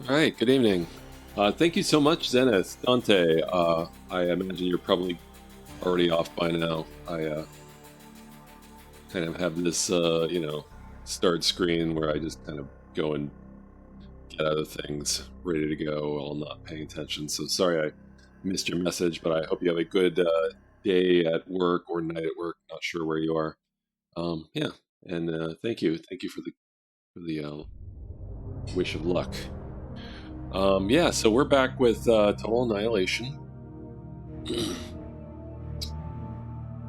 All right, good evening. Thank you so much, Zenith. Dante, I imagine you're probably already off by now. I kind of have this, start screen where I just kind of go and get out of things ready to go while not paying attention. So sorry I missed your message, but I hope you have a good day at work or night at work. Not sure where you are. Yeah, and thank you for the wish of luck. Yeah, so we're back with Total Annihilation.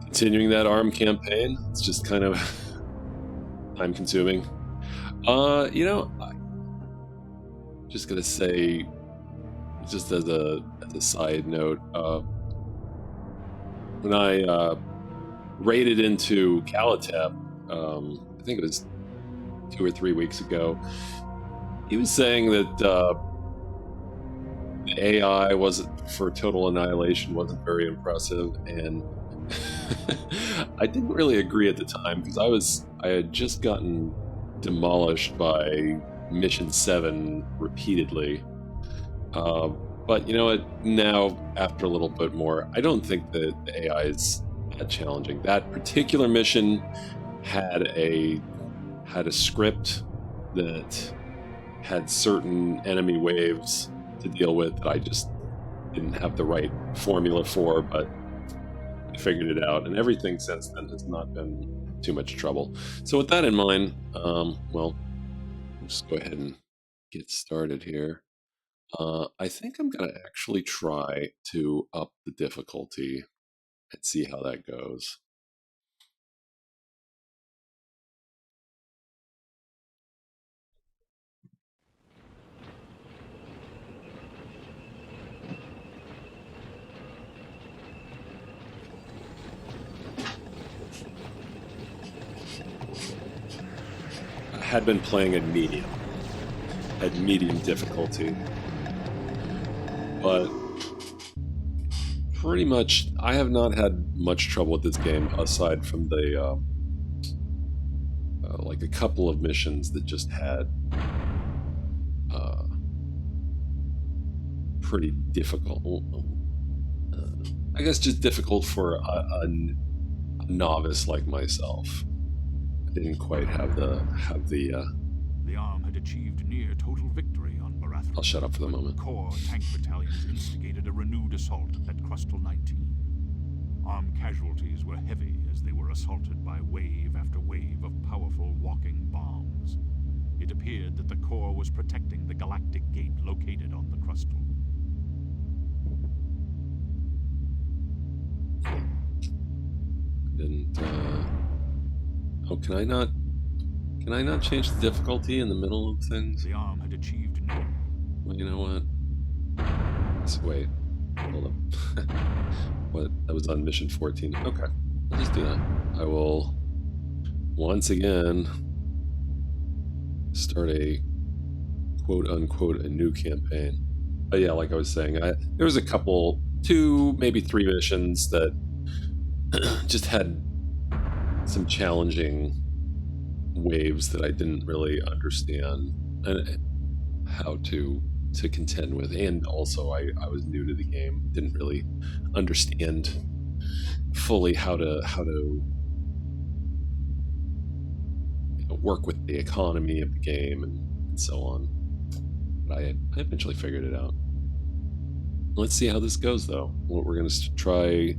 Continuing that ARM campaign. It's just kind of time consuming. I'm just gonna say, just as a side note, when I raided into Galatep, I think it was 2 or 3 weeks ago, he was saying that the AI wasn't for Total Annihilation wasn't very impressive, and I didn't really agree at the time because I had just gotten demolished by Mission 7 repeatedly. But you know what? Now, after a little bit more, I don't think that the AI is that challenging. That particular mission had a script that had certain enemy waves to deal with that I just didn't have the right formula for, but I figured it out, and everything since then has not been too much trouble. So with that in mind, well, let's go ahead and get started here. I think I'm going to actually try to up the difficulty and see how that goes. I had been playing at medium difficulty, but pretty much I have not had much trouble with this game aside from the like a couple of missions that just had pretty difficult, I guess just difficult for a novice like myself. I didn't quite have the The ARM had achieved near total victory on Barathrum. I'll shut up for the moment. Core tank battalions instigated a renewed assault at Crustal 19. ARM casualties were heavy as they were assaulted by wave after wave of powerful walking bombs. It appeared that the Core was protecting the galactic gate located on the Crustal. Didn't oh, can I not change the difficulty in the middle of things? The ARM had achieved near. Well, you know what? Let's wait. Hold up. What? That was on mission 14. Okay, I'll just do that. I will once again start a quote-unquote a new campaign. But yeah, like I was saying, there was a couple, 2, maybe 3 missions that just had some challenging waves that I didn't really understand how to contend with, and also I was new to the game, didn't really understand fully how to work with the economy of the game and so on. But I eventually figured it out. Let's see how this goes, though. We're going to try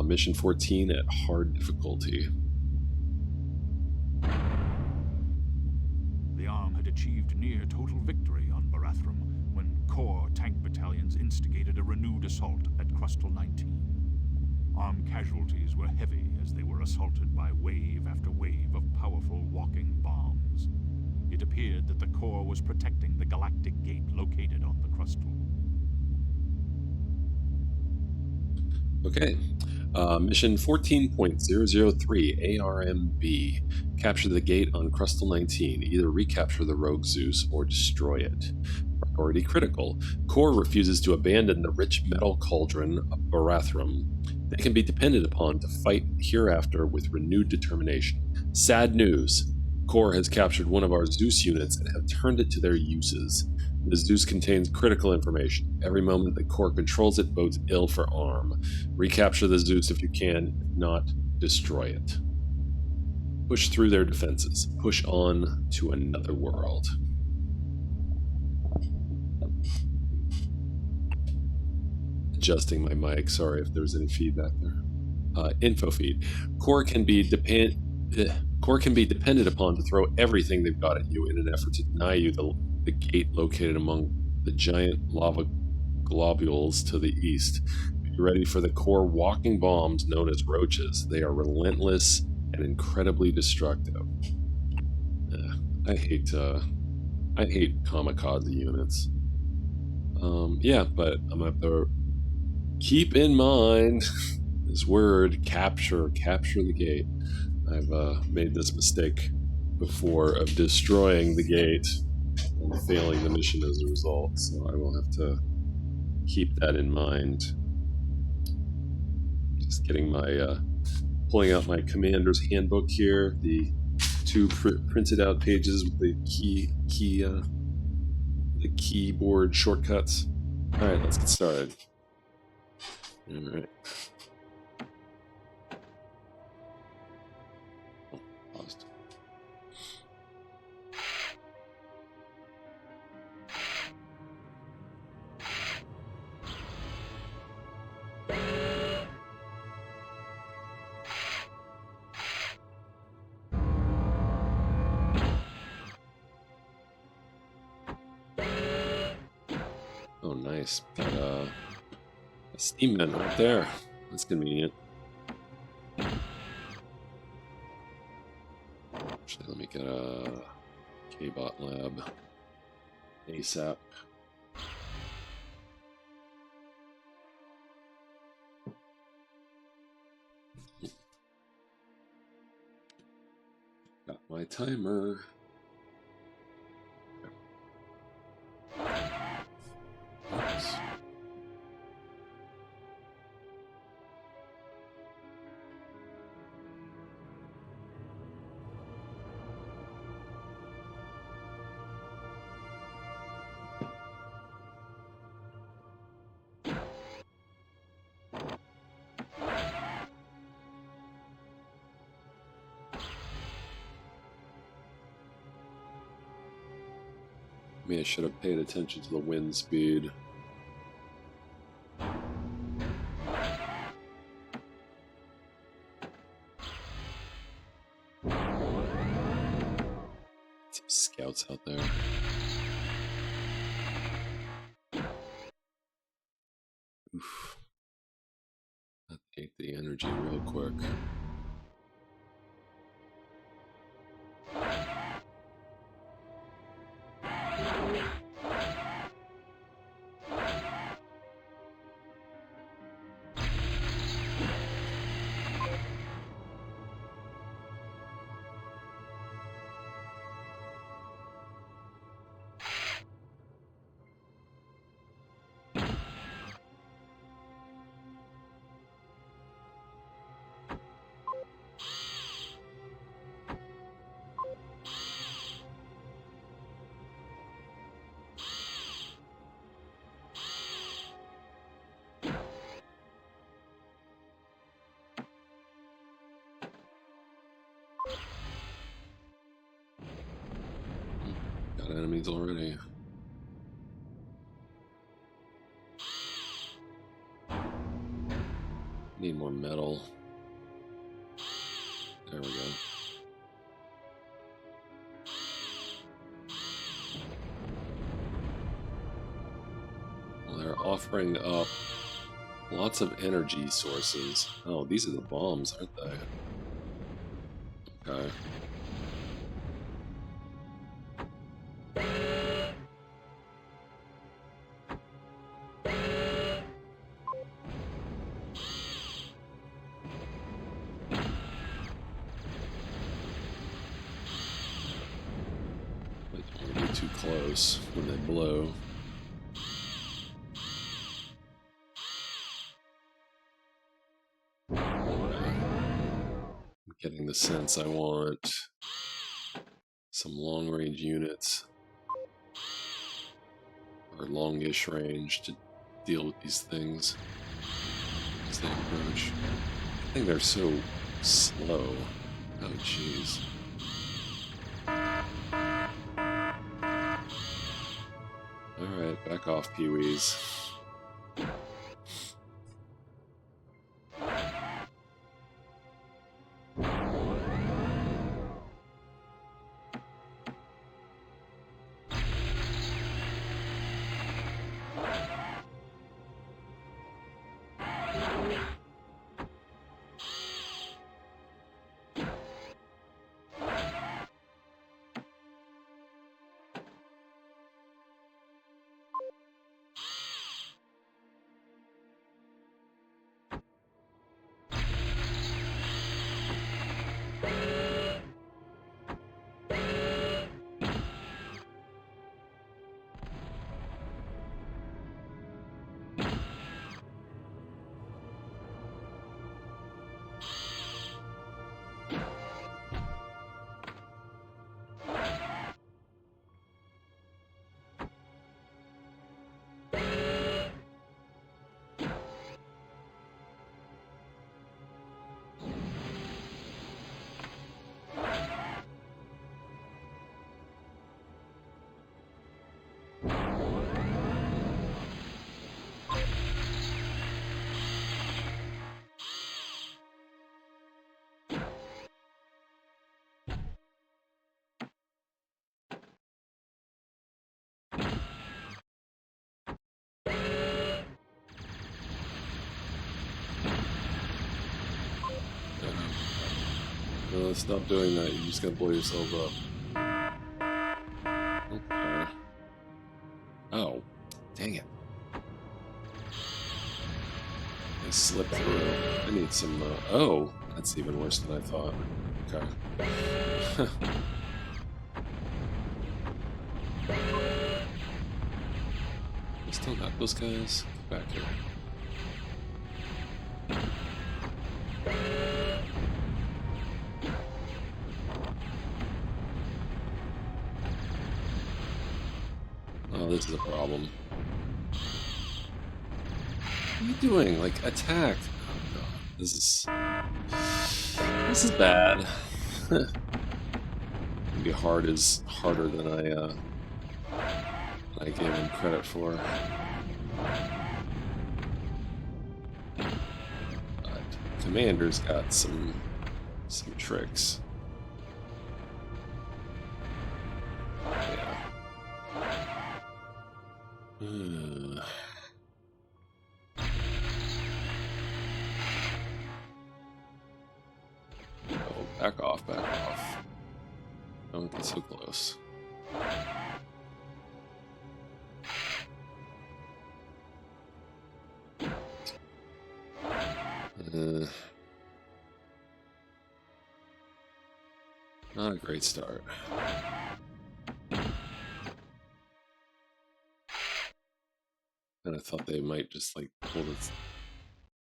mission 14 at hard difficulty. The ARM had achieved near total victory on Barathrum when Core tank battalions instigated a renewed assault at Crustal 19. ARM casualties were heavy as they were assaulted by wave after wave of powerful walking bombs. It appeared that the Core was protecting the galactic gate located on the Crustal. Okay. Mission 14.003 ARMB. Capture the gate on Crustal 19. Either recapture the rogue Zeus or destroy it. Priority critical. Core refuses to abandon the rich metal cauldron of Barathrum. They can be depended upon to fight hereafter with renewed determination. Sad news. Core has captured one of our Zeus units and have turned it to their uses. The Zeus contains critical information. Every moment the core controls it bodes ill for ARM. Recapture the Zeus if you can, if not, destroy it. Push through their defenses. Push on to another world. Adjusting my mic. Sorry if there's any feedback there. Info feed. Core can be dependent upon to throw everything they've got at you in an effort to deny you the gate located among the giant lava globules to the east. Be ready for the core walking bombs known as roaches. They are relentless and incredibly destructive. I hate kamikaze units. Yeah, but I'm gonna have to keep in mind this word, capture the gate. I've made this mistake before of destroying the gate and failing the mission as a result, so I will have to keep that in mind. Just getting my pulling out my commander's handbook here, the two printed out pages with the keyboard shortcuts. All right, let's get started. All right. Oh, paused. Oh, nice. Got a steam vent right there. That's convenient. Actually, let me get a K-Bot lab ASAP. Got my timer. Oops. Maybe I should have paid attention to the wind speed. Some scouts out there. Oof. That ate the energy real quick. Got enemies already. Need more metal. There we go. Well, they're offering up lots of energy sources. Oh, these are the bombs, aren't they? Okay. Too close when they blow. I'm getting the sense I want some long-range units. or longish range to deal with these things as they approach. I think they're so slow. Oh, jeez. Alright, back off, Pee-wees. No, stop doing that. You're just gonna blow yourself up. Okay. Oh, dang it. I slipped through. I need some, oh, that's even worse than I thought. Okay. I still got those guys. Get back here. Oh, this is a problem. What are you doing? Like, attack! Oh god, this is bad. Maybe hard is harder than I gave him credit for. But Commander's got some tricks. Yeah. Oh, back off, back off. Don't get so close. Not a great start. And I thought they might just like pull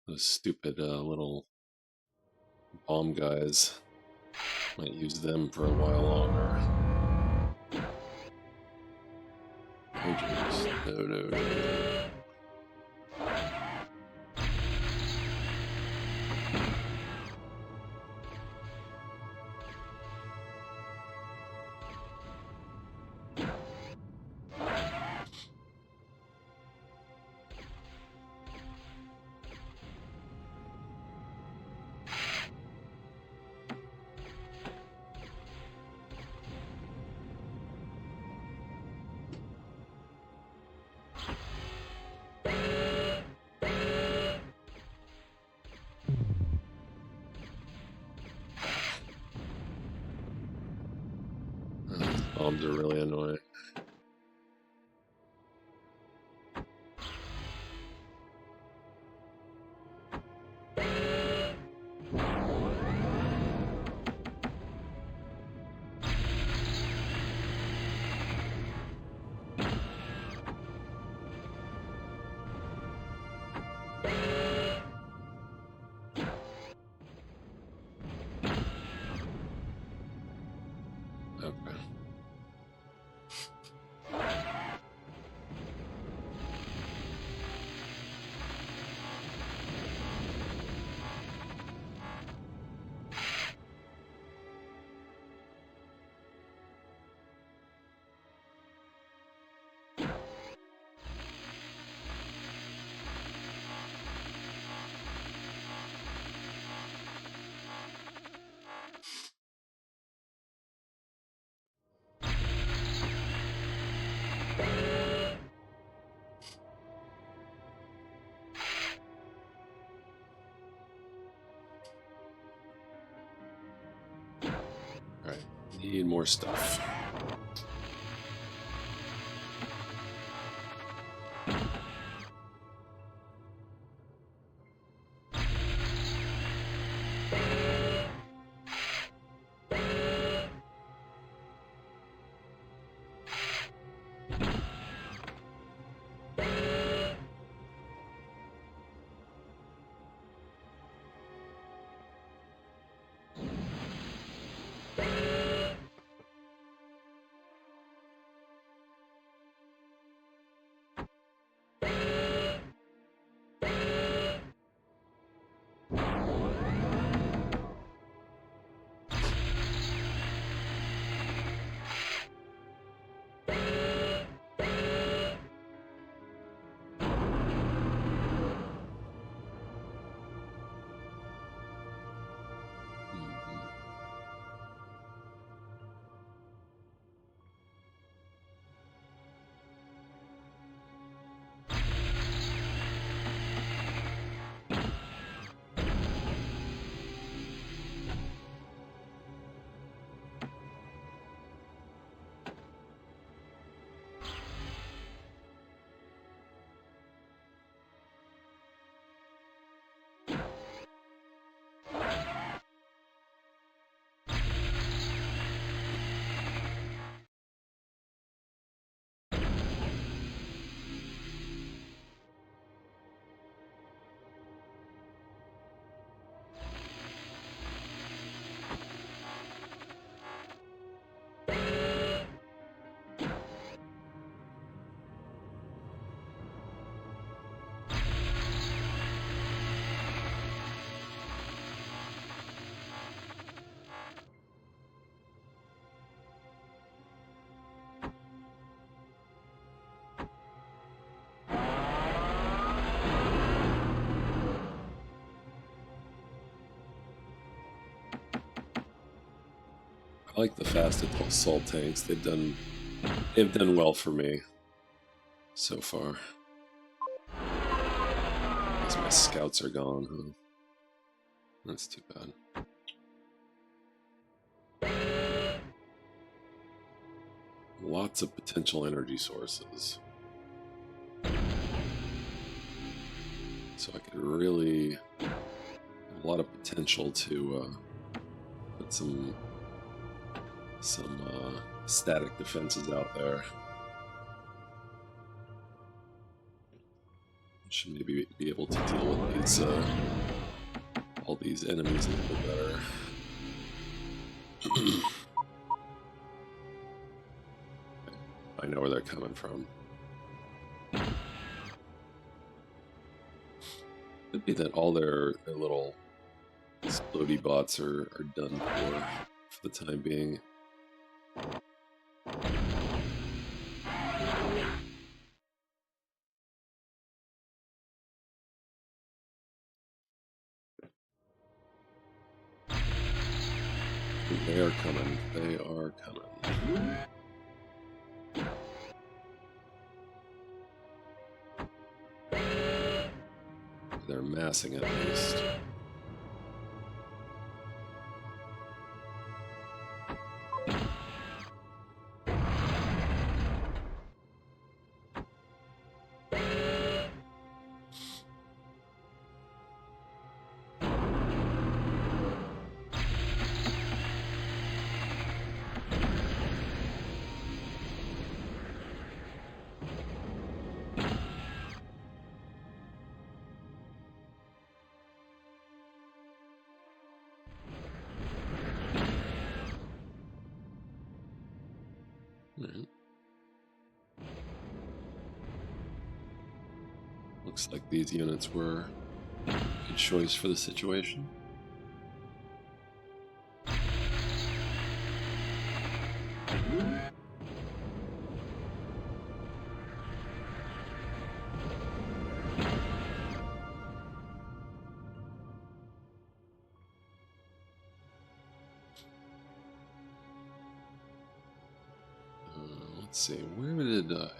those stupid little bomb guys. Might use them for a while longer. Oh jeez. No, no, no. Bombs are really annoying. Okay. Need more stuff. I like the fast assault tanks. They've done well for me so far. As my scouts are gone, huh? That's too bad. Lots of potential energy sources. So I could really have a lot of potential to put some static defenses out there. Should maybe be able to deal with these all these enemies a little bit better. I know where they're coming from. Could be that all their little explodey bots are done for the time being. They are coming. They are coming. They're massing at least. Right. Looks like these units were a good choice for the situation. Let's see, where did I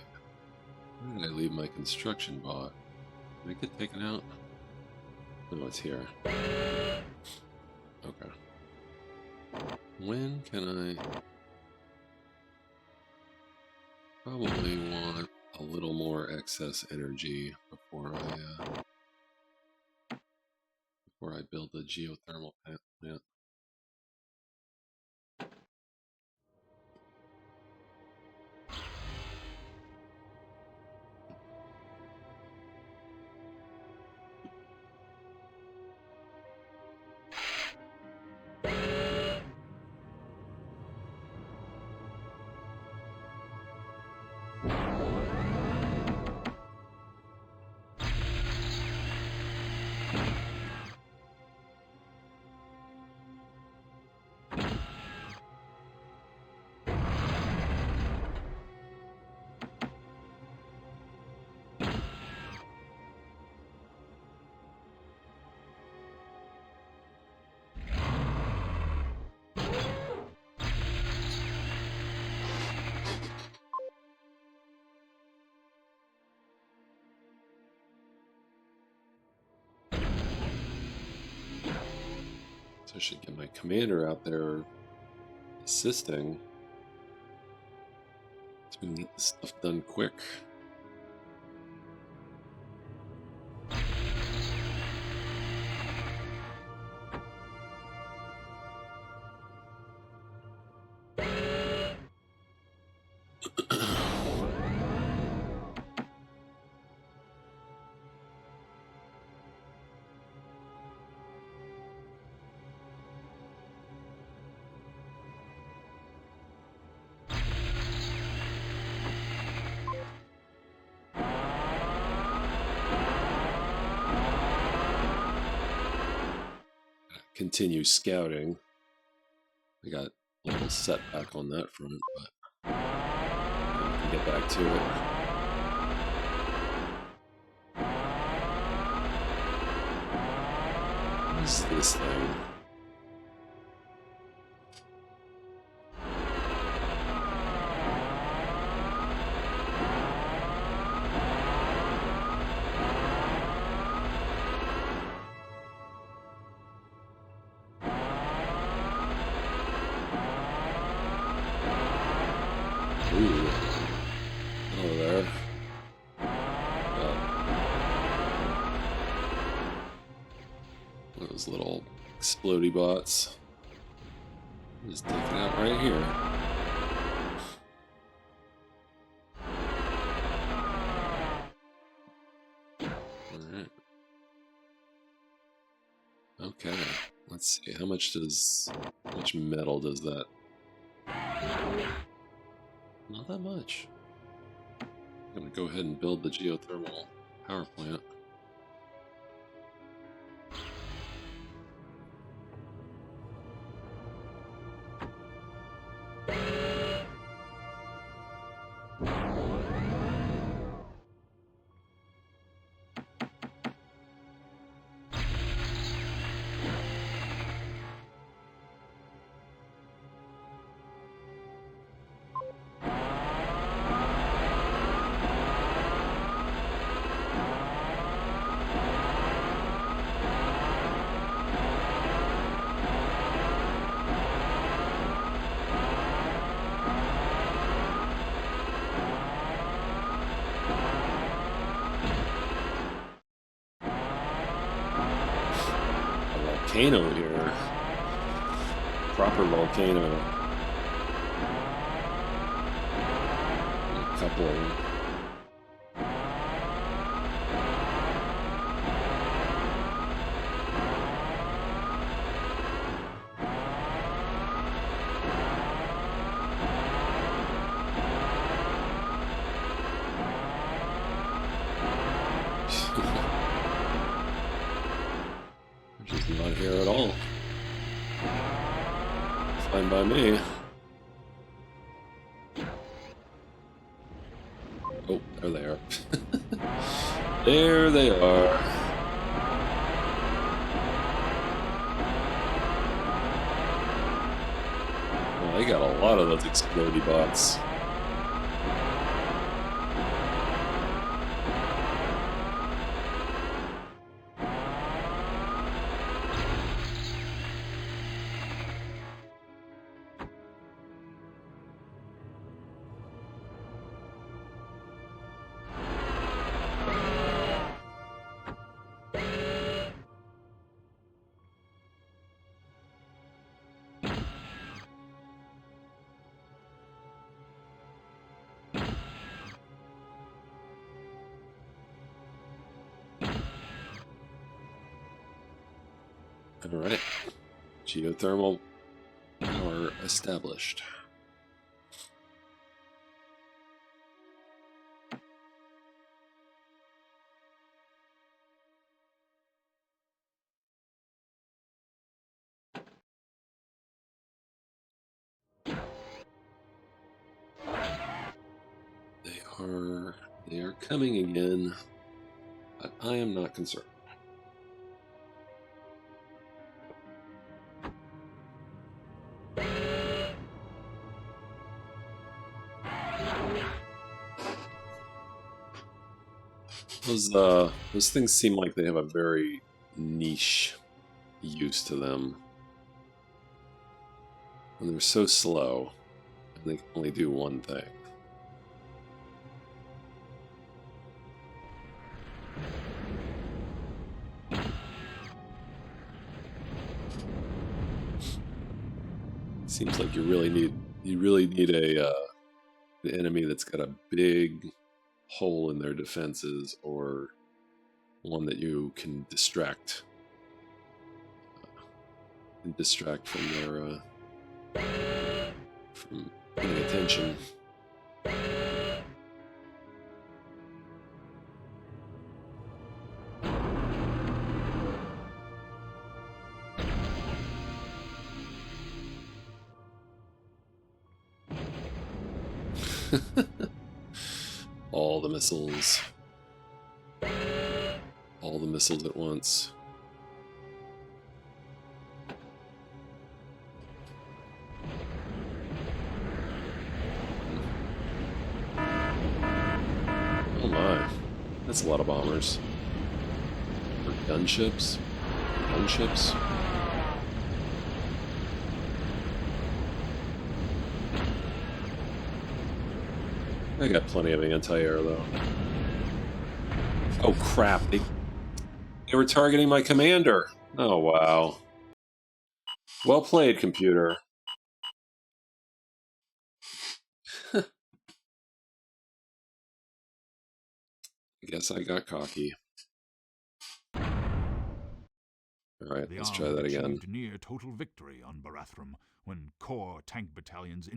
leave my construction bot? Did it get taken out? No, it's here. Okay. When can I Probably want a little more excess energy before I build the geothermal plant. So I should get my commander out there assisting so we can get this stuff done quick. Continue scouting. I got a little setback on that front, but I can get back to it. What is this thing? Ooh. Hello there. Those little explodey bots. Just take it out right here. Alright. Okay. Let's see. How much metal does that? Not that much. I'm gonna go ahead and build the geothermal power plant. Volcano here. Proper volcano. A couple of them. Just not here at all. Fine by me. Oh, there they are. There they are. Well, they got a lot of those explodey bots. Alright. Geothermal power established. They are coming again, but I am not concerned. Those things seem like they have a very niche use to them. And they're so slow, and they can only do one thing. Seems like you really need an enemy that's got a big hole in their defenses, or one that you can distract from their from paying attention. All the missiles. All the missiles at once. Oh my. That's a lot of bombers. Or gunships? Gunships? I got plenty of anti-air though. Oh crap, they were targeting my commander. Oh wow. Well played, computer. I guess I got cocky. Alright, let's try that again. Achieved near total victory on Barathrum when core tank battalions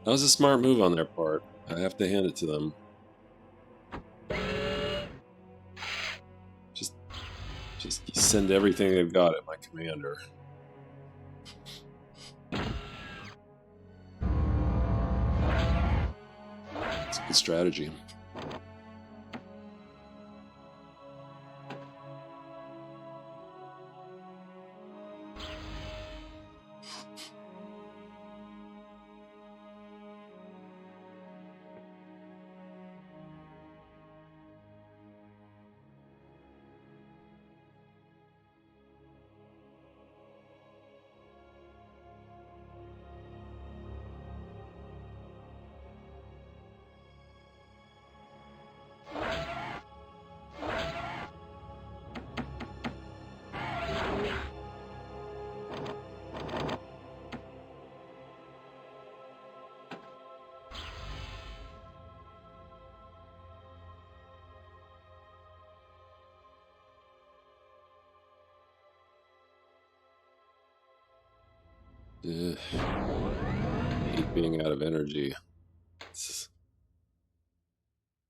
That was a smart move on their part. I have to hand it to them. Just send everything they've got at my commander. It's a good strategy. Ugh. Hate being out of energy. It's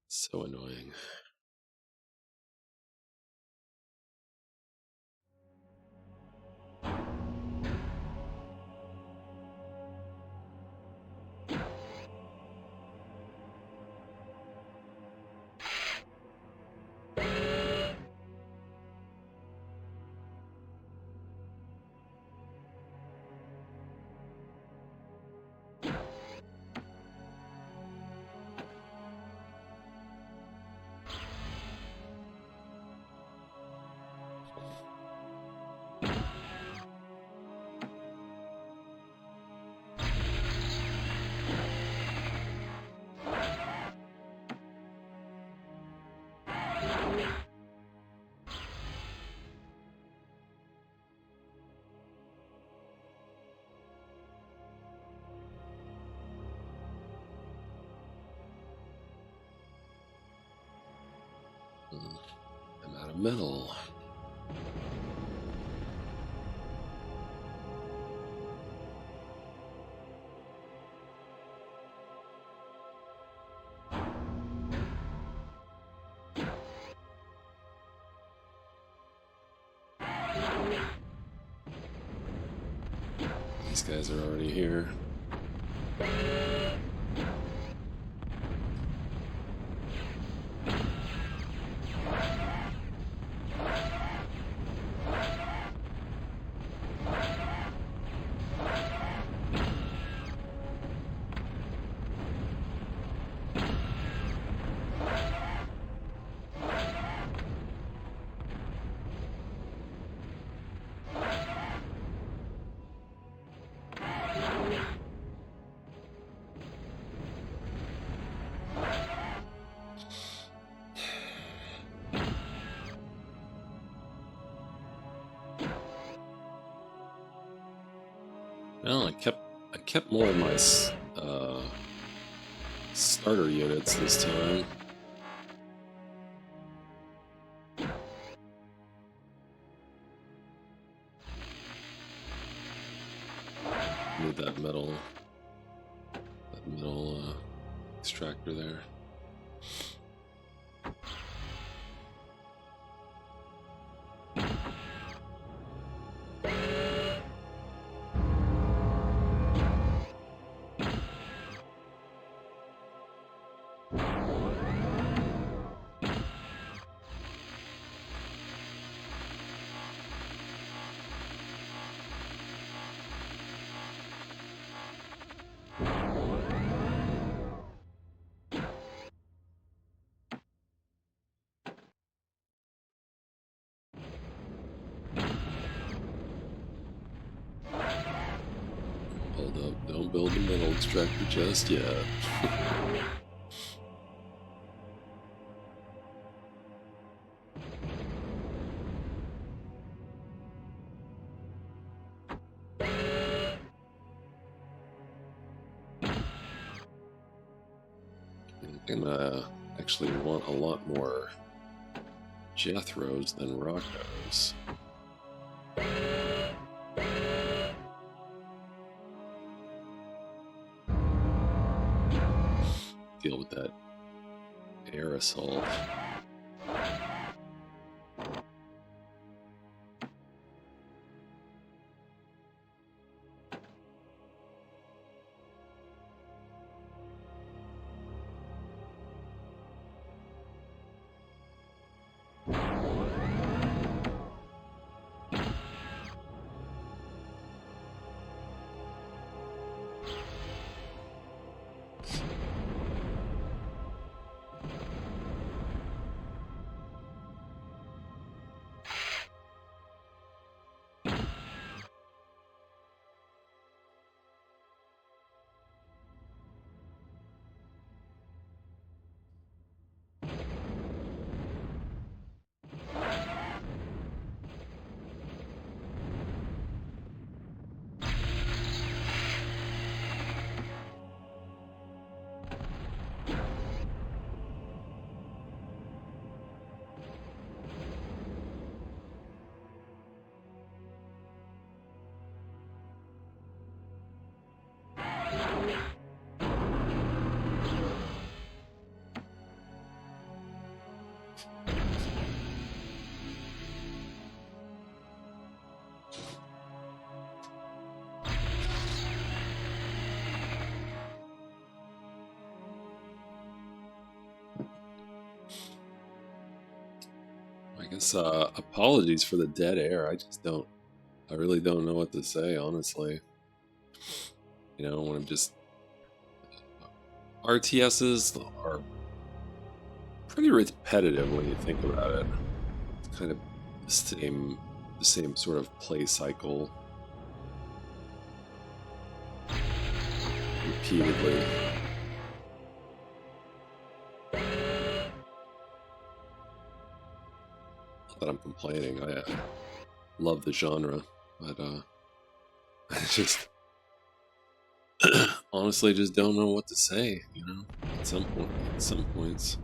so annoying. Metal. These guys are already here. Well, I kept more of my starter units this time. Need that metal extractor there. Hold up, don't build the metal extractor just yet. I'm gonna actually want a lot more Jethros than Rockos. Deal with that air assault. I guess apologies for the dead air. I really don't know what to say, honestly. You know, when I'm just RTSs are pretty repetitive when you think about it. It's kind of the same sort of play cycle repeatedly. Not that I'm complaining. I love the genre, but I just honestly just don't know what to say, you know, at some points.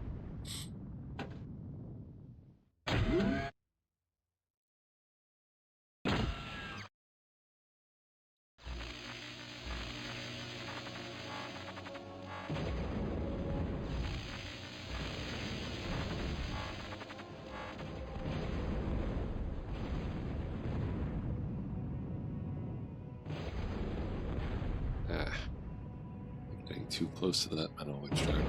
Ah, getting too close to that metal extractor.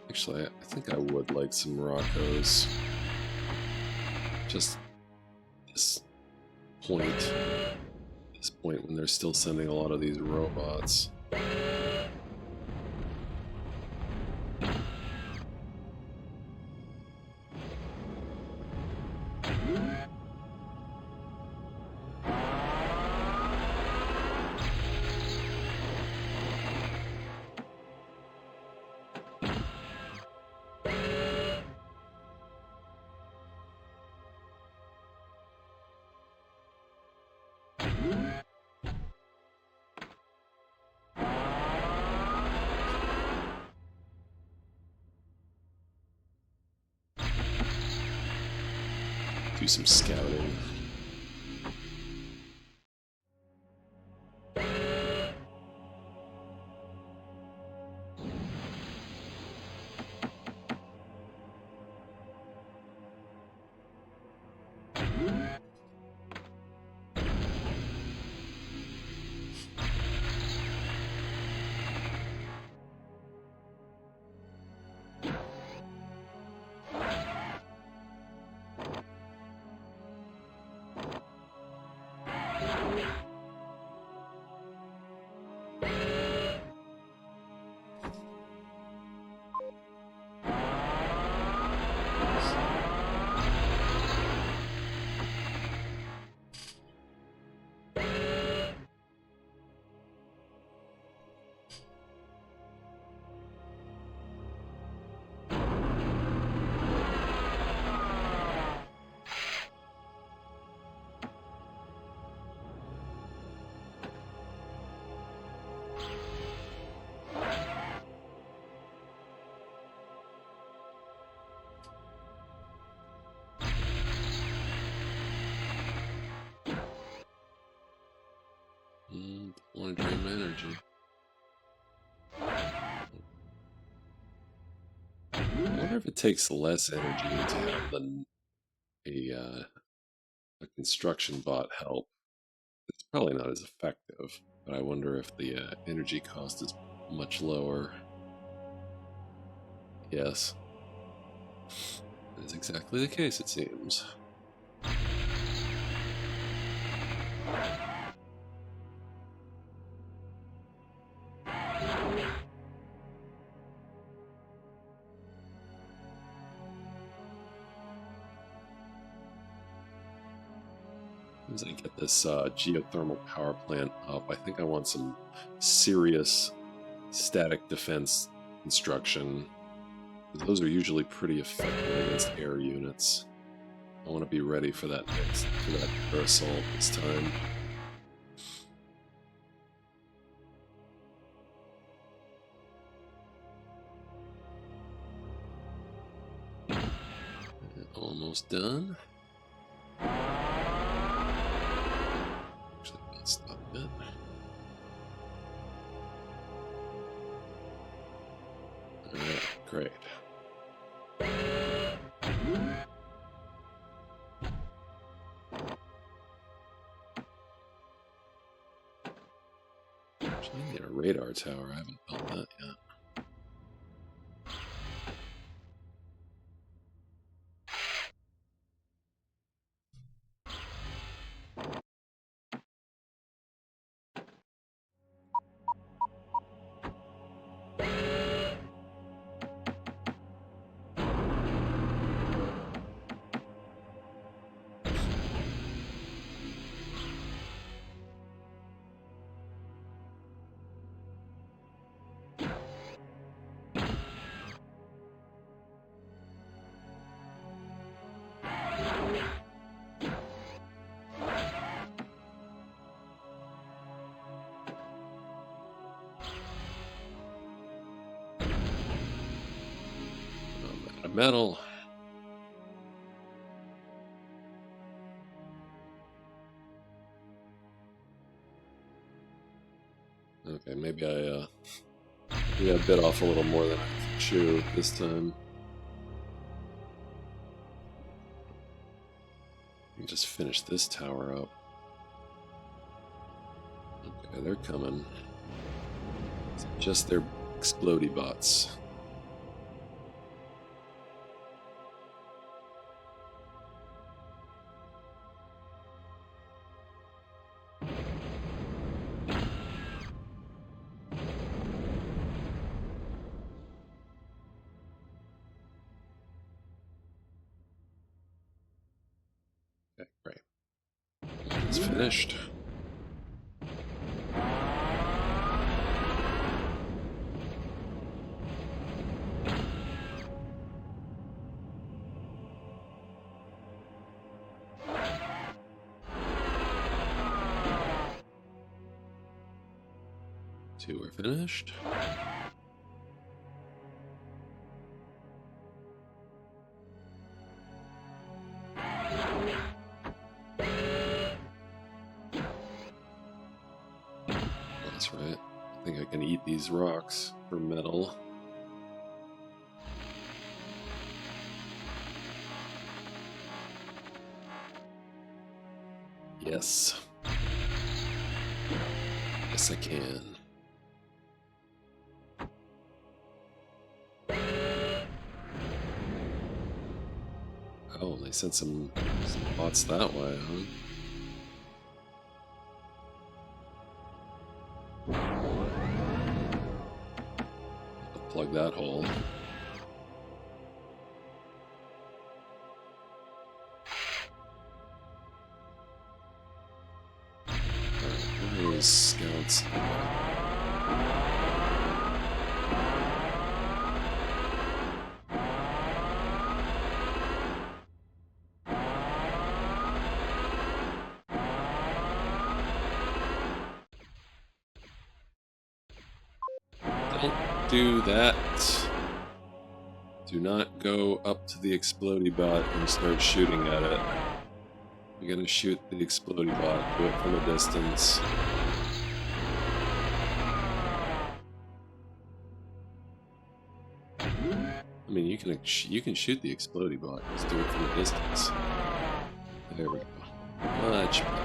Actually, I think I would like some Roccos. Just this point when they're still sending a lot of these robots. Do some scouting. Want to drain my energy. I wonder if it takes less energy to have a construction bot help. It's probably not as effective, but I wonder if the energy cost is much lower. Yes. That is exactly the case, it seems. As I get this geothermal power plant up, I think I want some serious static defense construction. Those are usually pretty effective against air units. I want to be ready for that air assault this time. Almost done. Actually, let's stop it. Alright, great. Actually, I need a radar tower. I haven't built that yet. Metal. Okay, maybe I bit off a little more than I could chew this time. Let me just finish this tower up. Okay, they're coming. It's just their explodey bots. Okay, great. It's finished. Two are finished. That's right. I think I can eat these rocks for metal. Yes. Yes, I can. Oh, they sent some bots that way, huh? I'll plug that hole. Alright, where are those scouts? Don't do that. Do not go up to the explodey bot and start shooting at it. You're gonna shoot the explodey bot, do it from a distance. I mean, you can shoot the explodey bot, just do it from a distance. There we go. Much better.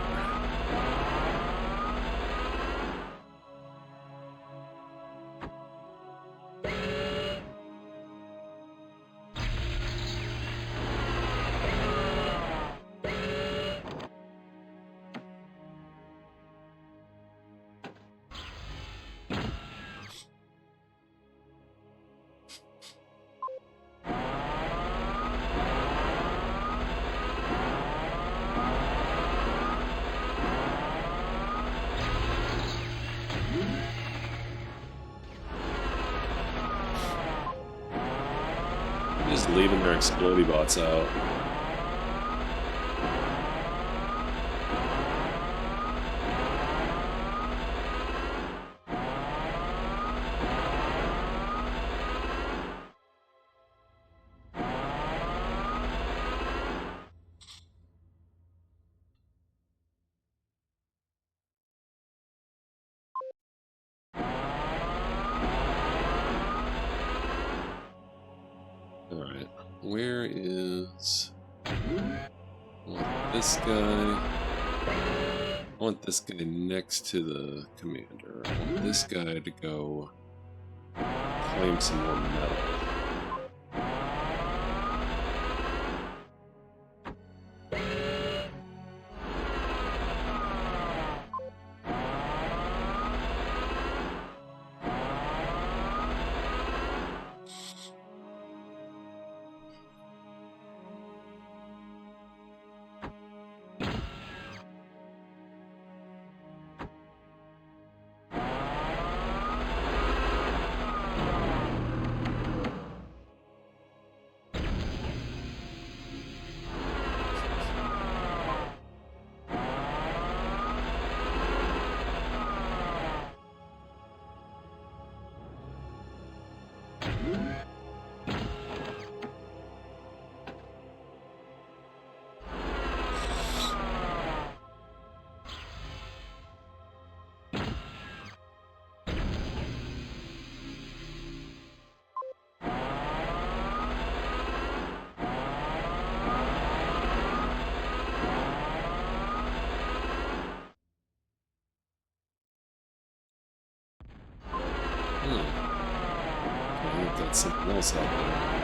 Just leaving their explodey bots out. Alright, where is... I want this guy... I want this guy next to the commander. I want this guy to go claim some more metal. got something else out there.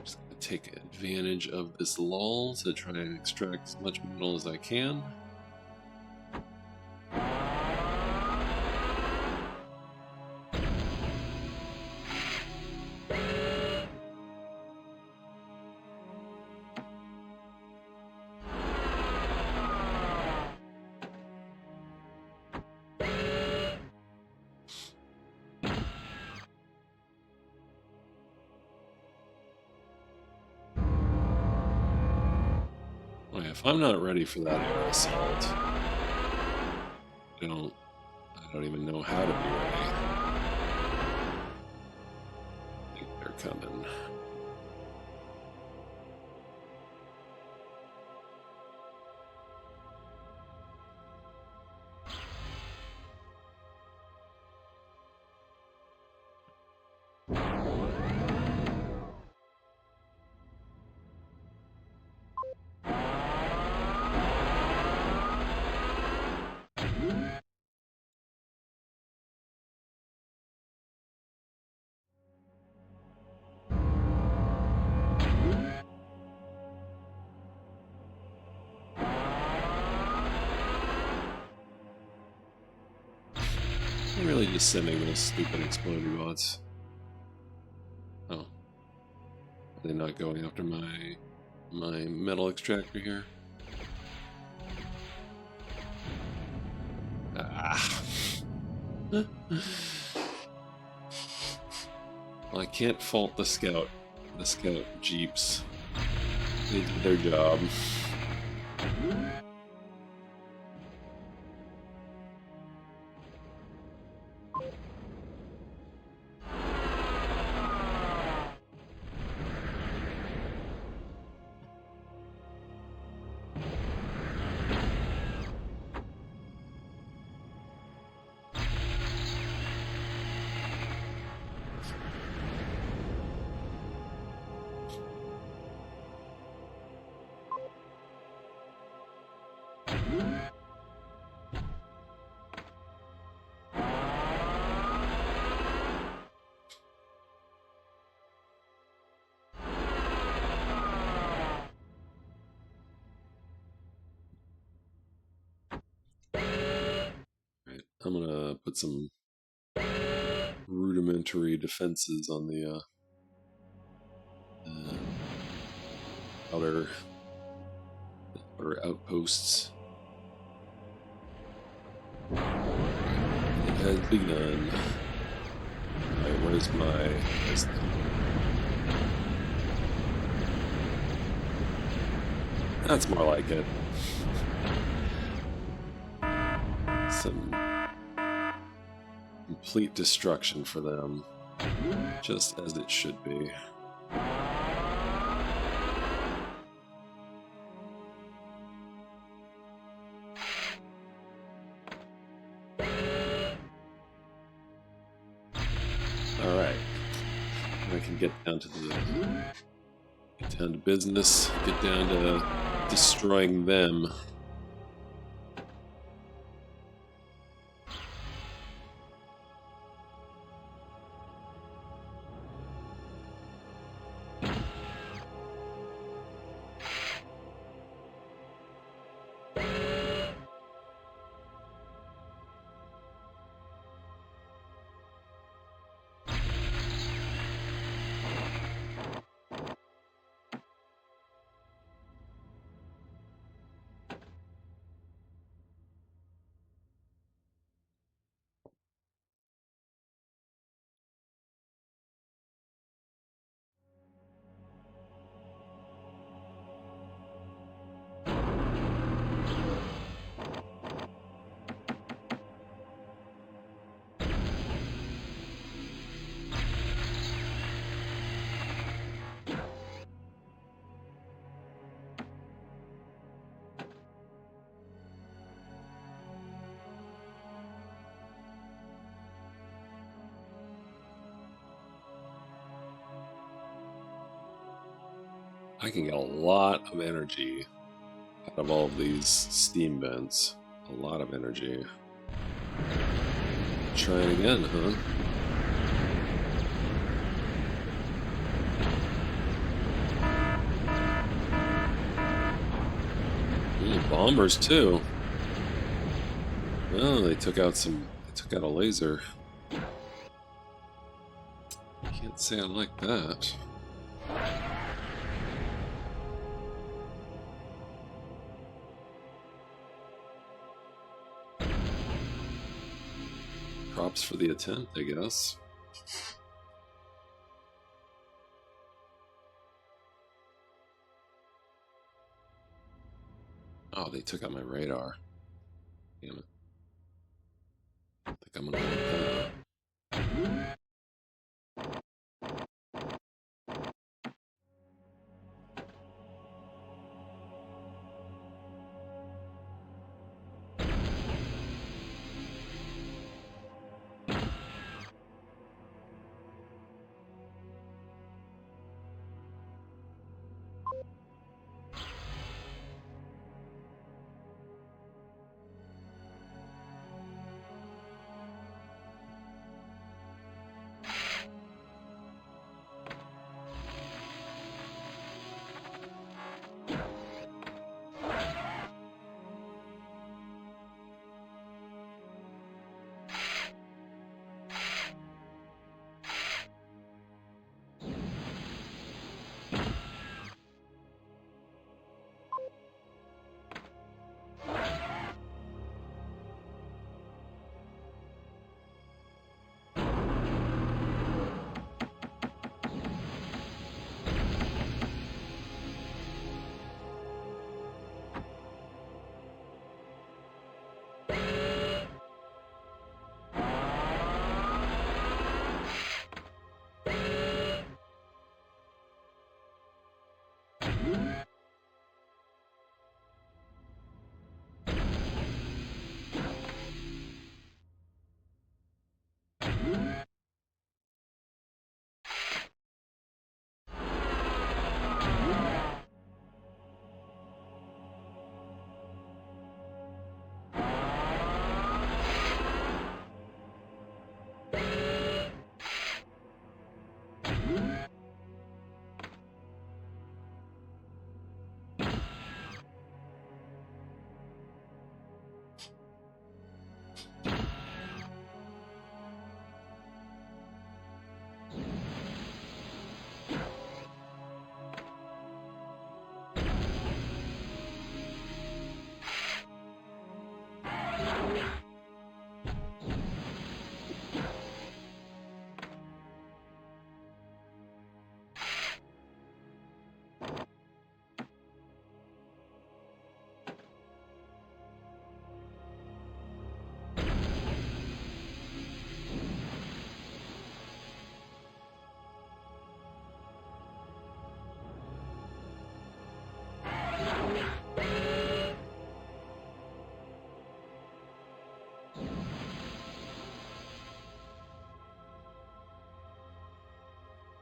Just gonna take advantage of this lull to try and extract as much metal as I can. If I'm not ready for that air assault, I don't even know how to be ready. I think they're coming. I'm really just sending those stupid exploding bots. Oh. Are they not going after my metal extractor here? Ah. Well, I can't fault the scout jeeps. They did their job. I'm gonna put some rudimentary defenses on the outer outposts. It has begun. Alright, where's my... That's more like it. Some complete destruction for them, just as it should be. Alright. I can get down to business, get down to destroying them. I can get a lot of energy out of all of these steam vents. A lot of energy. Try it again, huh? Bombers too. Oh, they took out a laser. Can't say I like that. Props for the attempt, I guess. Oh, they took out my radar. Damn it. I think I'm gonna want that.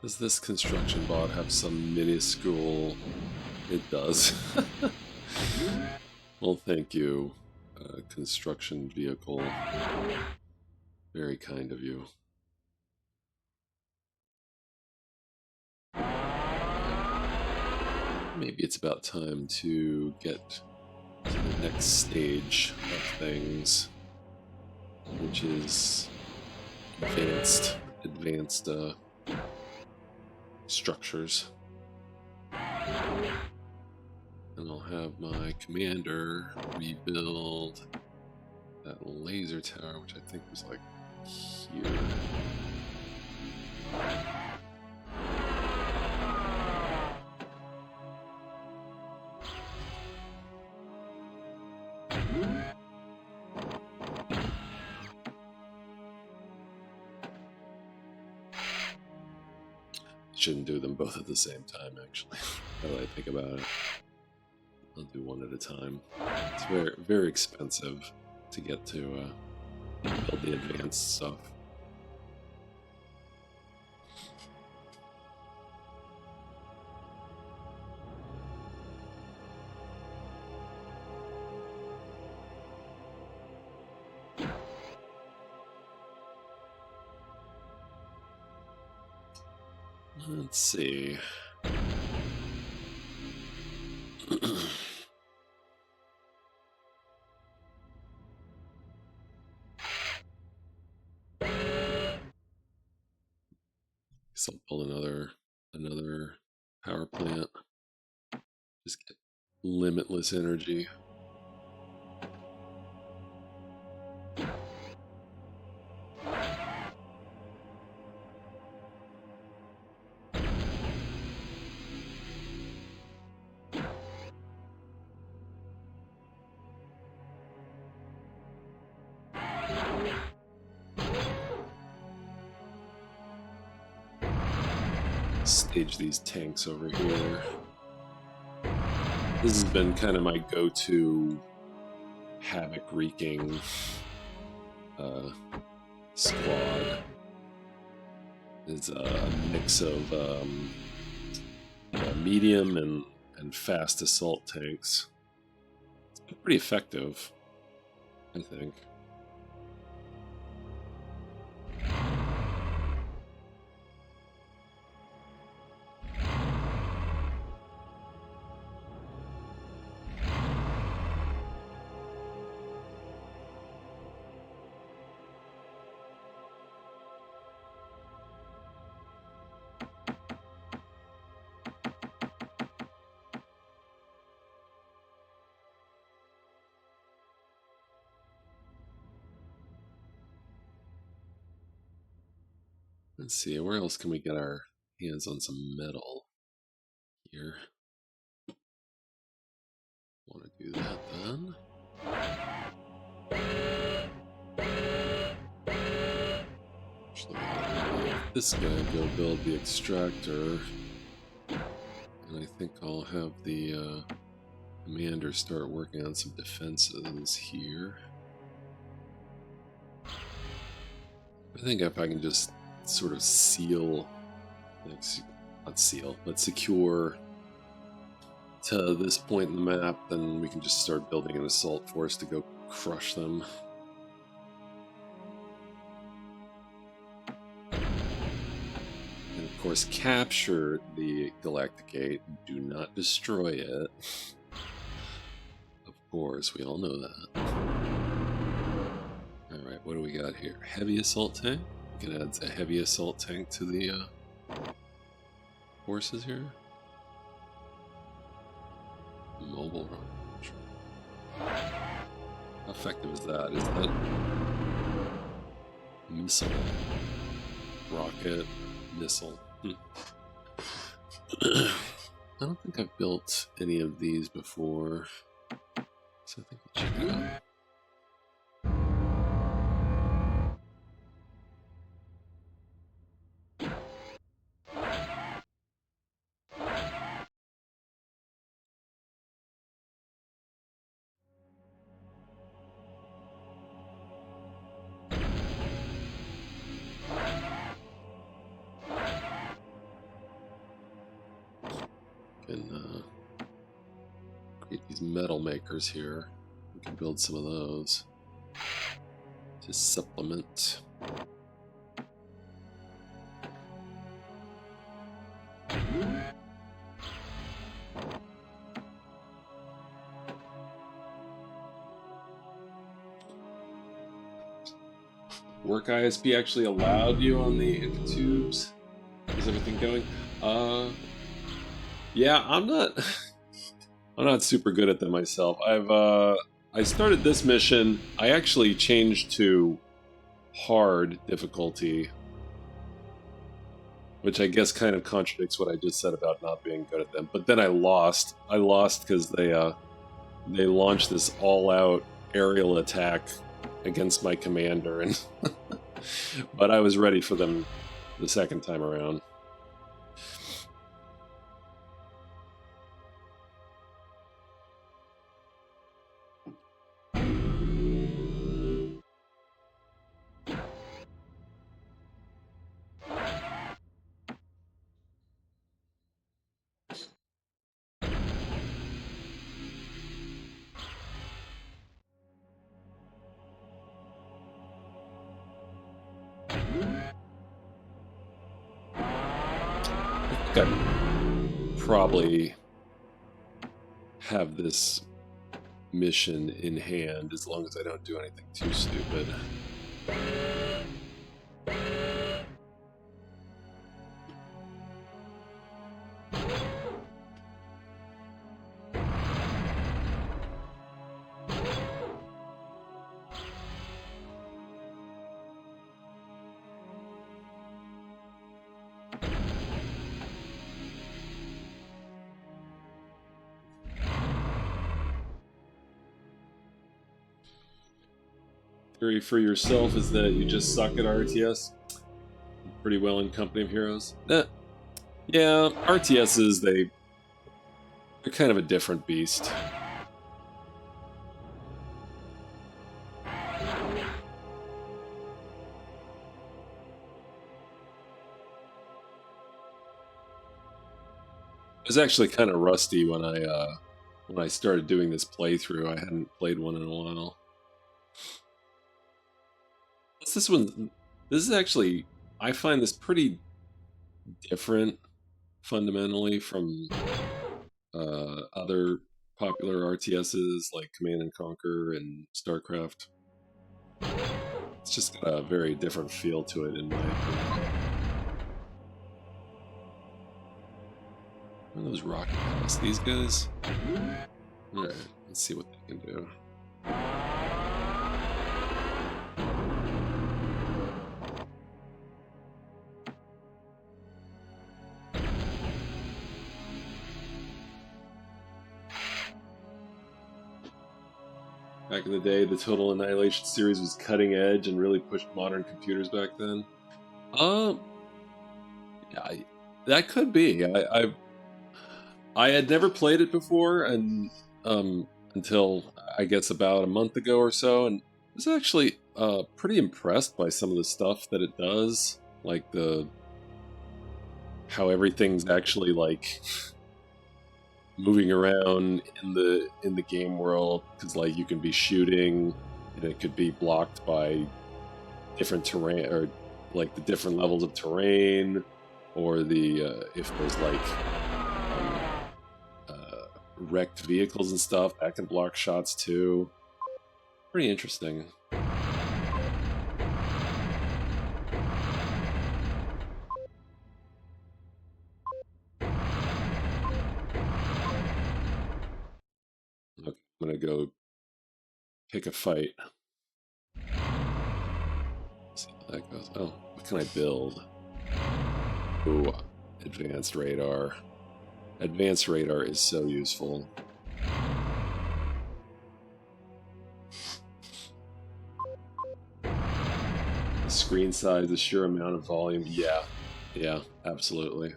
Does this construction bot have some minuscule... It does. Well, thank you, construction vehicle. Very kind of you. Maybe it's about time to get to the next stage of things, which is advanced structures. And I'll have my commander rebuild that laser tower, which I think was like here. Shouldn't do them both at the same time, actually. Now that I think about it, I'll do one at a time. It's very, very expensive to get to build the advanced stuff. Let's see. Guess I'll build another power plant. Just get limitless energy. Stage these tanks over here. This has been kind of my go-to havoc-wreaking squad. It's a mix of medium and fast assault tanks. It's been pretty effective, I think. Let's see, where else can we get our hands on some metal here? Want to do that then? Actually, this guy go build the extractor, and I think I'll have the commander start working on some defenses here. I think if I can just sort of seal, not seal, but secure to this point in the map, then we can just start building an assault force to go crush them. And of course, capture the Galactic Gate. Do not destroy it. Of course, we all know that. Alright, what do we got here? Heavy assault tank? We can add a heavy assault tank to the forces here. Mobile run. How effective is that? Is that missile? Rocket, missile. I don't think I've built any of these before, so I think we'll check it out. Can create these metal makers here. We can build some of those to supplement. Work ISP actually allowed you on the intertubes? Is everything going? Yeah, I'm not super good at them myself. I started this mission. I actually changed to hard difficulty, which I guess kind of contradicts what I just said about not being good at them. But then I lost. I lost because they launched this all-out aerial attack against my commander, and but I was ready for them the second time around. probably have this mission in hand as long as I don't do anything too stupid. Theory for yourself is that you just suck at RTS. Pretty well in company of heroes. Yeah, RTSs, they're kind of a different beast. I was actually kind of rusty when I started doing this playthrough. I hadn't played one in a while. What's this one? This is actually, I find this pretty different fundamentally from other popular RTSs like Command and Conquer and StarCraft. It's just got a very different feel to it in my opinion. What are those rocket guys? These guys? Alright, let's see what they can do. Back in the day, the Total Annihilation series was cutting edge and really pushed modern computers back then. Yeah, that could be. I had never played it before, and until I guess about a month ago or so, and I was actually pretty impressed by some of the stuff that it does, like how everything's actually like moving around in the game world, because like you can be shooting and it could be blocked by different terrain, or like the different levels of terrain, or the if there's like wrecked vehicles and stuff that can block shots too. Pretty interesting. I'm gonna go pick a fight. See how that goes. Oh, what can I build? Ooh, advanced radar. Advanced radar is so useful. The screen size, the sheer amount of volume. Yeah, absolutely.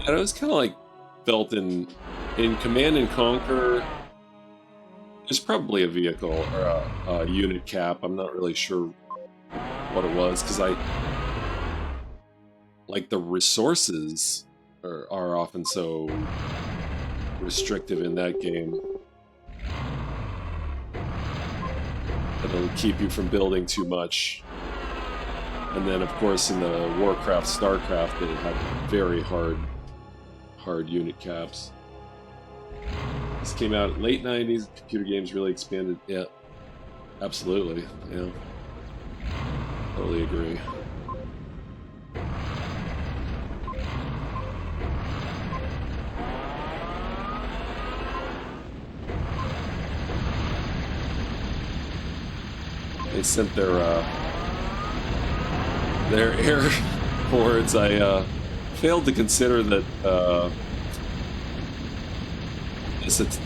And it was kind of like felt in Command and Conquer. There's probably a vehicle or a unit cap. I'm not really sure what it was, because like the resources are often so restrictive in that game that it'll keep you from building too much. And then, of course, in the Warcraft, StarCraft, they had very hard unit caps. This came out late 90s. Computer games really expanded. Yeah, absolutely. Yeah, totally agree. They sent their air hordes. I failed to consider that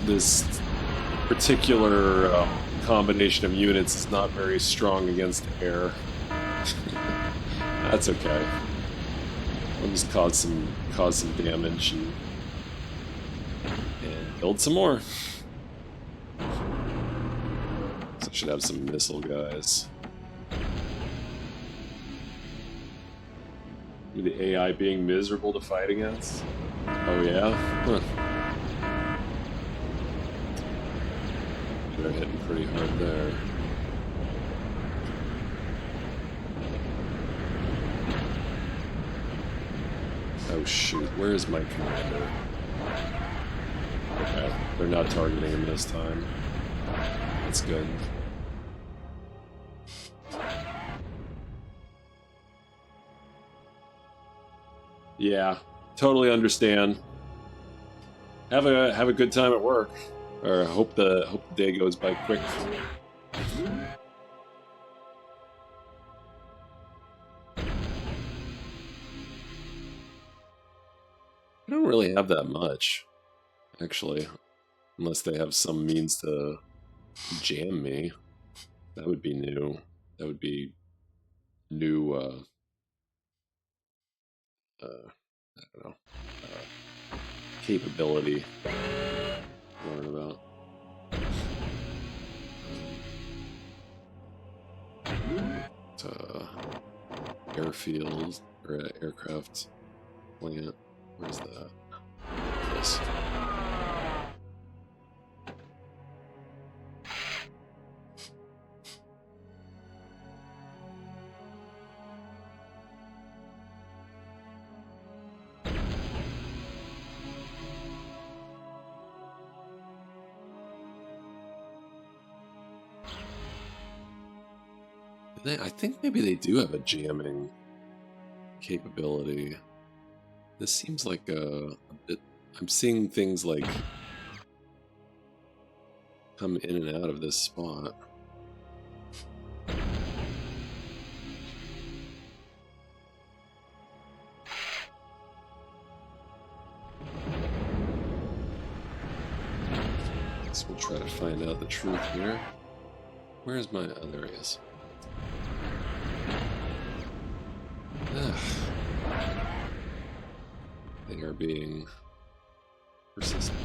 this particular combination of units is not very strong against air. That's okay. I'll just cause some damage and build some more. So I should have some missile guys. The AI being miserable to fight against? Oh yeah? Huh. They're hitting pretty hard there. Oh shoot, where is my commander? Okay, they're not targeting him this time. That's good. Yeah, totally understand. Have a good time at work, or hope the day goes by quick. I don't really have that much, actually, unless they have some means to jam me. That would be new. That would be new. I don't know. Capability to learn about. Airfield or aircraft plant. Where's that? This. I think maybe they do have a jamming capability. This seems like a bit... I'm seeing things like come in and out of this spot. So we'll try to find out the truth here. Where's my... Oh, there he is. They are being persistent.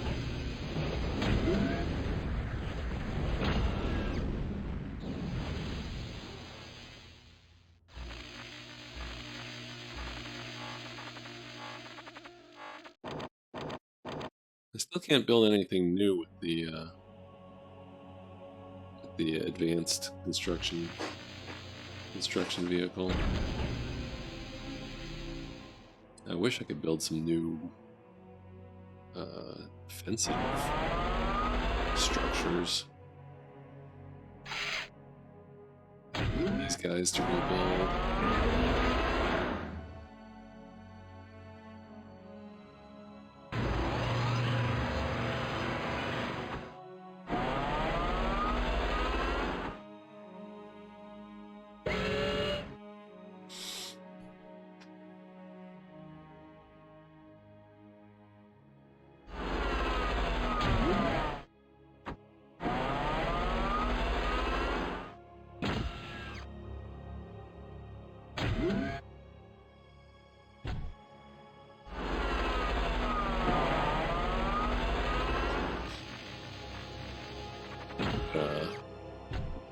I still can't build anything new with the advanced construction vehicle. I wish I could build some new defensive structures. These guys to rebuild.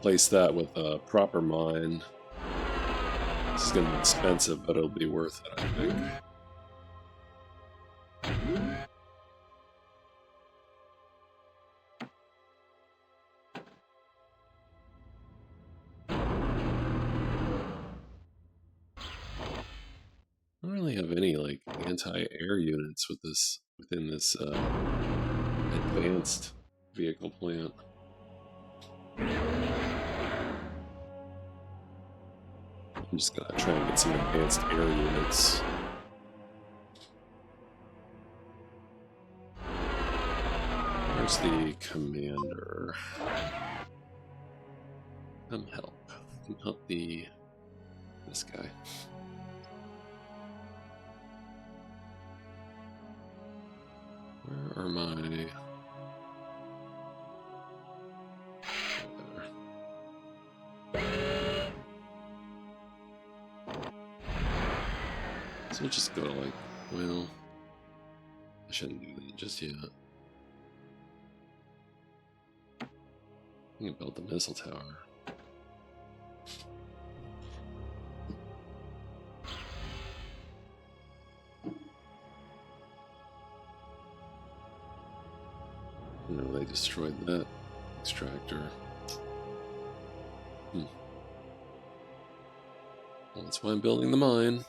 Place that with a proper mine. This is going to be expensive, but it'll be worth it, I think. I don't really have any like anti-air units with this within this advanced vehicle plant. I'm just gonna try and get some advanced air units. Where's the commander? Come help. Come help this guy. Where are my... So we'll just go to like, well, I shouldn't do that just yet. I can build the missile tower. No, they destroyed that extractor. Well, that's why I'm building the mine.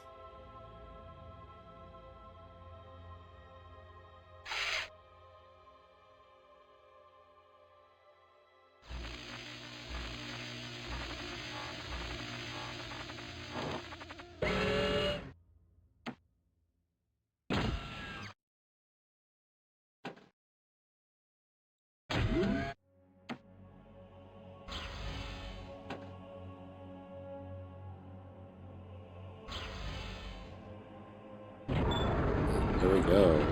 There we go.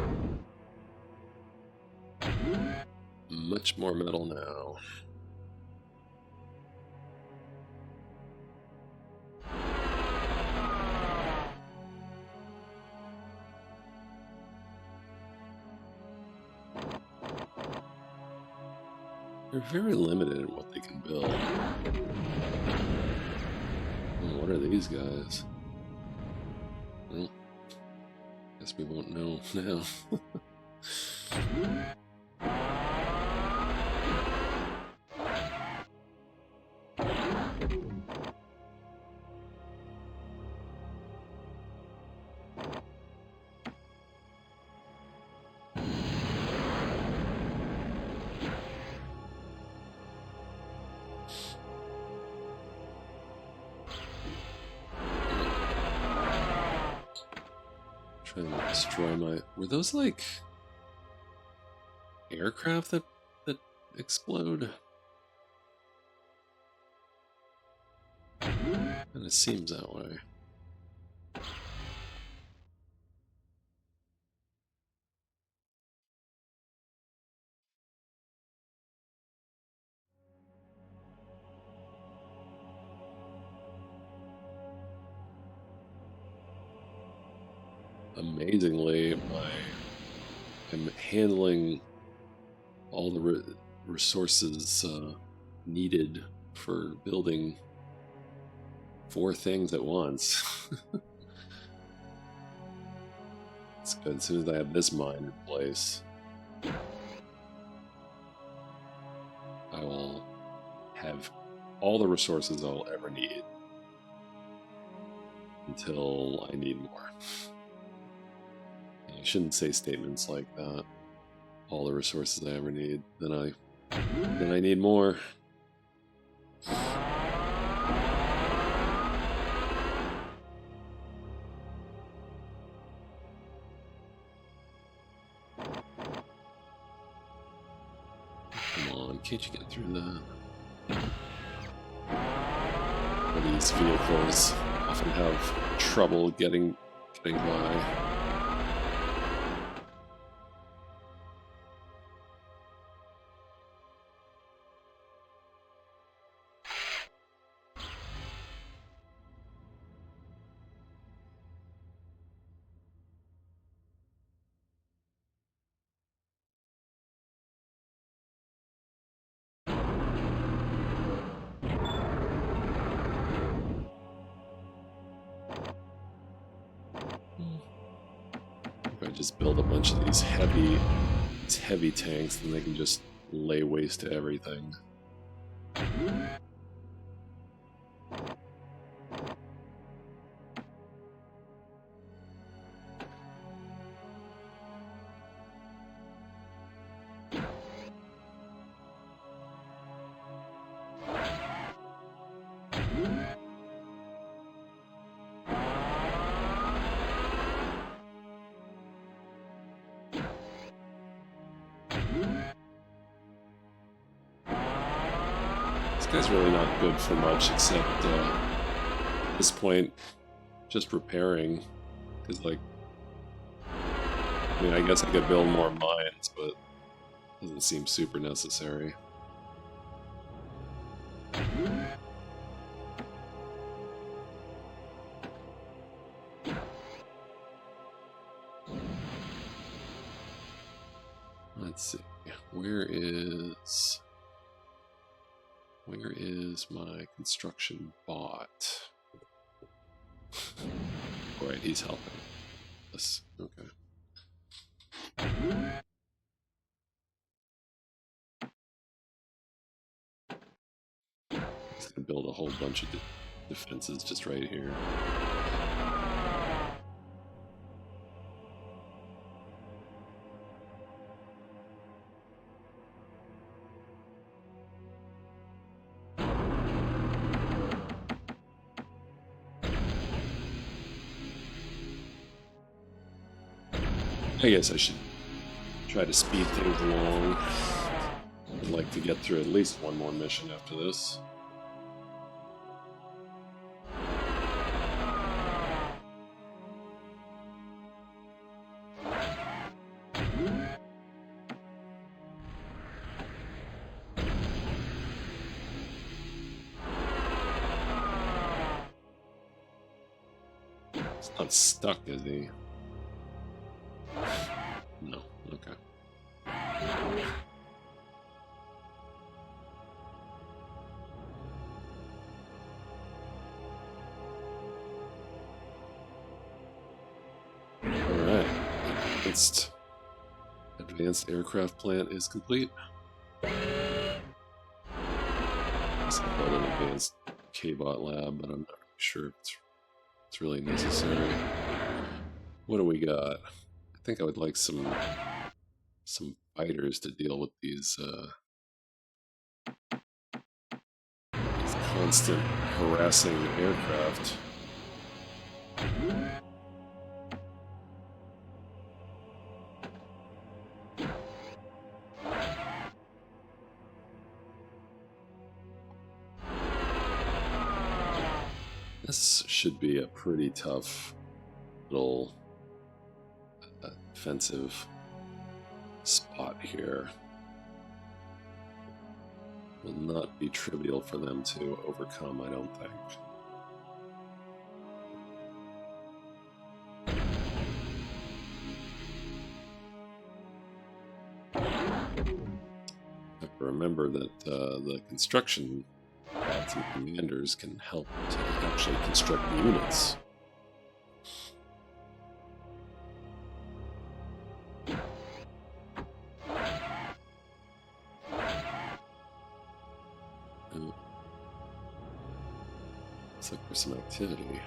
Much more metal now. They're very limited in what they can build. Oh, what are these guys? Well, guess we won't know now. Trying to destroy my... Were those like aircraft that explode? And it seems that way. Amazingly, I'm handling all the resources needed for building 4 things at once. It's good. As soon as I have this mine in place, I will have all the resources I'll ever need until I need more. I shouldn't say statements like that. All the resources I ever need, then I need more. Come on, can't you get through that? Well, these vehicles often have trouble getting by. If I just build a bunch of these heavy tanks, then they can just lay waste to everything. This guy's really not good for much, except at this point, just repairing. Because, like, I mean, I guess I could build more mines, but it doesn't seem super necessary. Let's see, where is my construction bot? Alright, he's helping us. Okay. He's gonna build a whole bunch of defenses just right here. I guess I should try to speed things along. I'd like to get through at least one more mission after this. He's not stuck, is he? No. Okay. Alright. Advanced aircraft plant is complete. Let's build an advanced K-bot lab, but I'm not really sure if it's really necessary. What do we got? I think I would like some fighters to deal with these constant harassing aircraft. This should be a pretty tough little defensive spot here. Will not be trivial for them to overcome, I don't think. I have to remember that the construction bots and commanders can help to actually construct units. Looks like there's some activity.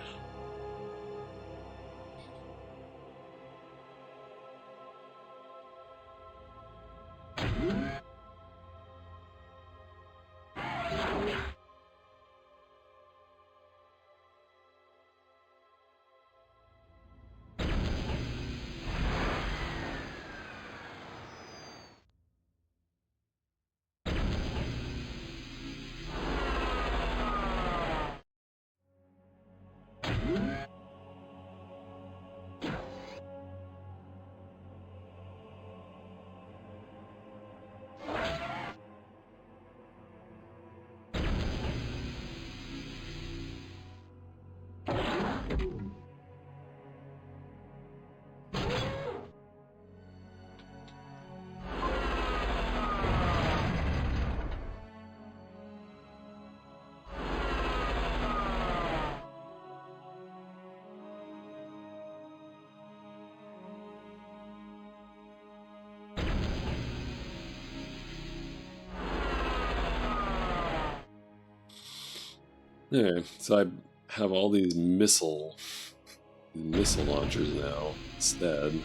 Yeah, so I have all these missile launchers now instead.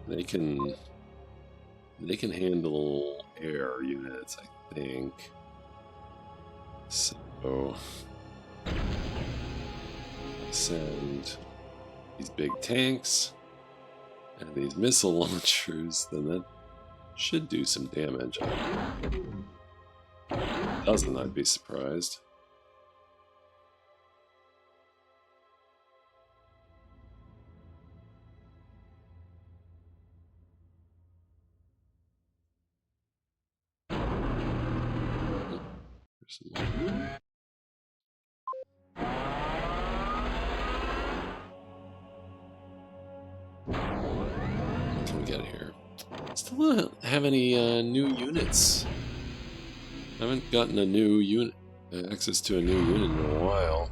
They can handle air units, I think. So send these big tanks and these missile launchers, then that should do some damage. Doesn't, I'd be surprised. What can we get here? Still don't have any new units. I haven't gotten a new unit, access to a new unit in a while.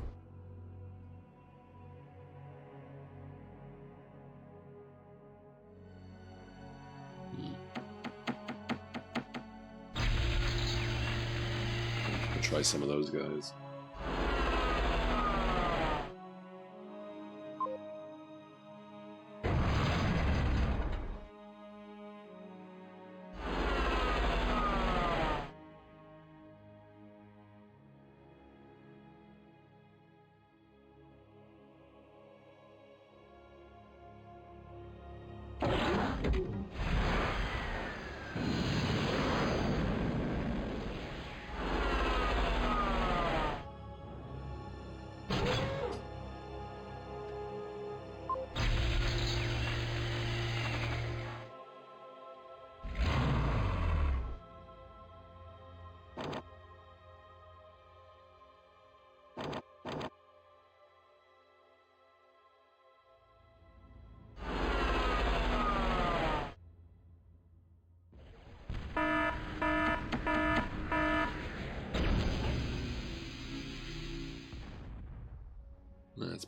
I'll try some of those guys.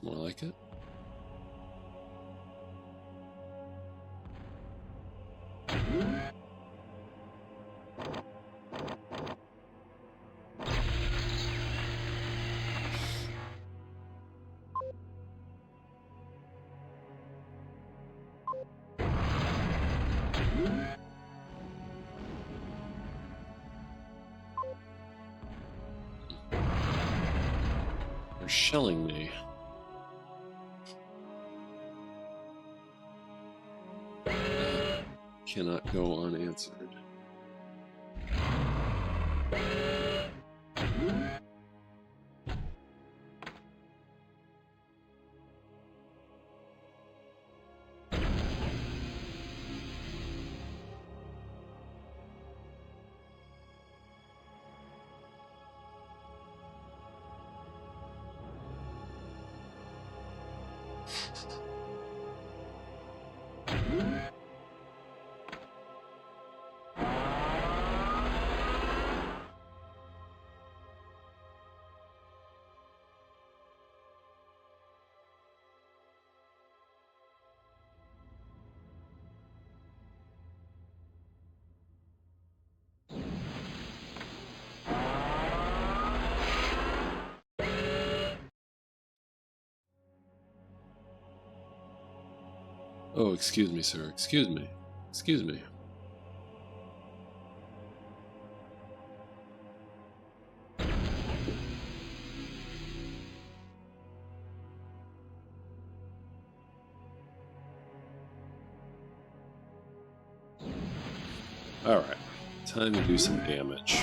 More like it. They're shelling me. Cannot go unanswered. Oh, excuse me, sir. Excuse me. Excuse me. Alright. Time to do some damage.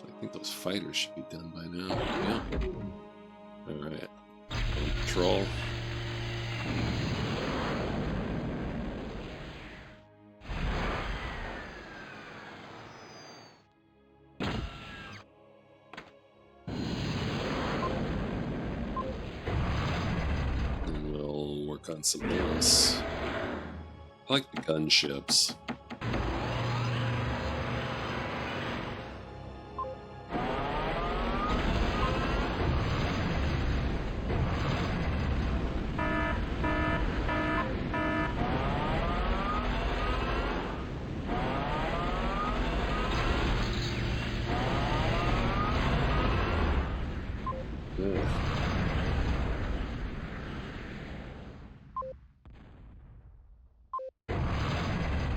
I think those fighters should be done by now. Yeah. Alright. On patrol. And we'll work on something else. I like the gunships.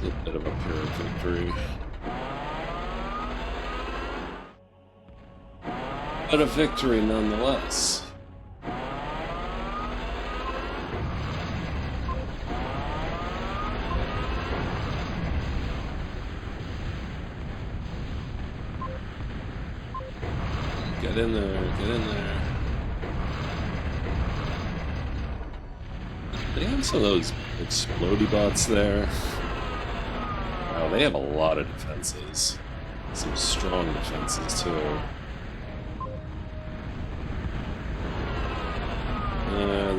A bit of a pyrrhic victory. But a victory nonetheless. Get in there, get in there. They have some of those explodey bots there. Wow, they have a lot of defenses. Some strong defenses, too.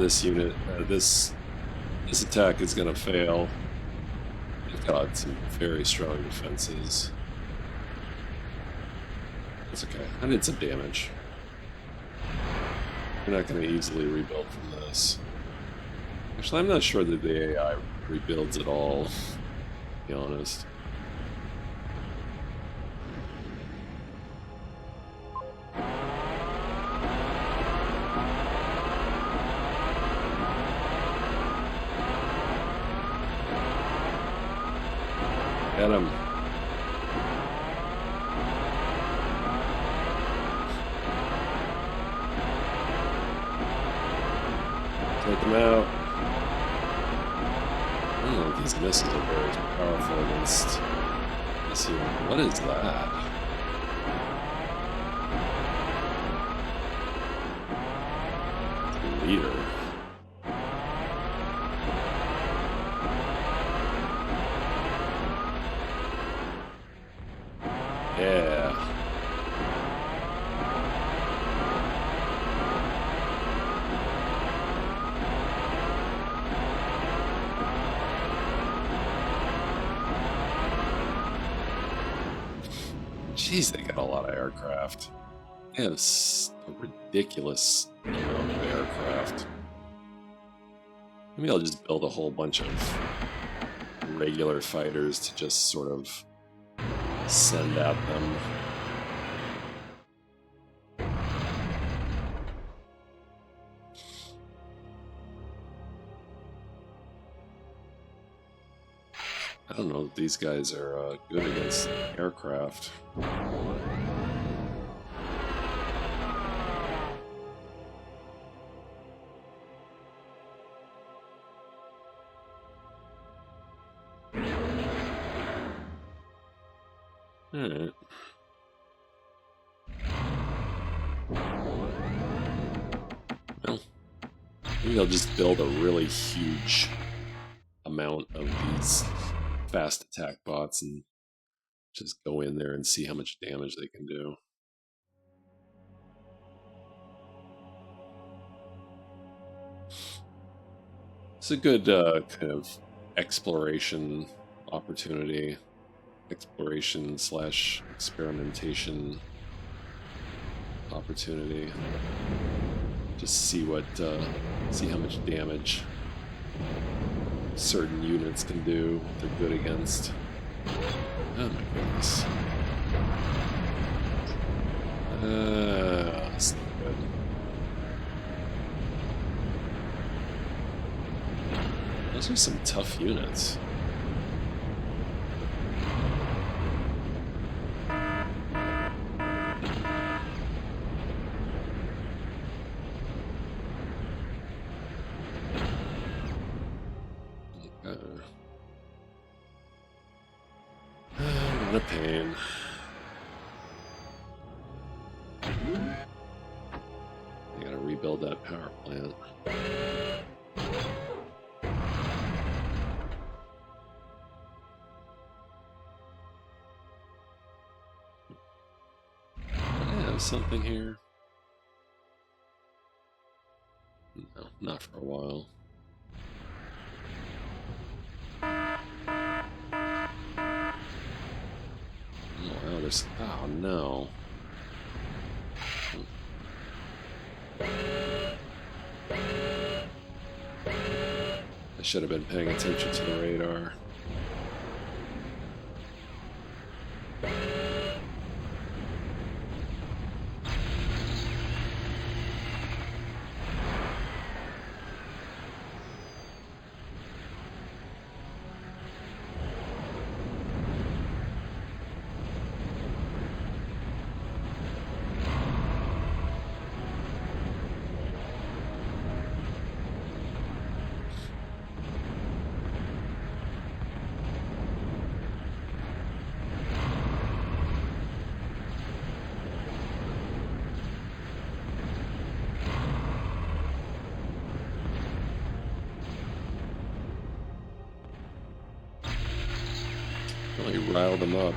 This unit, this attack is gonna fail. They've got some very strong defenses. That's okay. I did some damage. We're not gonna easily rebuild from this. Actually, I'm not sure that the AI rebuilds at all, to be honest. Get him. Take him out. I don't know if these missiles are very powerful against this unit. What is that? The leader. Yeah. Jeez, they got a lot of aircraft. They have a ridiculous amount of aircraft. Maybe I'll just build a whole bunch of regular fighters to just sort of send at them. I don't know if these guys are good against aircraft. Alright. Well, maybe I'll just build a really huge amount of these fast attack bots and just go in there and see how much damage they can do. It's a good kind of exploration opportunity. Exploration / experimentation opportunity. Just see see how much damage certain units can do, what they're good against. Oh my goodness. That's not good. Those are some tough units. What a pain. I gotta rebuild that power plant. I have something here. No, not for a while. Oh, there's... Oh, no. I should have been paying attention to the radar. Really riled them up.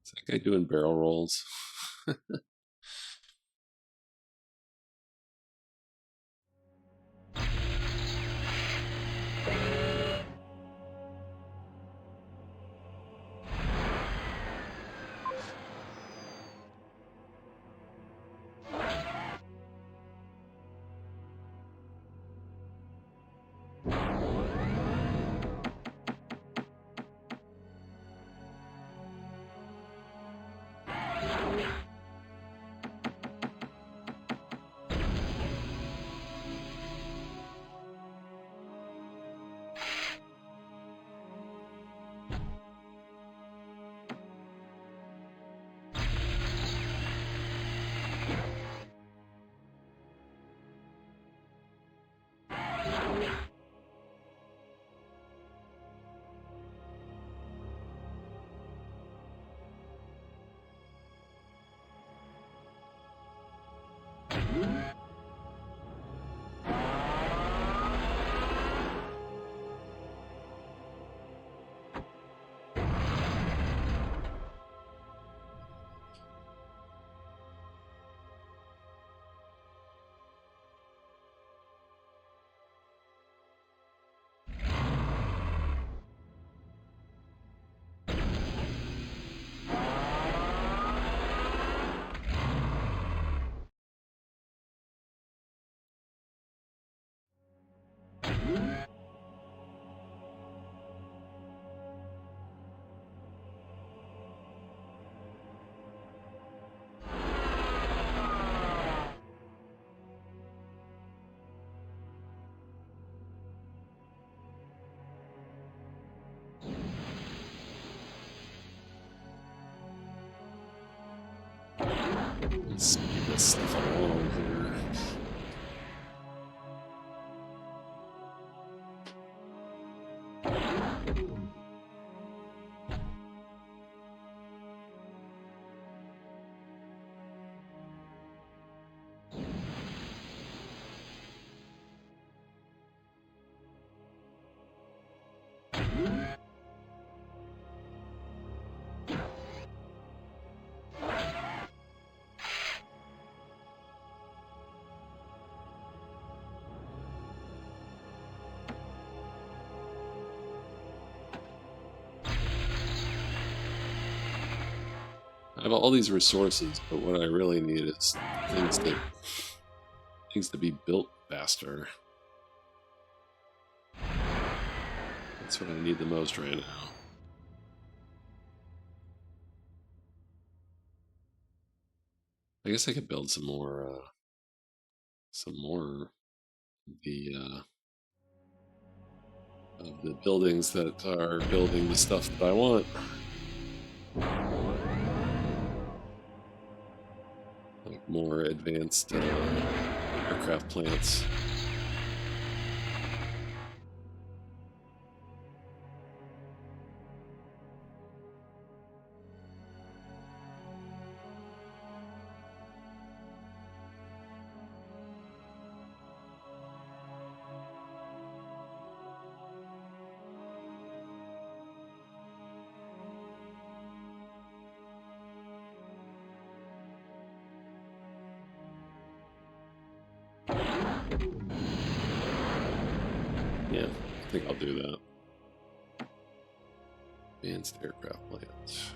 Is that guy doing barrel rolls? Let's speed this stuff along here. I have all these resources, but what I really need is things to be built faster. That's what I need the most right now. I guess I could build some more of the buildings that are building the stuff that I want. Like more advanced aircraft plants. Yeah, I think I'll do that. Advanced aircraft plants.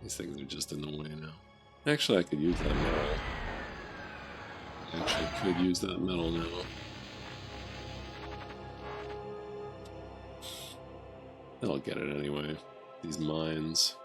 These things are just in the way now. Actually, I could use that metal. I actually could use that metal now. I'll get it anyway. These mines.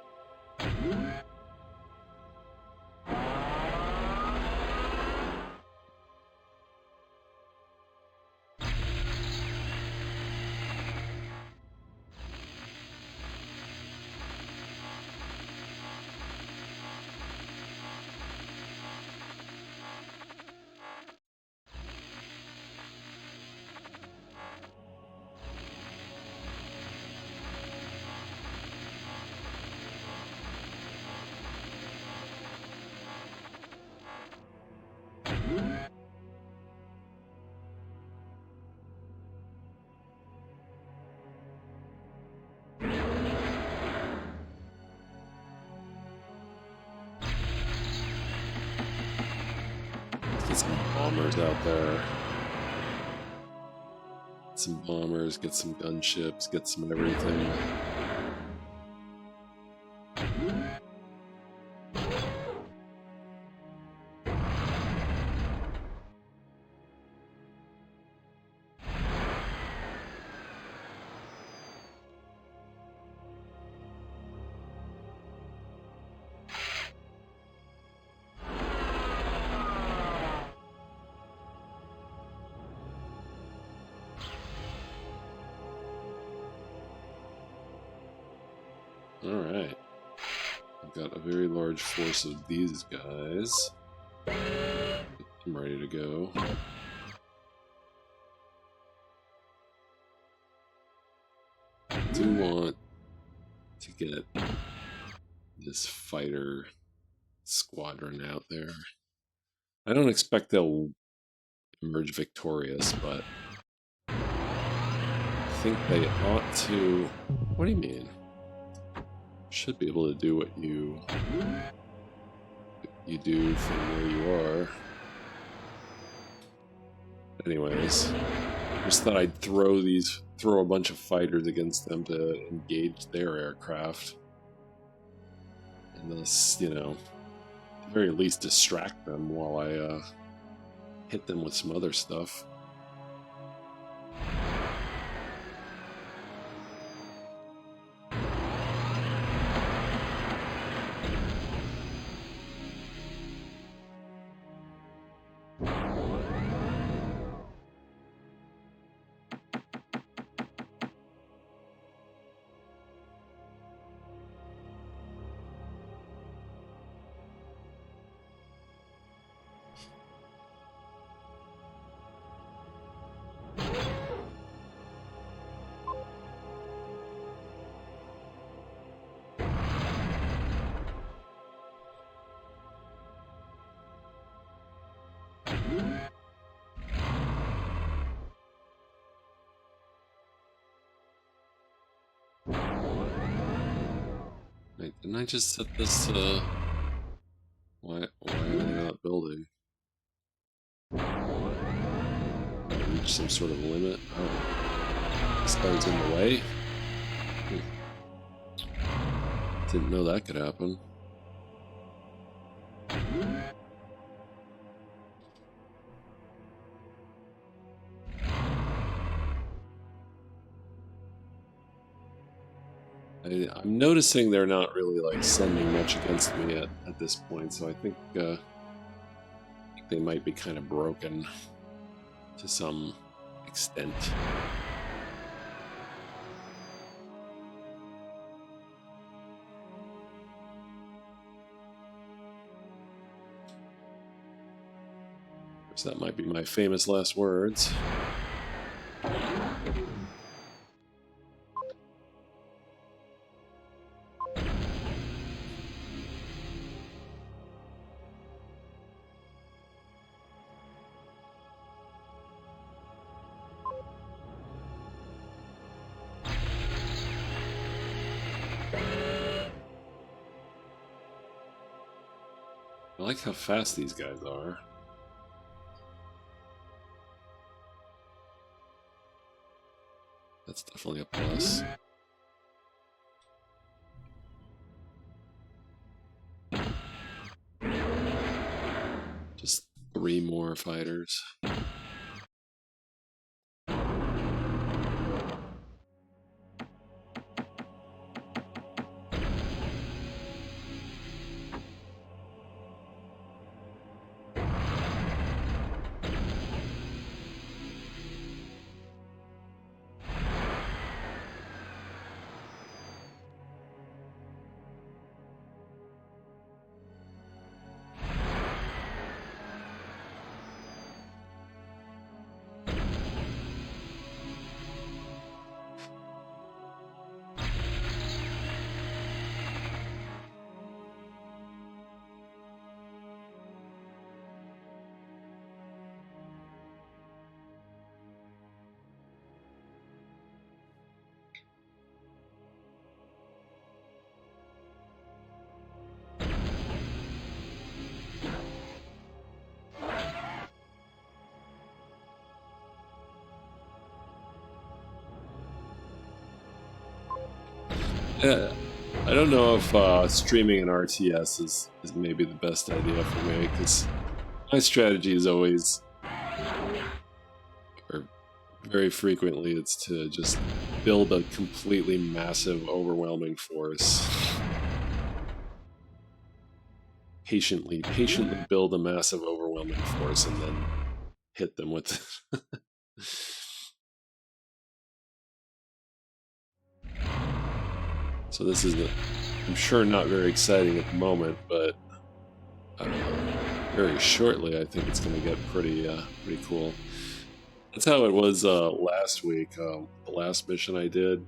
Get some bombers out there. Get some bombers, get some gunships, get some everything. Alright. I've got a very large force of these guys. I'm ready to go. I do want to get this fighter squadron out there. I don't expect they'll emerge victorious, but I think they ought to. What do you mean? Should be able to do what you do from where you are. Anyways, just thought I'd throw a bunch of fighters against them to engage their aircraft, and thus, you know, at the very least distract them while I hit them with some other stuff. Wait, didn't I just set this, why am I not building? Reach some sort of limit? Oh. This guy's in the way? Didn't know that could happen. I'm noticing they're not really like sending much against me at this point, so I think they might be kind of broken to some extent. So that might be my famous last words. I like how fast these guys are. That's definitely a plus. Just 3 more fighters. Yeah, I don't know if streaming an RTS is maybe the best idea for me, because my strategy is always, or very frequently, it's to just build a completely massive, overwhelming force. Patiently build a massive, overwhelming force, and then hit them with So this is I'm sure not very exciting at the moment, but very shortly I think it's going to get pretty cool. That's how it was last week. The last mission I did,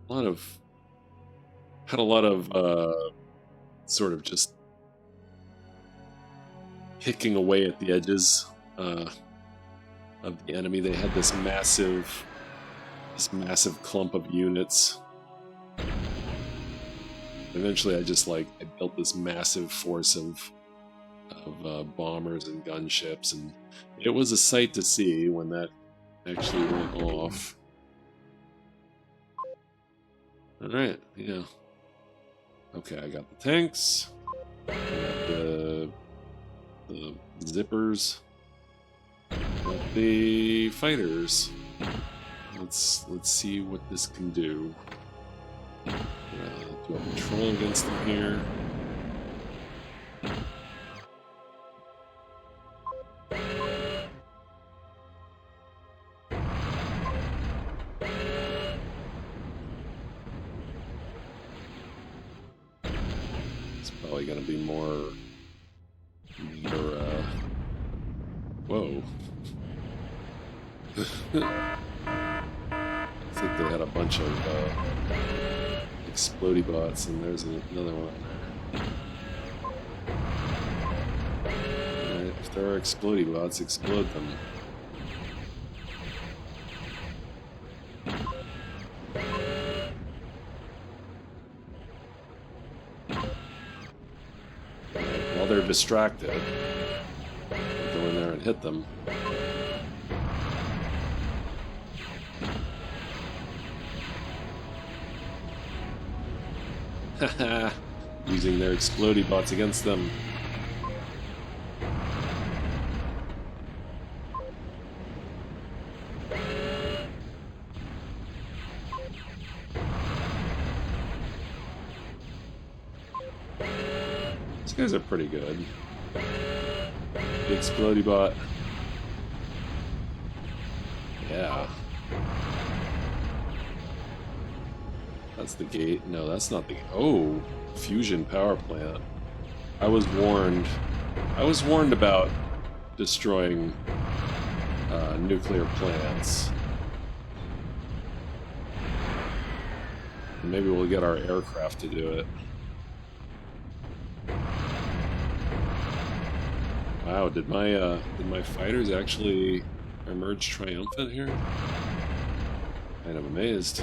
had a lot of sort of just picking away at the edges of the enemy. They had this massive clump of units. Eventually, I built this massive force of bombers and gunships, and it was a sight to see when that actually went off. All right, yeah. Okay, I got the tanks. I got the zippers. Got the fighters. Let's see what this can do. Do a patrol against them here. It's probably going to be more. Whoa. I think they had a bunch of explodey bots, and there's another one there. Alright, if there are explodey bots, explode them. While they're distracted, go in there and hit them. Haha, using their explodey bots against them. These guys are pretty good. The explodey bot. Yeah. That's the gate. No, that's not the... Oh, fusion power plant. I was warned about destroying nuclear plants. Maybe we'll get our aircraft to do it. Wow, did my fighters actually emerge triumphant here? Kind of amazed.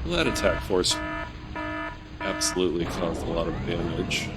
Well, that attack force absolutely caused a lot of damage.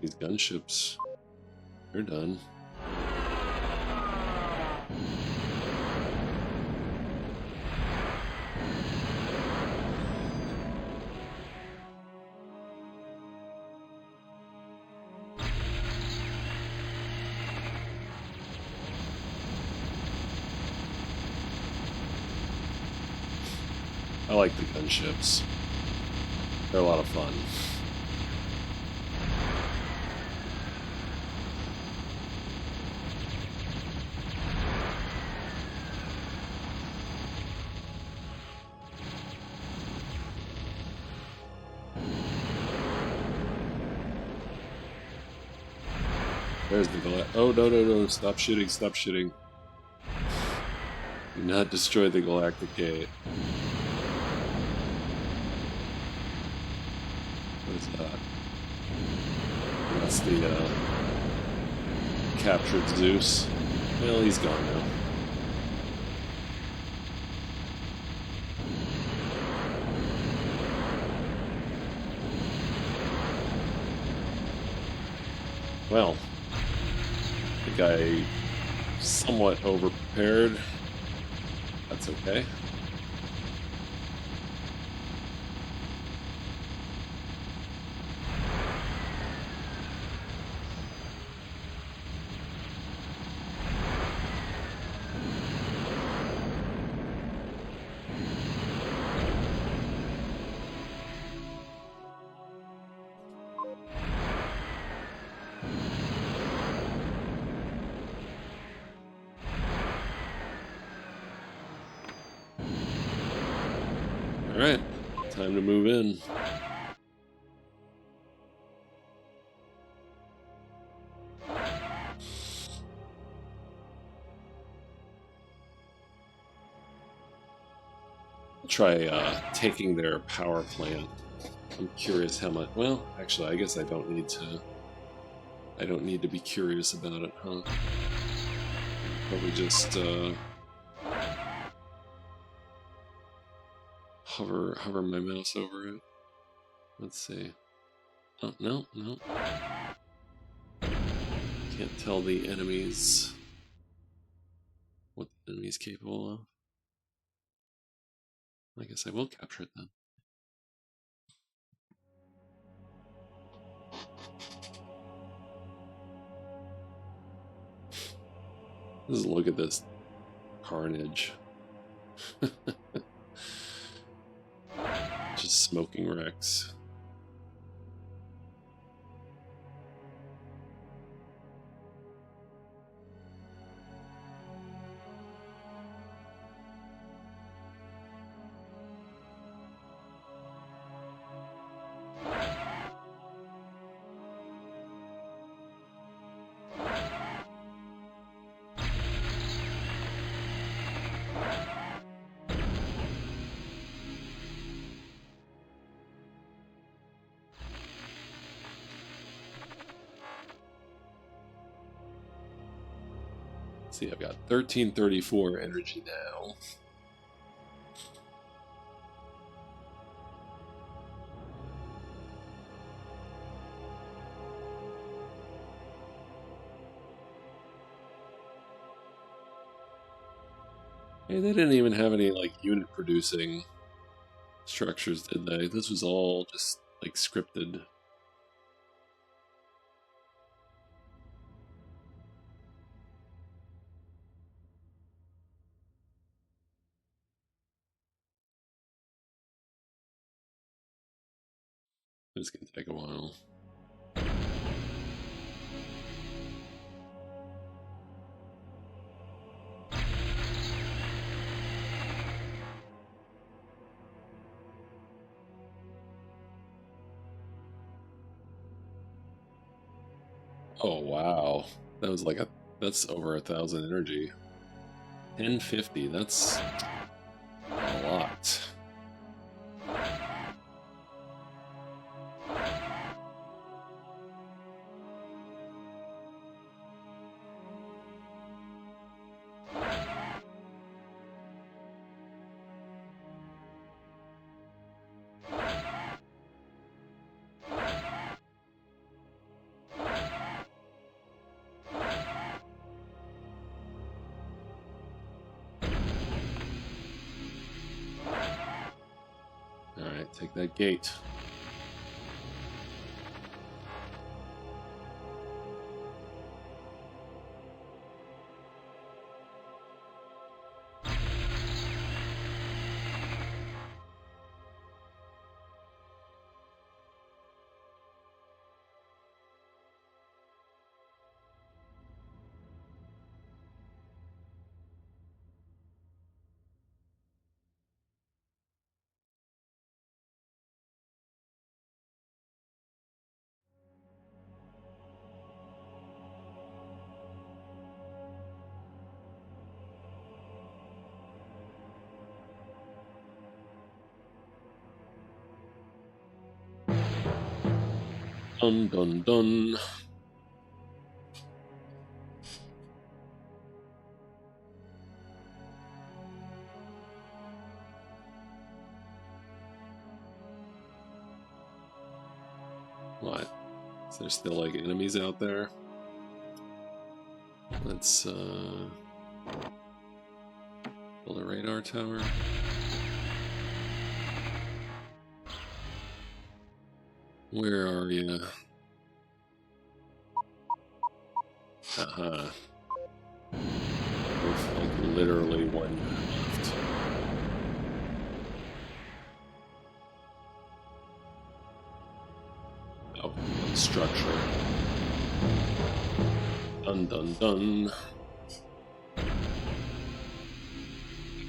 These gunships, they're done. I like the gunships. They're a lot of fun. There's the Galactic. Oh, no, no, no. Stop shooting, stop shooting. Do not destroy the Galactic Gate. What is that? That's the, captured Zeus. Well, he's gone now. Well, I think I somewhat overprepared. That's okay. Alright, time to move in. I'll try taking their power plant. I'm curious how much. Well, actually, I guess I don't need to. I don't need to be curious about it, huh? Probably just hover my mouse over it. Let's see. Oh, no, no. Can't tell the enemies what the enemy's capable of. I guess I will capture it then. Just look at this carnage. Just smoking wrecks. See, I've got 1334 energy now. Hey, they didn't even have any, like, unit producing structures, did they? This was all just, like, scripted. It's gonna take a while. Oh, wow. That was like that's over 1,000 energy. 1050, that's a lot. Alright, take that gate. Dun dun dun. What? Is there still like enemies out there? Let's build a radar tower. Where are you? Haha. With like literally one left. Oh, structure. Dun dun dun.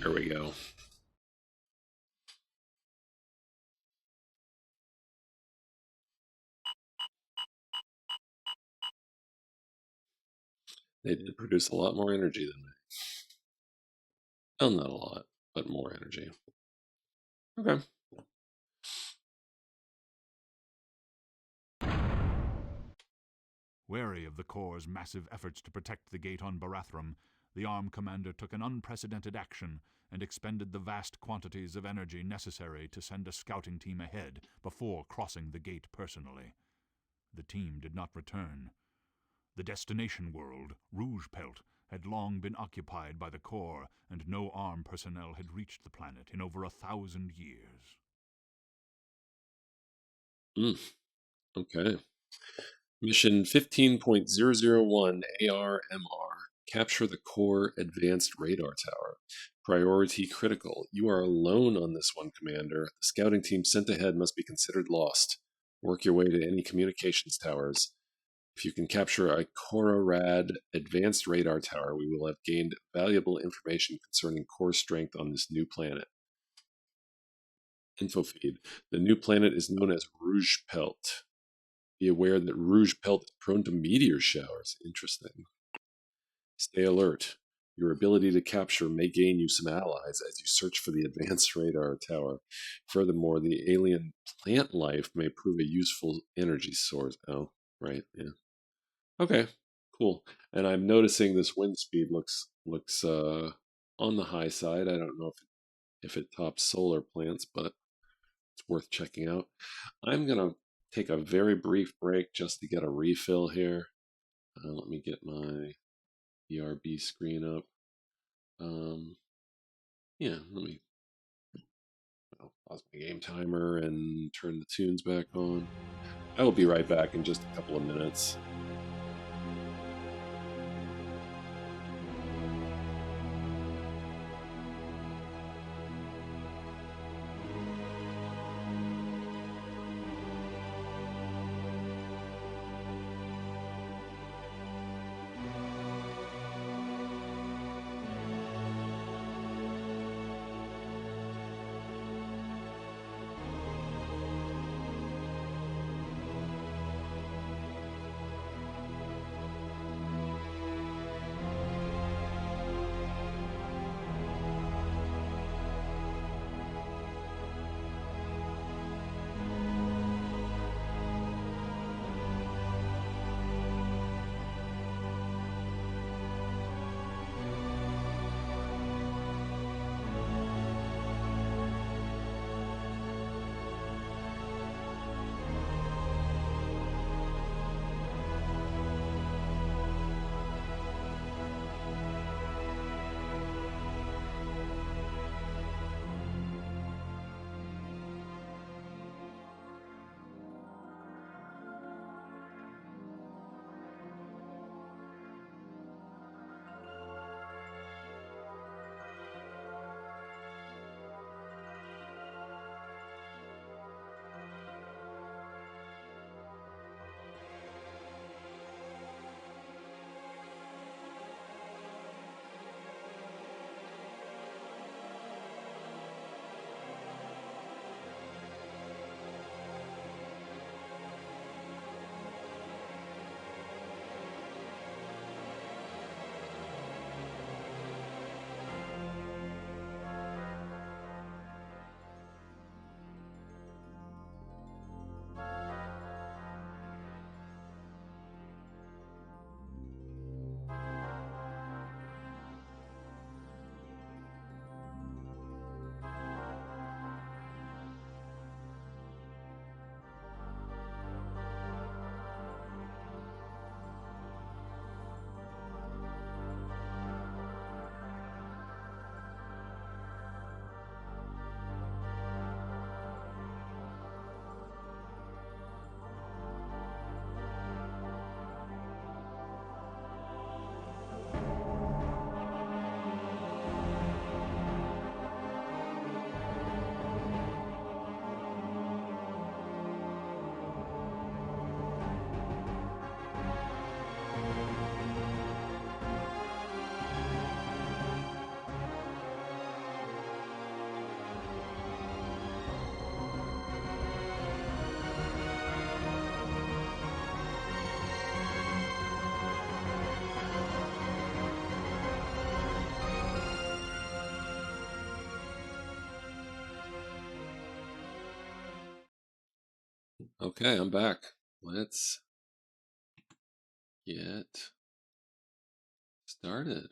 There we go. They did produce a lot more energy than me. Well, not a lot, but more energy. Okay. Wary of the Corps' massive efforts to protect the gate on Barathrum, the ARM commander took an unprecedented action and expended the vast quantities of energy necessary to send a scouting team ahead before crossing the gate personally. The team did not return. The destination world, Rougepelt, had long been occupied by the Corps, and no ARM personnel had reached the planet in over 1,000 years. Okay. Mission 15.001 ARMR. Capture the core advanced radar tower. Priority critical. You are alone on this one, Commander. The scouting team sent ahead must be considered lost. Work your way to any communications towers. If you can capture a Kororad advanced radar tower, we will have gained valuable information concerning core strength on this new planet. Info feed. The new planet is known as Rougepelt. Be aware that Rougepelt is prone to meteor showers. Interesting. Stay alert. Your ability to capture may gain you some allies as you search for the advanced radar tower. Furthermore, the alien plant life may prove a useful energy source. Oh, right, yeah. Okay, cool. And I'm noticing this wind speed looks on the high side. I don't know if it tops solar plants, but it's worth checking out. I'm gonna take a very brief break just to get a refill here. Let me get my ERB screen up. Yeah, let me pause my game timer and turn the tunes back on. I will be right back in just a couple of minutes. Okay, I'm back. Let's get started.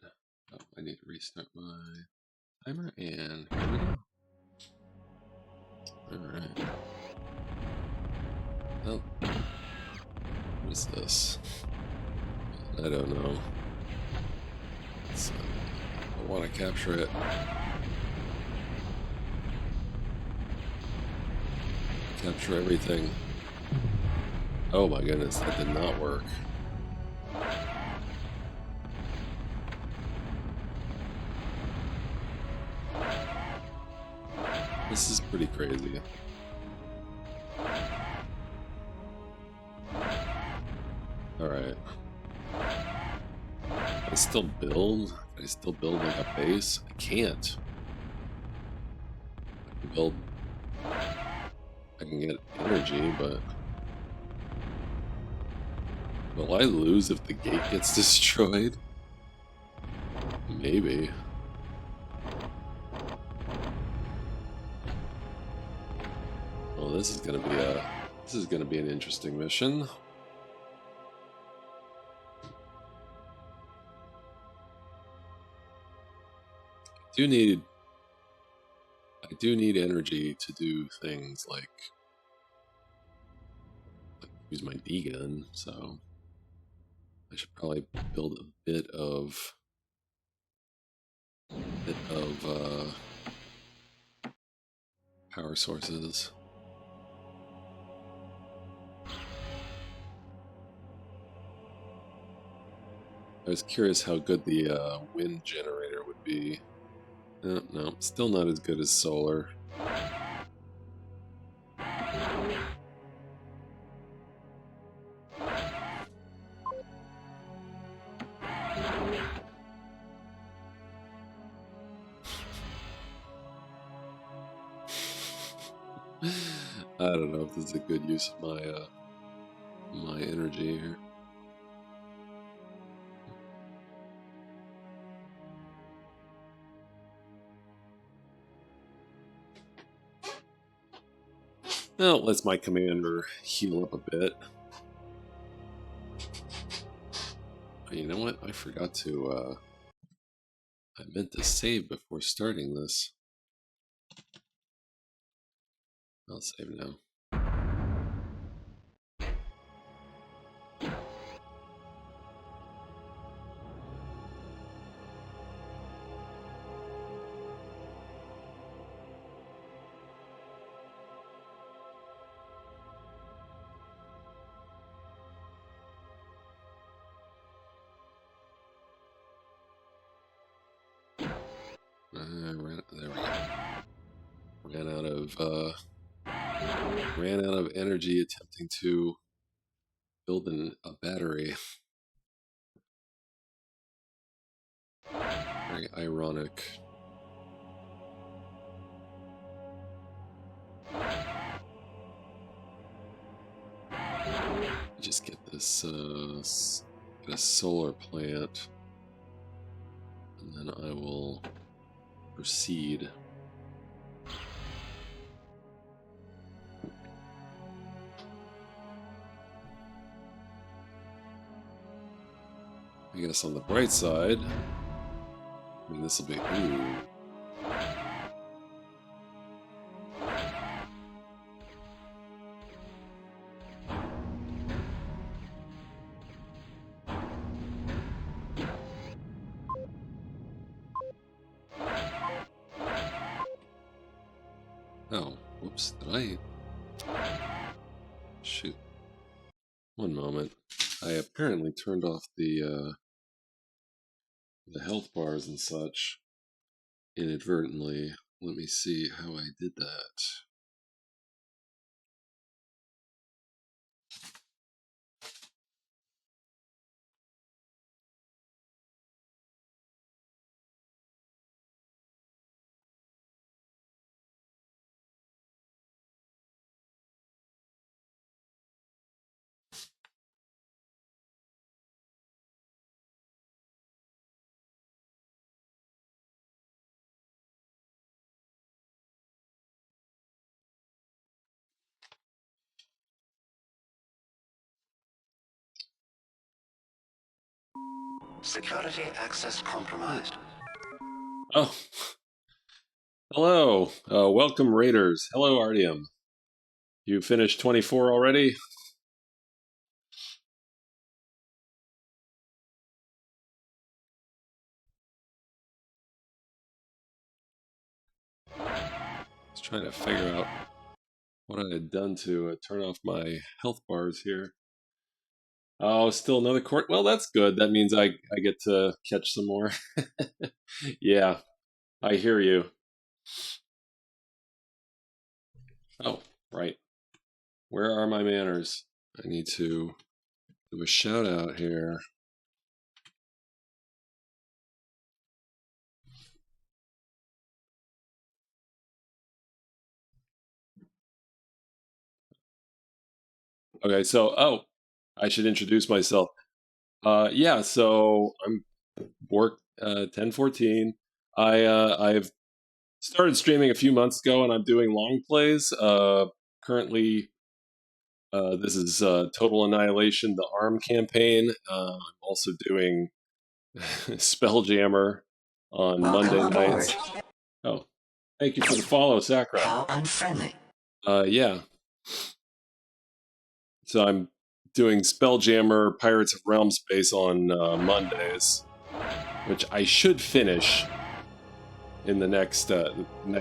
Oh, I need to restart my timer, and here we go. Alright. Oh, what is this? I don't know. I want to capture it. Capture everything. Oh my goodness, that did not work. This is pretty crazy. Alright. I still build? Can I still build like a base? I can't. I can build... I can get energy, but... Will I lose if the gate gets destroyed? Maybe. Well, this is gonna be an interesting mission. I do need energy to do things like use my D gun, so I should probably build a bit of power sources. I was curious how good the wind generator would be. No, still not as good as solar. I don't know if this is a good use of my energy here. Well, let's my commander heal up a bit. But you know what? I forgot to, I meant to save before starting this. I'll save now. There we go. Ran out of energy attempting to build a battery. Very ironic. Just get this get a solar plant, and then I will proceed. I guess on the bright side, I mean, this will be... Ooh. Oh, whoops, did I... Shoot. One moment. I apparently turned off the health bars and such inadvertently. Let me see how I did that. Security access compromised. Oh, hello. Welcome, Raiders. Hello, Artyom. You finished 24 already? I was trying to figure out what I had done to turn off my health bars here. Oh, still another court. Well, that's good. That means I get to catch some more. Yeah, I hear you. Oh, right. Where are my manners? I need to do a shout out here. Okay, so I should introduce myself. Yeah, so I'm work 1014. I've started streaming a few months ago, and I'm doing long plays. Currently, this is Total Annihilation, the ARM campaign. I'm also doing Spelljammer on Monday nights. Oh, thank you for the follow, Sakura. How unfriendly. Yeah. So I'm doing Spelljammer Pirates of Realm Space on Mondays, which I should finish in the next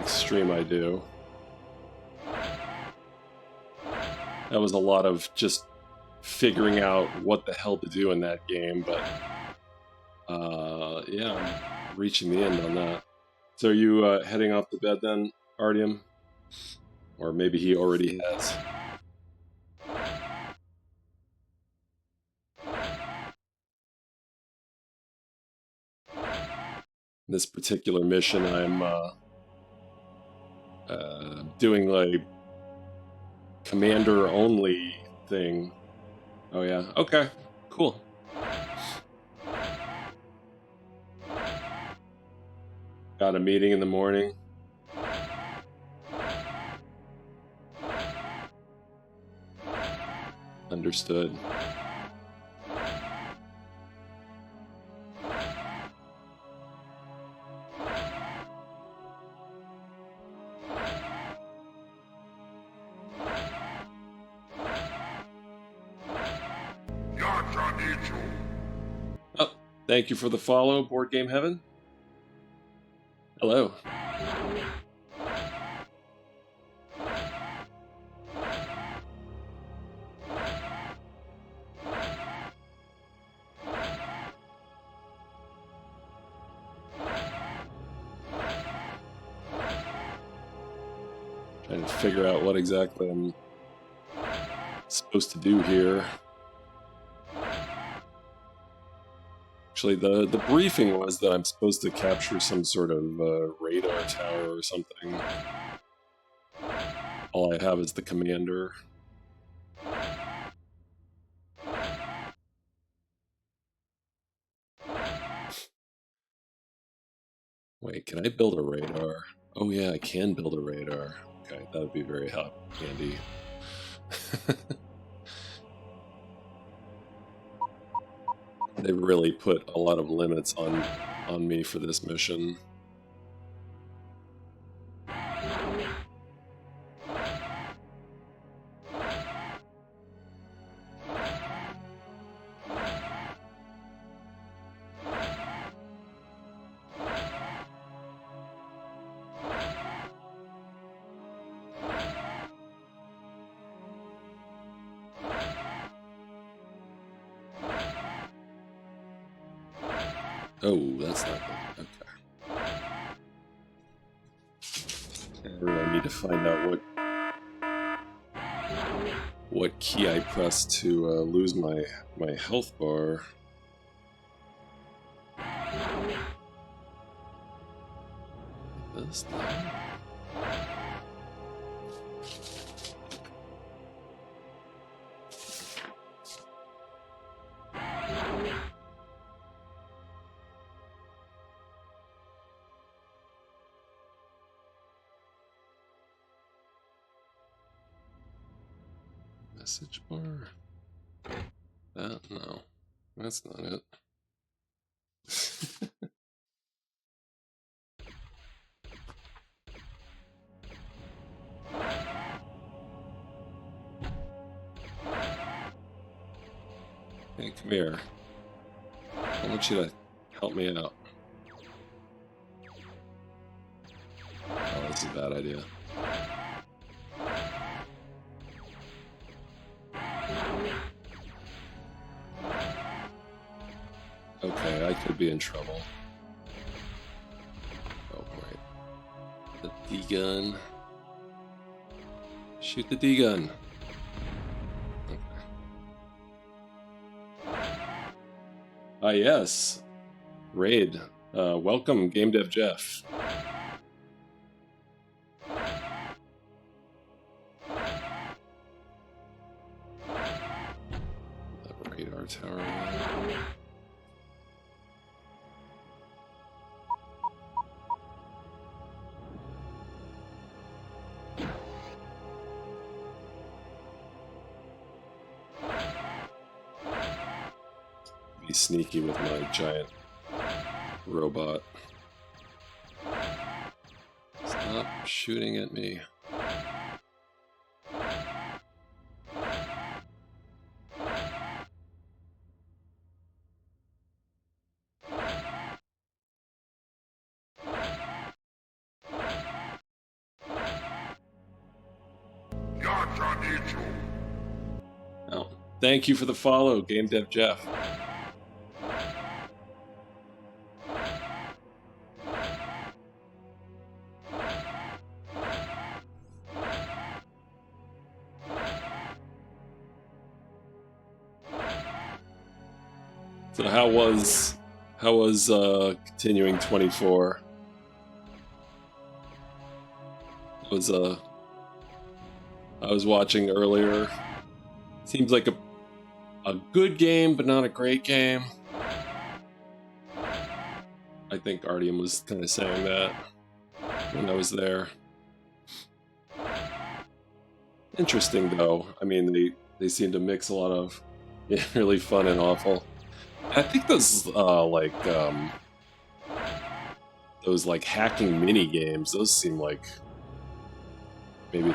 stream I do. That was a lot of just figuring out what the hell to do in that game, but yeah, I'm reaching the end on that. So are you heading off to bed then, Artyom? Or maybe he already has. This particular mission, I'm doing like commander only thing. Oh yeah, okay, cool. Got a meeting in the morning. Understood. Oh, thank you for the follow, Board Game Heaven. Hello. Trying to figure out what exactly I'm supposed to do here. Actually, the briefing was that I'm supposed to capture some sort of radar tower or something. All I have is the commander. Wait, can I build a radar? Oh yeah, I can build a radar. Okay, that would be very handy. They really put a lot of limits on me for this mission. Oh, that's not good. Okay. I really need to find out what key I press to lose my health bar. This thing. Message bar? That? No. That's not it. Hey, come here. I want you to help me out. Oh, this is a bad idea. Okay, I could be in trouble. Oh, wait. The D-gun. Shoot the D-gun. Okay. Ah, yes. Raid. Welcome, Game Dev Jeff. That radar tower. Be sneaky with my giant robot. Stop shooting at me. Oh, thank you for the follow, Game Dev Jeff. So how was continuing 24? I was watching earlier. Seems like a good game, but not a great game. I think Artyom was kind of saying that when I was there. Interesting though. I mean, they seem to mix a lot of really fun and awful. I think those hacking mini games. Those seem like maybe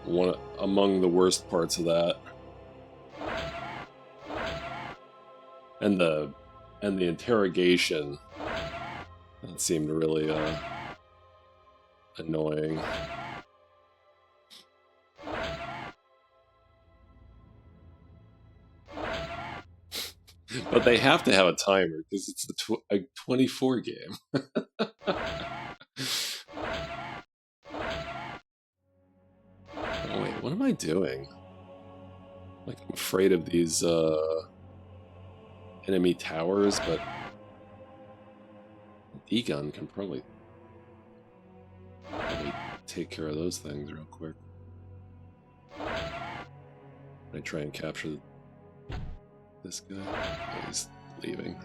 one among the worst parts of that. And the interrogation, that seemed really annoying. But they have to have a timer because it's a 24 game. Oh wait, what am I doing? Like, I'm afraid of these enemy towers, but D-gun can probably take care of those things real quick. I try and capture this guy. Oh, he's leaving.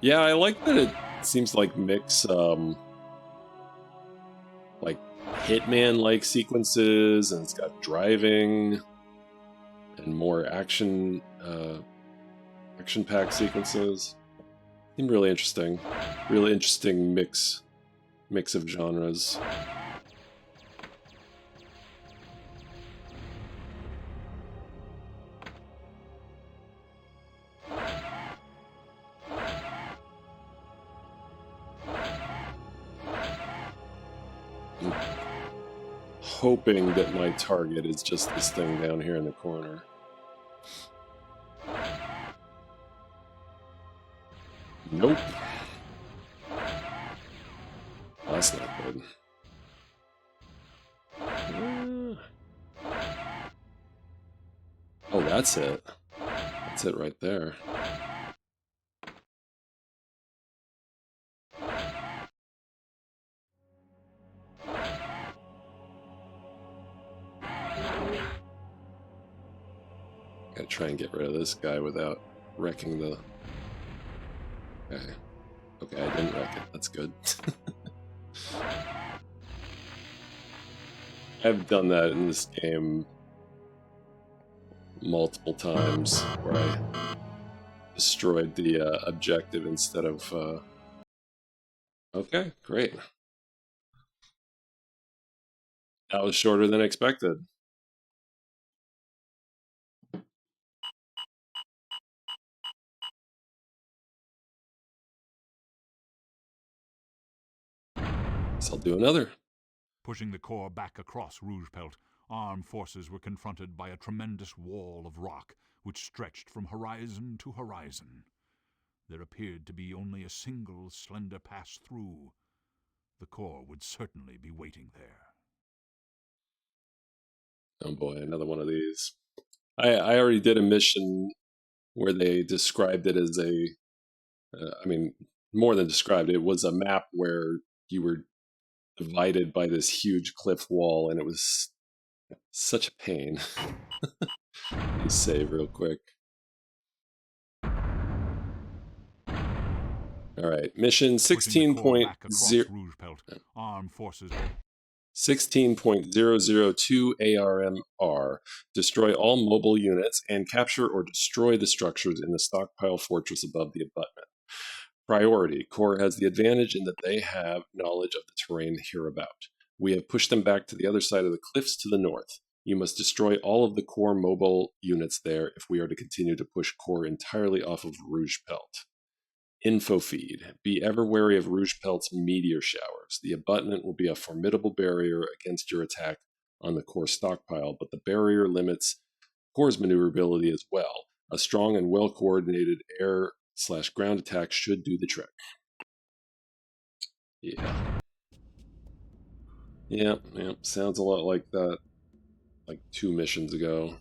Yeah, I like that it seems like mix like Hitman-like sequences, and it's got driving and more action action-packed sequences. Seem really interesting. Really interesting mix of genres. I'm hoping that my target is just this thing down here in the corner. Nope. That's not good. Oh, that's it. That's it right there. Gotta try and get rid of this guy without wrecking the... Okay. Okay, I didn't wreck it. That's good. I've done that in this game multiple times where I destroyed the objective instead of... Okay, great. That was shorter than expected. So I'll do another. Pushing the core back across Rouge-Pelt, armed forces were confronted by a tremendous wall of rock which stretched from horizon to horizon. There appeared to be only a single slender pass through. The core would certainly be waiting there. Oh boy, another one of these. I already did a mission where they described it as a... I mean, more than described, it was a map where you were divided by this huge cliff wall, and it was such a pain. Let me save real quick. All right, mission 16.0. Armed forces 16.002 ARMR. Destroy all mobile units and capture or destroy the structures in the stockpile fortress above the abutment. Priority. Core has the advantage in that they have knowledge of the terrain hereabout. We have pushed them back to the other side of the cliffs to the north. You must destroy all of the core mobile units there if we are to continue to push Core entirely off of Rouge-Pelt. Info feed. Be ever wary of Rouge-Pelt's meteor showers. The abutment will be a formidable barrier against your attack on the Core stockpile, but the barrier limits Core's maneuverability as well. A strong and well-coordinated air/ground attack should do the trick. Yeah. Yep. Sounds a lot like that, like 2 missions ago.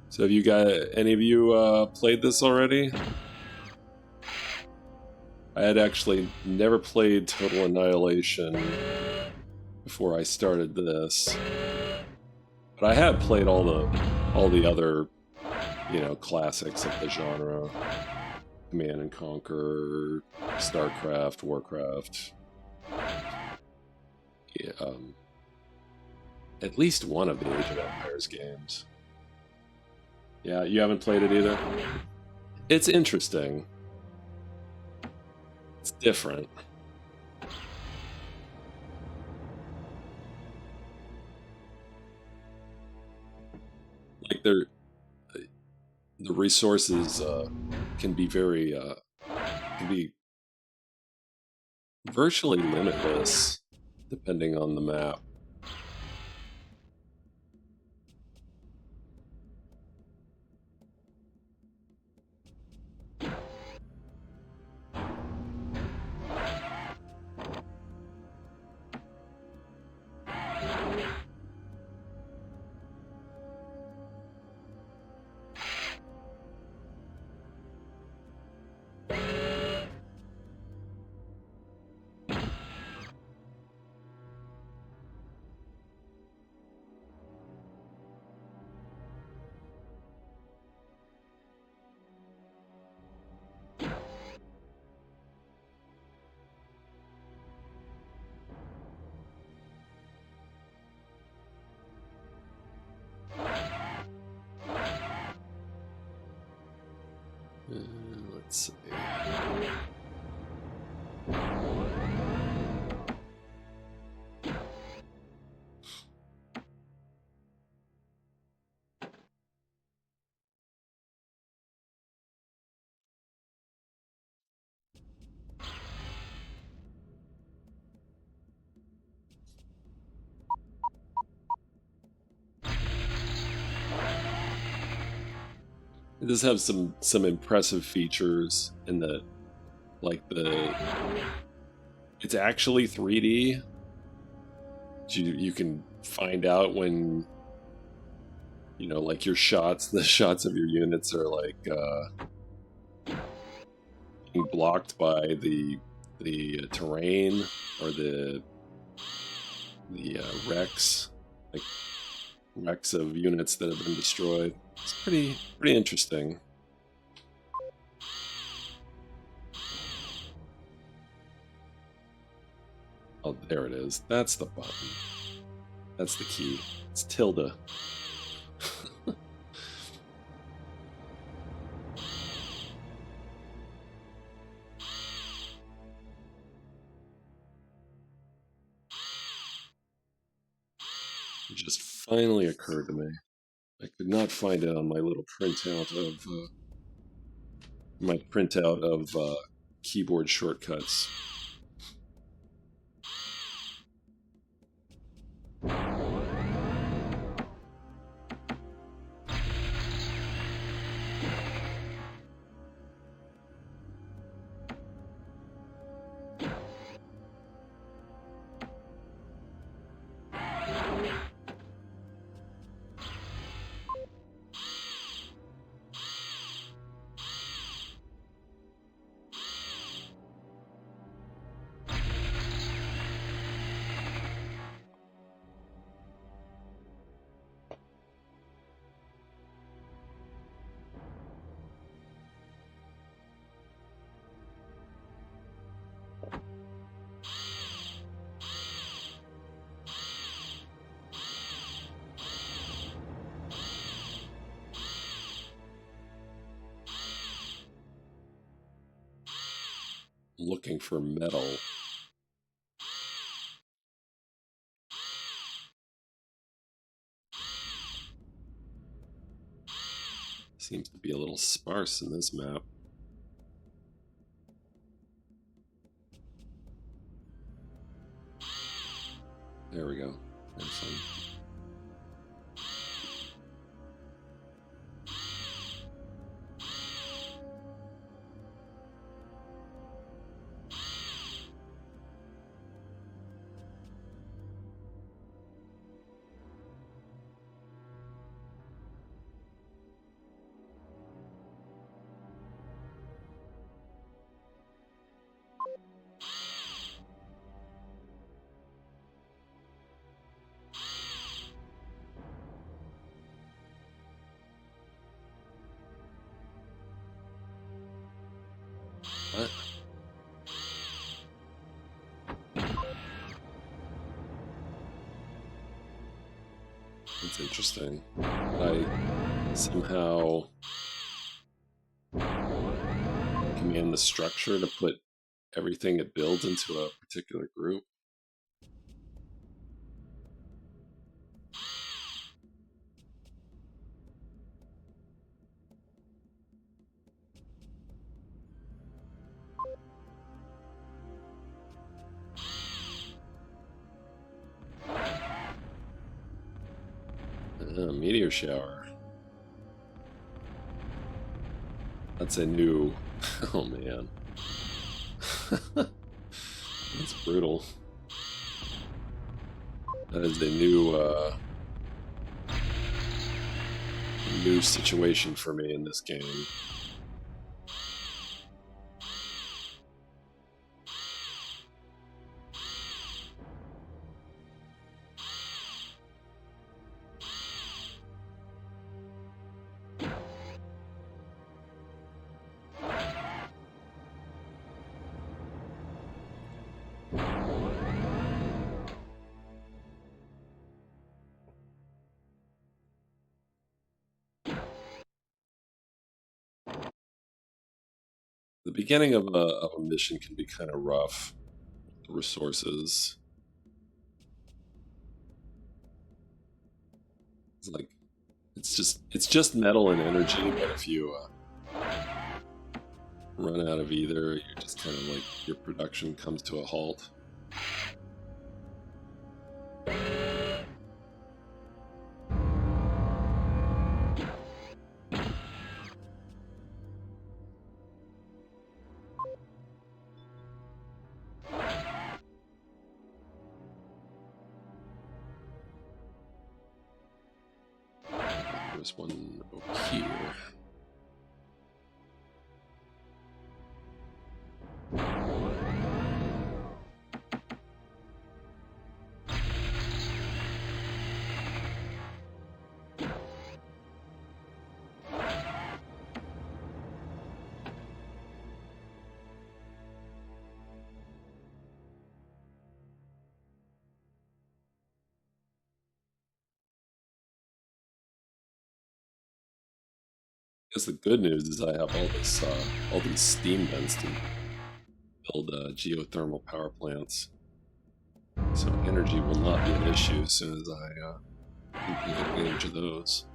So have you any of you played this already? I had actually never played Total Annihilation before I started this, but I have played all the other, classics of the genre: Command and Conquer, StarCraft, Warcraft. Yeah, at least one of the Age of Empires games. Yeah, you haven't played it either? It's interesting. It's different. Like the resources can be virtually limitless depending on the map. Let's see. It does have some impressive features in that, like it's actually 3D. You can find out when, like the shots of your units are like being blocked by the terrain or the wrecks, like wrecks of units that have been destroyed. It's pretty interesting. Oh, there it is. That's the button. That's the key. It's tilde. It just finally occurred to me. I could not find it on my little printout of keyboard shortcuts. Looking for metal. Seems to be a little sparse in this map. There we go. There's some. What? That's interesting. I somehow command the structure to put everything it builds into a particular group. Meteor shower. That's a new... Oh man. That's brutal. That is a new situation for me in this game. The beginning of a mission can be kind of rough. The resources. It's like it's just metal and energy, but if you run out of either, you're just kind of like your production comes to a halt. There's one over here. guess the good news is I have all these steam vents to build geothermal power plants, so energy will not be an issue as soon as I can take advantage of those.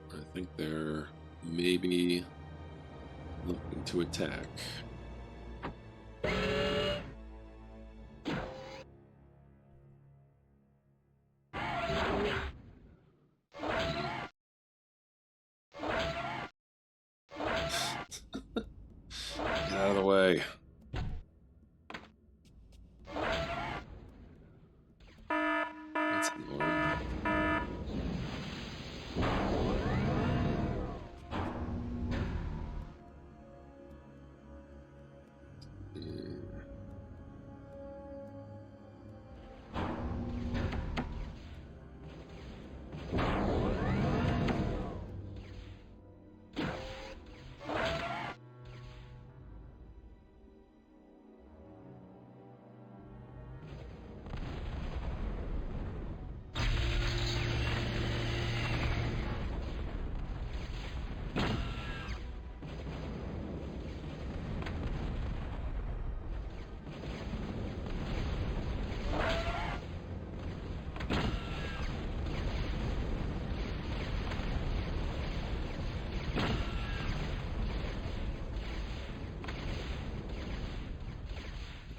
I think they're maybe looking to attack. Get out of the way. That's annoying.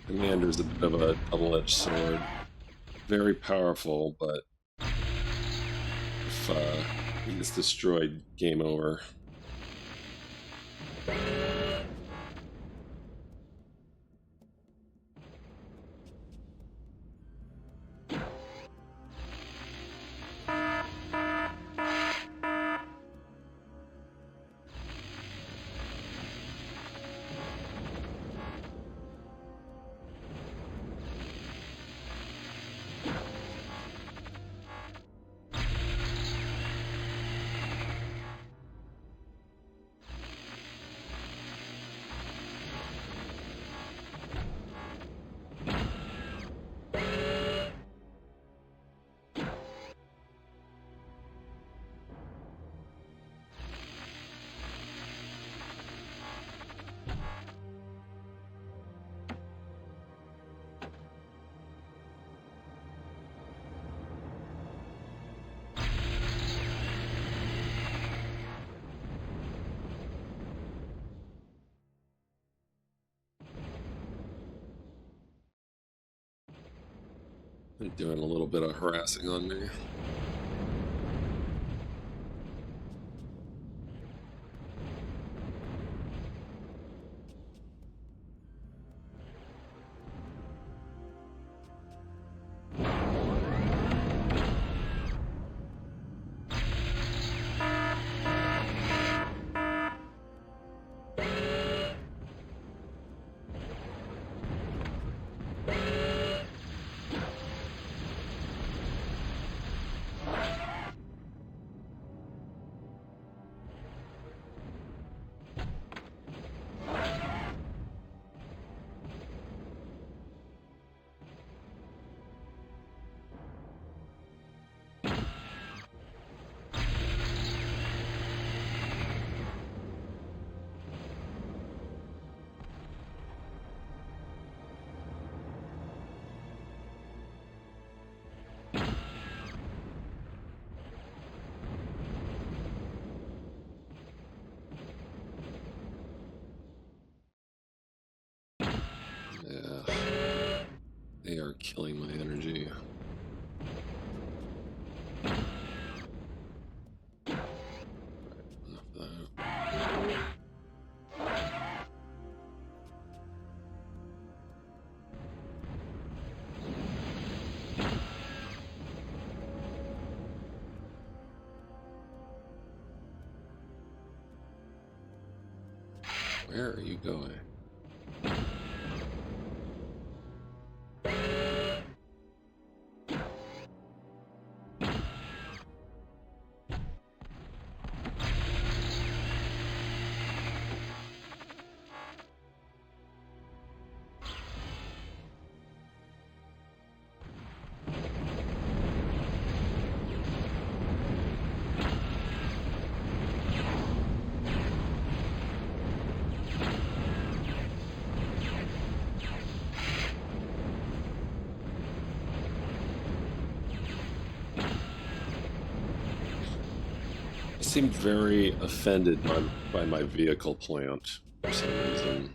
Commander's a bit of a double-edged sword. Very powerful, but if he gets destroyed, game over. They're doing a little bit of harassing on me. Yeah, they are killing my energy. Enough of that. Where are you going? I seemed very offended by my vehicle plant for some reason.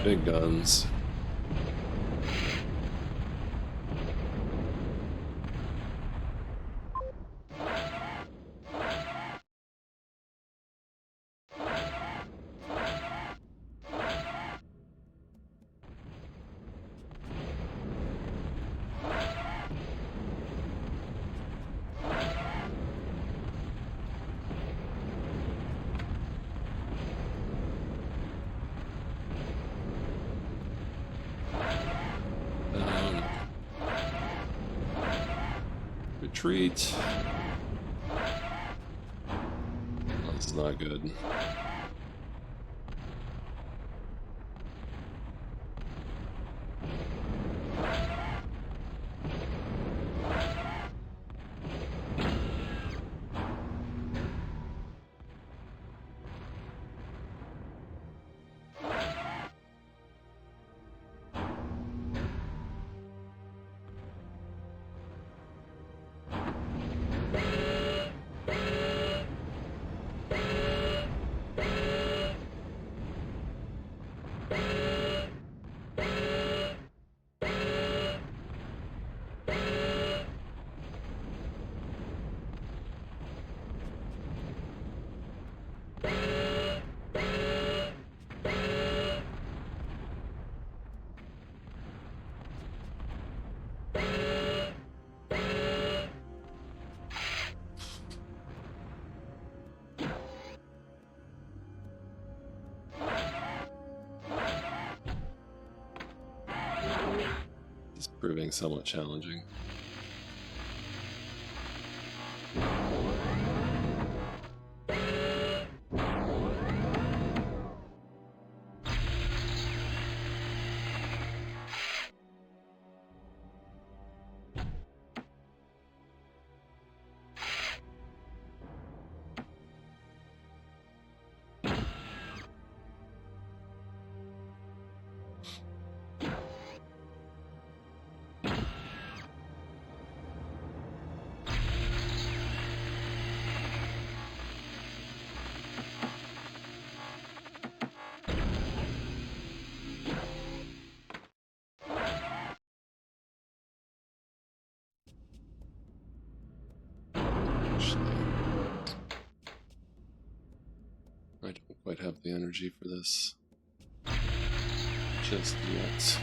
Big guns. Retreat. That's not good. It's proving somewhat challenging. I don't quite have the energy for this just yet.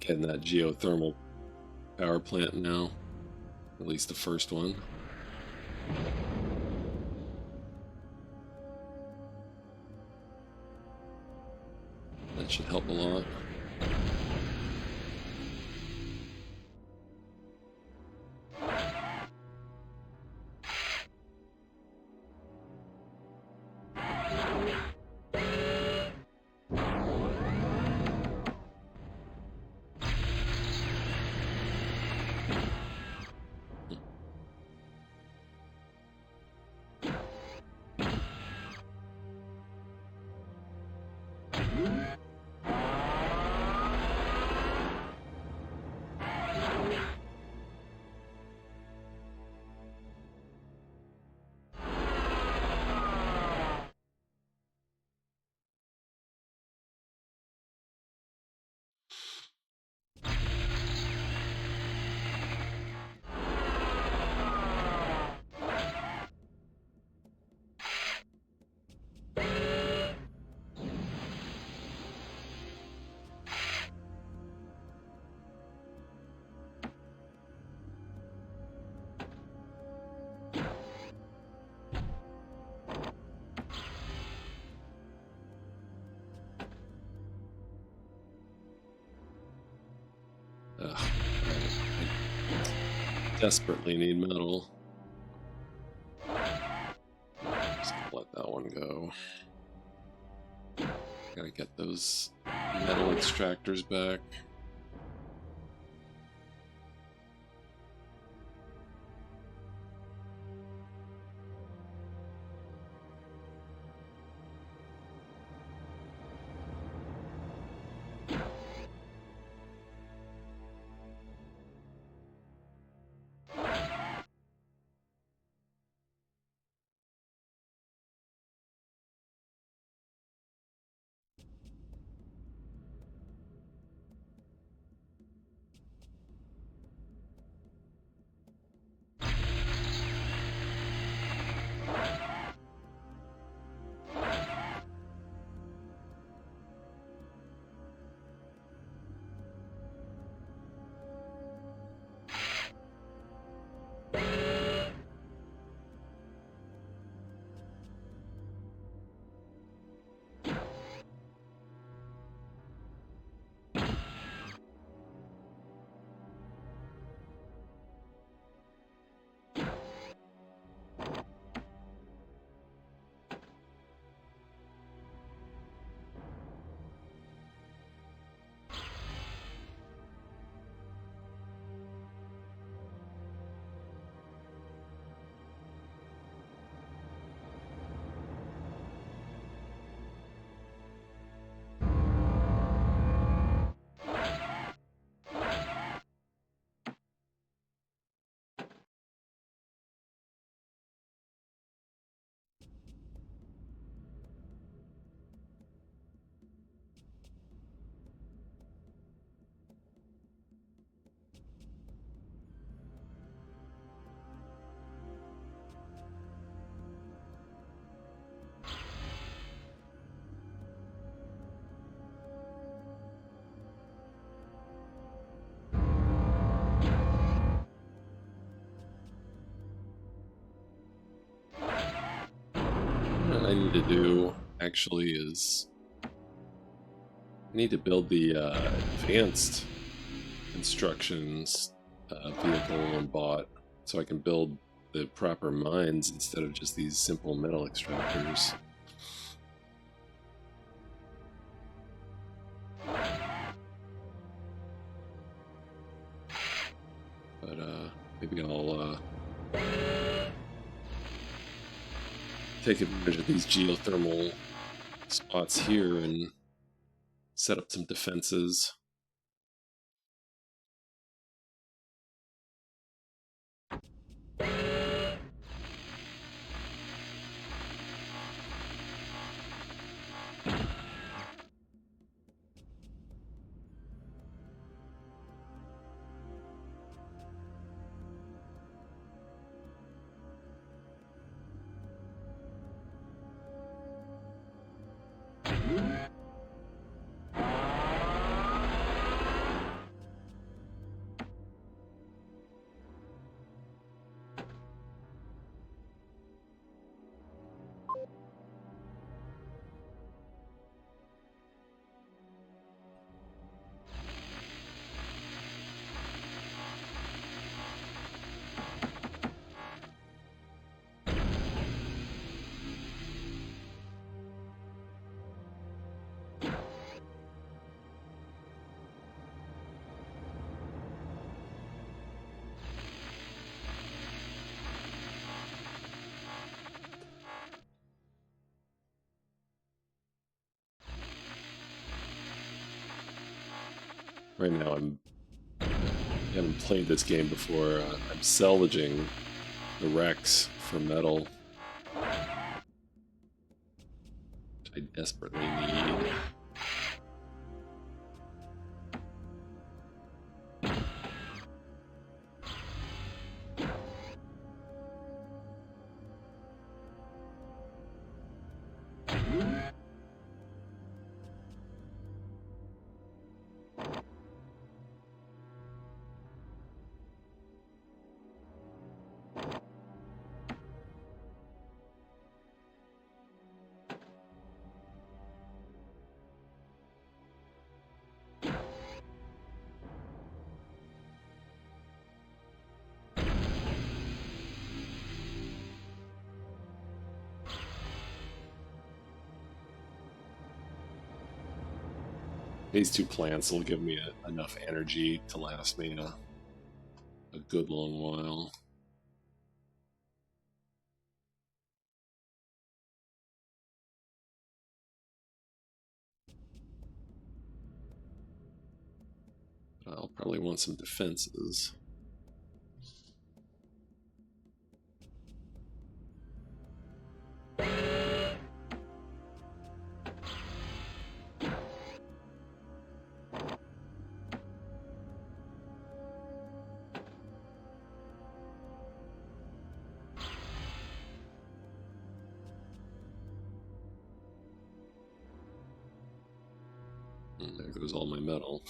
getting that geothermal power plant now. At least the first one. That should help a lot. Ugh, I desperately need metal. Just gonna let that one go. Gotta get those metal extractors back. What I need to do actually is I need to build the advanced constructions vehicle and bot so I can build the proper mines instead of just these simple metal extractors. But maybe I'll take advantage of these geothermal spots here and set up some defenses. Right now I haven't played this game before. I'm salvaging the wrecks for metal, which I desperately need. These two plants will give me enough energy to last me a good long while. But I'll probably want some defenses. And there goes all my metal.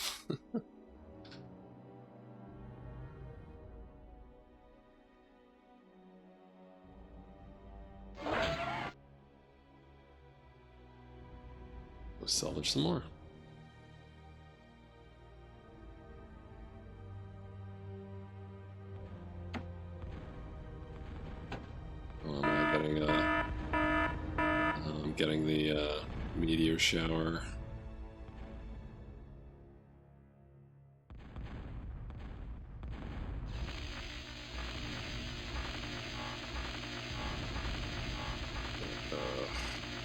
Go salvage some more. Oh, am I getting I'm getting the meteor shower.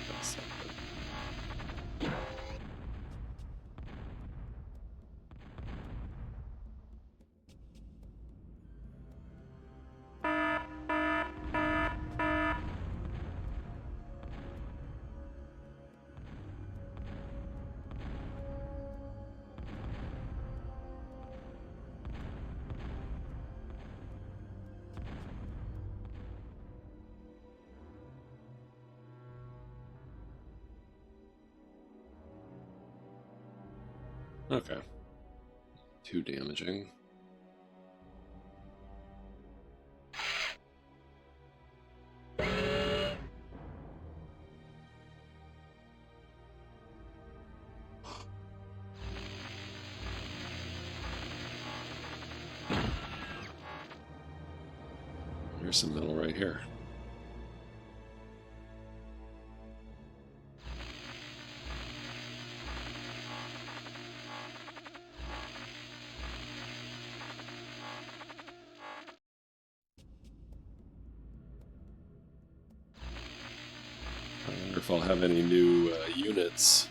That's not good. Okay. Too damaging. There's some metal right here. I wonder if I'll have any new units.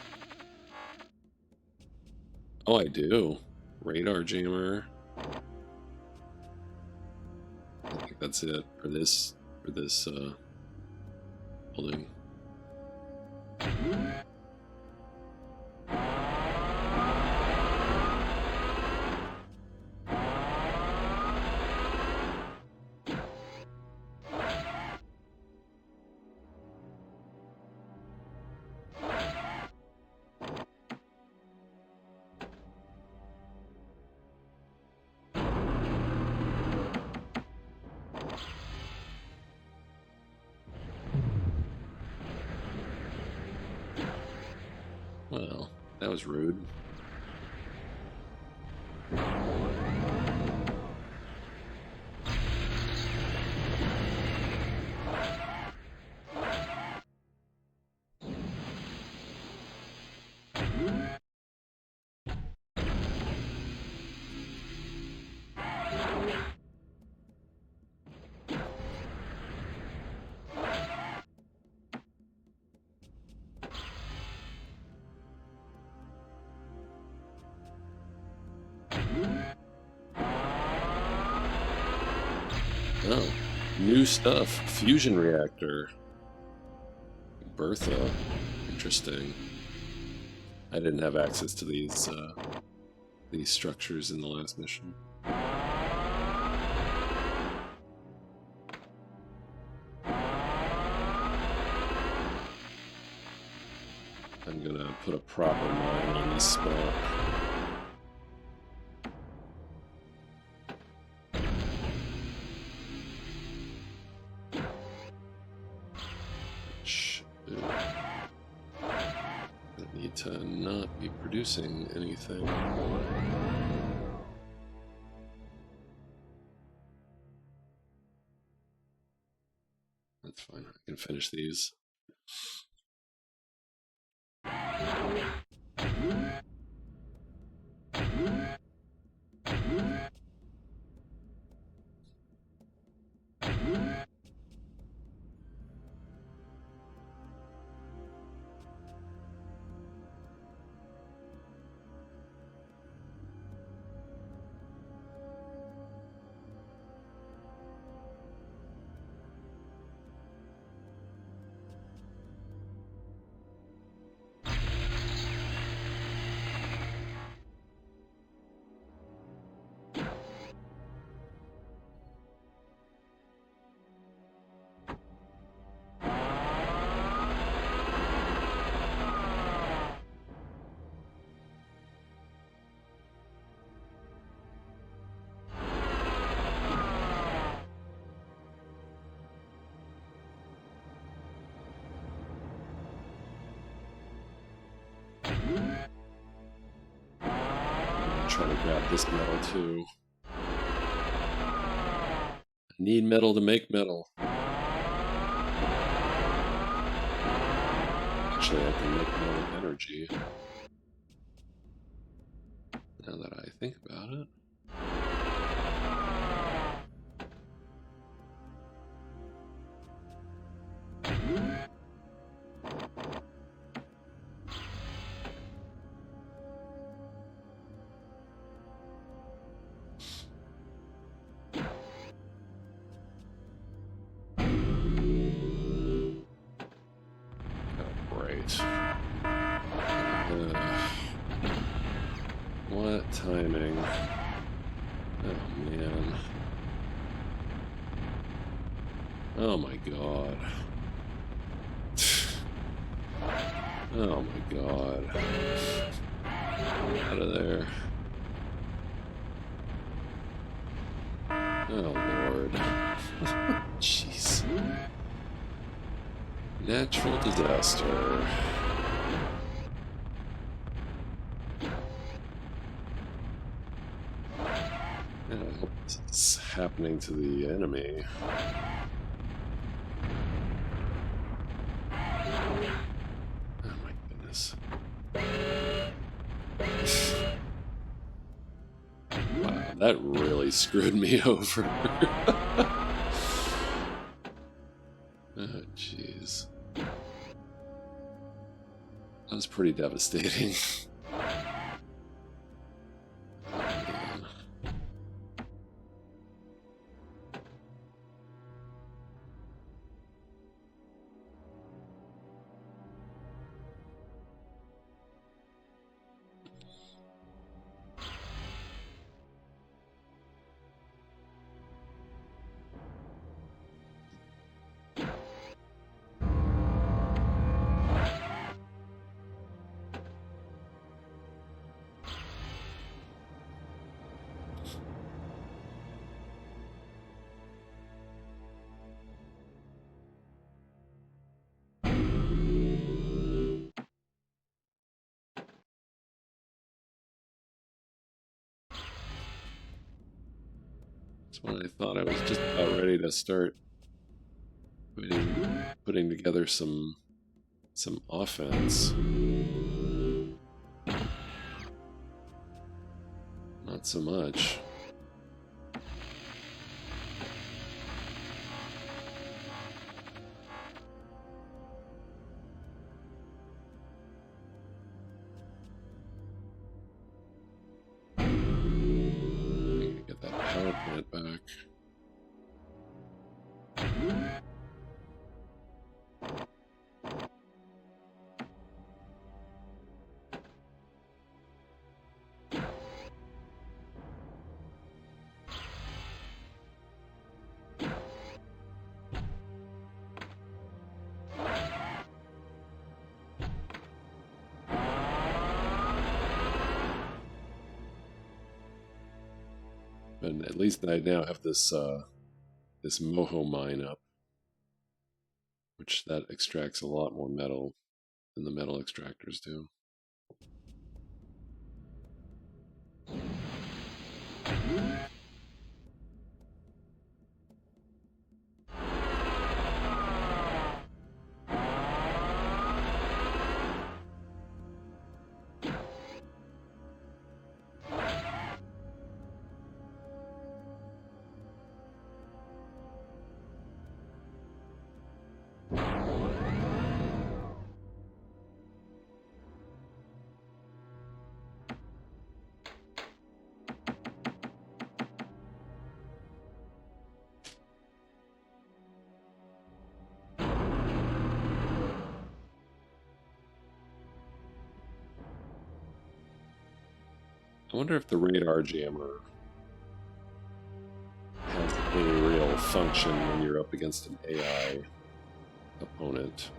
Oh, I do. Radar jammer. I think that's it for this building. Well, that was rude. Oh, new stuff. Fusion reactor. Bertha. Interesting. I didn't have access to these structures in the last mission. I'm gonna put a proper mine on this spot. I need to not be producing anything. That's fine, I can finish these. Try to grab this metal too. I need metal to make metal. Actually, I can make metal with energy. Now that I think about it. What timing? Oh man. Oh my god. Oh my god. Out of there. Oh lord. Jeez. Natural disaster. I hope this is happening to the enemy. Oh my goodness. Wow, that really screwed me over. Oh jeez. That was pretty devastating. That's when I thought I was just about ready to start putting together some offense. Not so much. I need to get that power plant back. And at least I now have this this moho mine up, which that extracts a lot more metal than the metal extractors do. I wonder if the radar jammer has any real function when you're up against an AI opponent.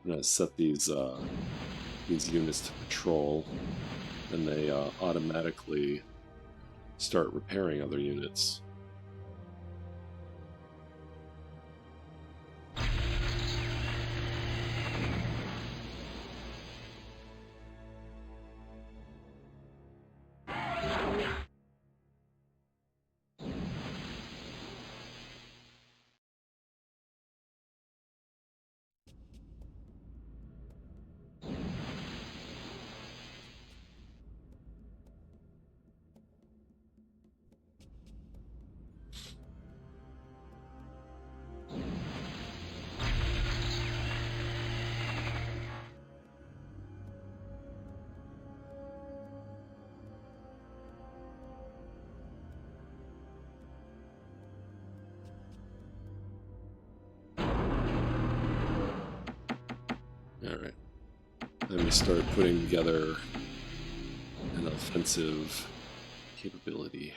I'm going to set these units to patrol, and they automatically start repairing other units. Alright. Then we start putting together an offensive capability.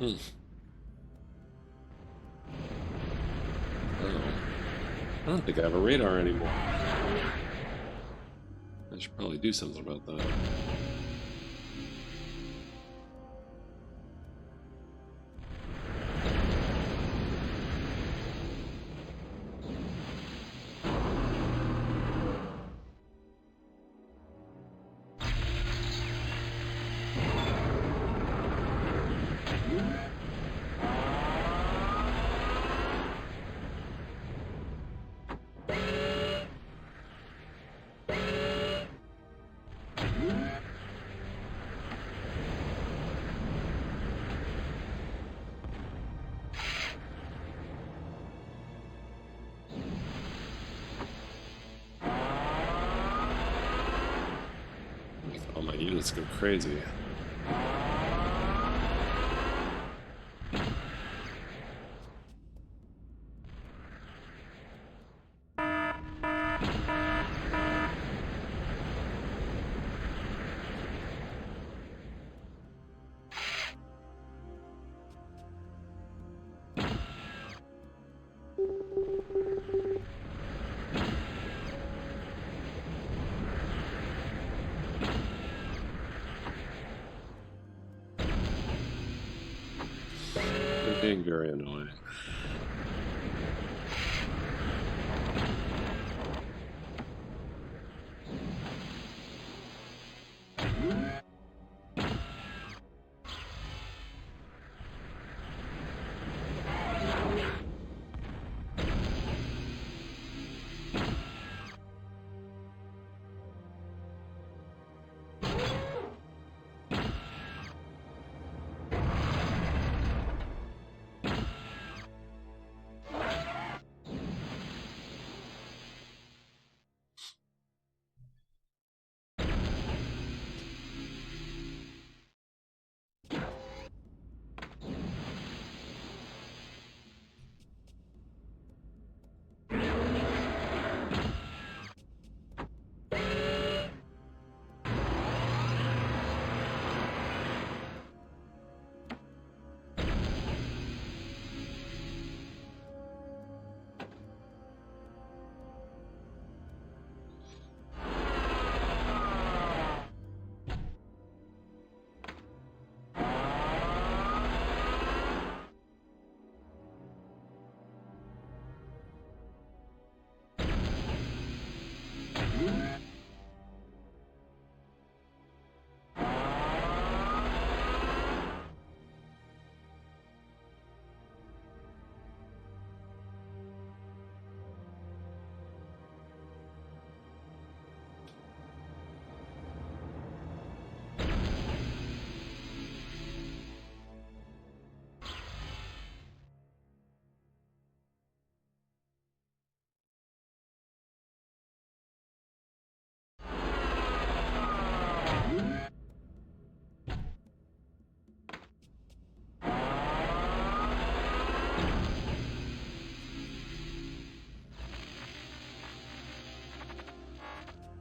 Oh. I don't think I have a radar anymore. I should probably do something about that. All my units go crazy. Very, very annoying.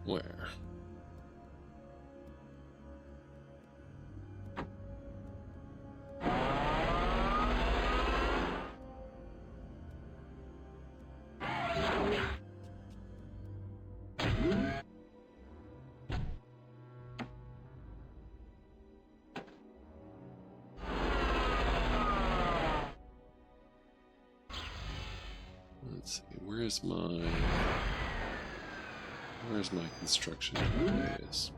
Where? Let's see, where's my construction highways?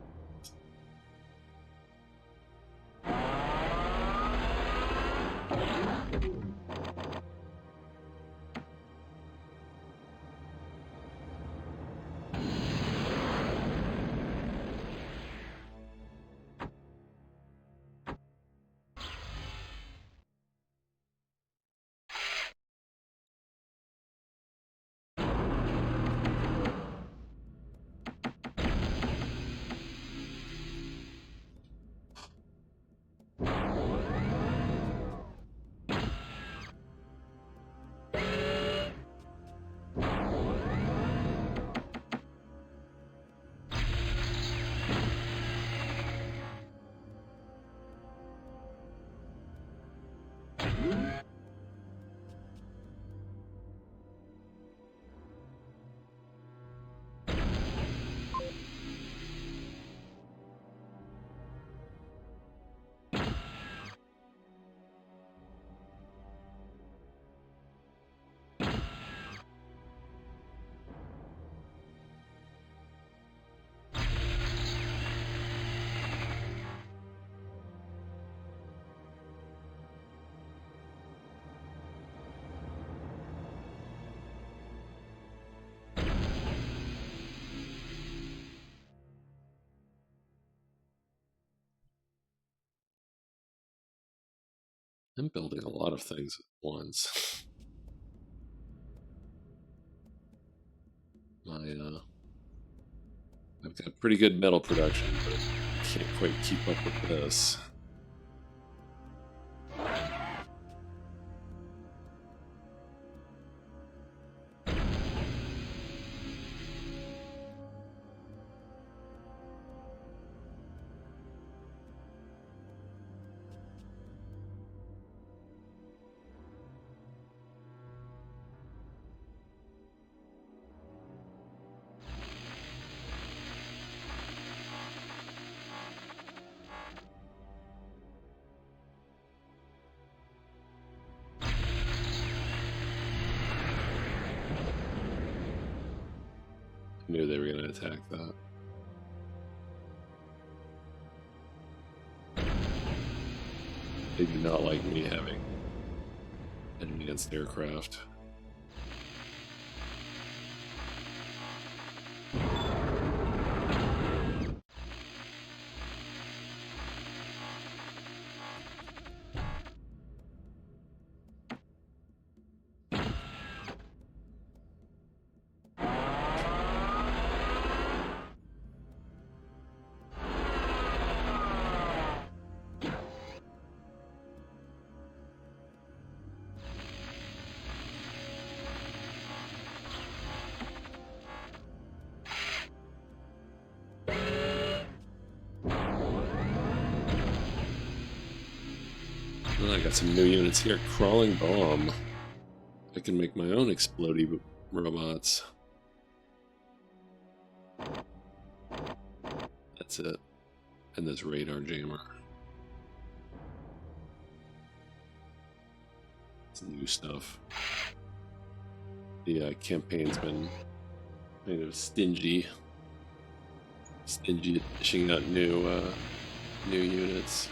I'm building a lot of things at once. I've got pretty good metal production, but I can't quite keep up with this. I knew they were going to attack that. They do not like me having advanced aircraft. And I got some new units here. Crawling bomb. I can make my own explodey robots. That's it. And this radar jammer. Some new stuff. The campaign's been kind of stingy. Stingy at dishing out new units.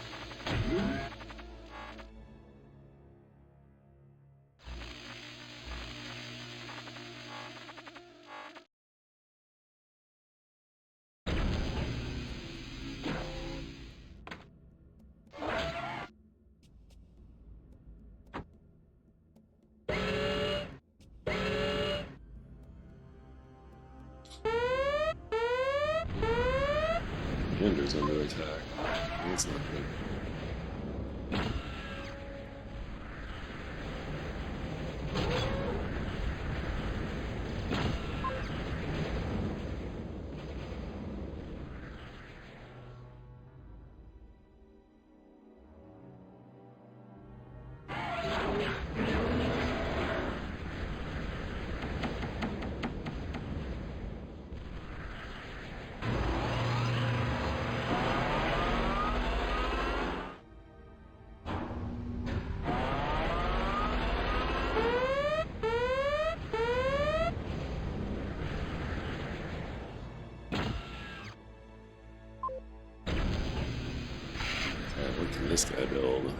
Commander's under attack. That's not good. What can this guy build?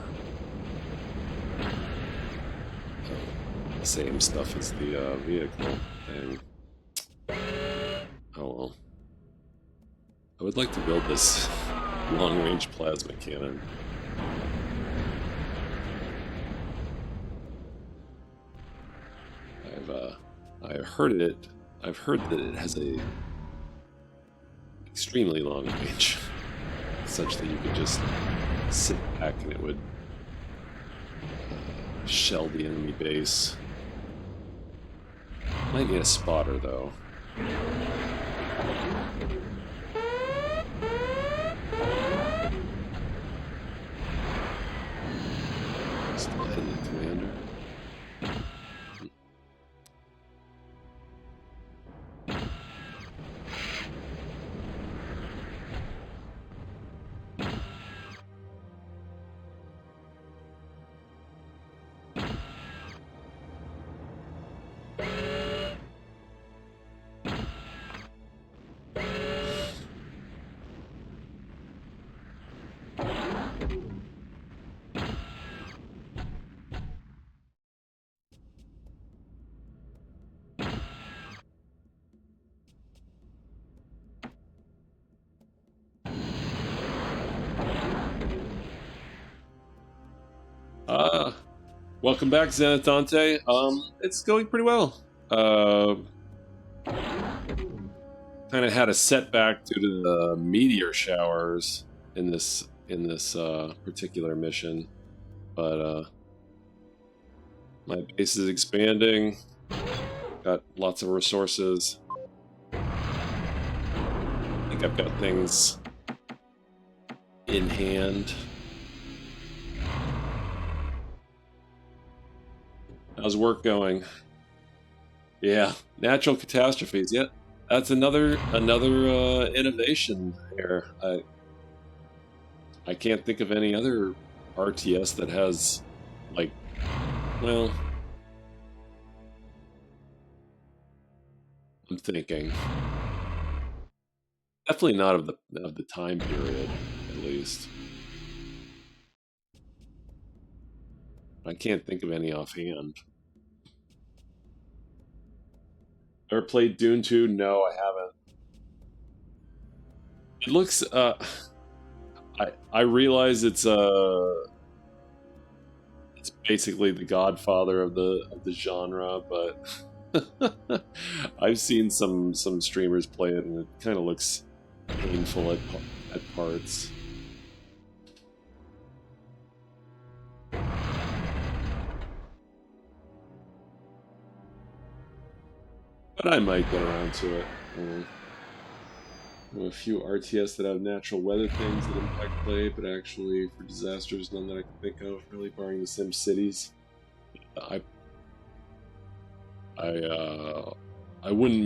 The same stuff as the vehicle thing. Oh well. I would like to build this long-range plasma cannon. I've heard it. I've heard that it has a extremely long range, such that you could just sit back and it would shell the enemy base. Might need a spotter though. Still hitting the commander. Welcome back, Xenotante. It's going pretty well. Kind of had a setback due to the meteor showers in this particular mission, but my base is expanding. Got lots of resources. I think I've got things in hand. How's work going? Yeah, natural catastrophes. Yeah, that's another innovation here. I can't think of any other RTS that has, like, well, I'm thinking. Definitely not of the time period, at least. I can't think of any offhand. Ever played Dune 2? No, I haven't. It looks I realize it's basically the Godfather of the genre, but I've seen some streamers play it, and it kind of looks painful at parts. But I might get around to it. There are a few RTS that have natural weather things that impact play, but actually for disasters, none that I can think of, really, barring the Sim Cities. I wouldn't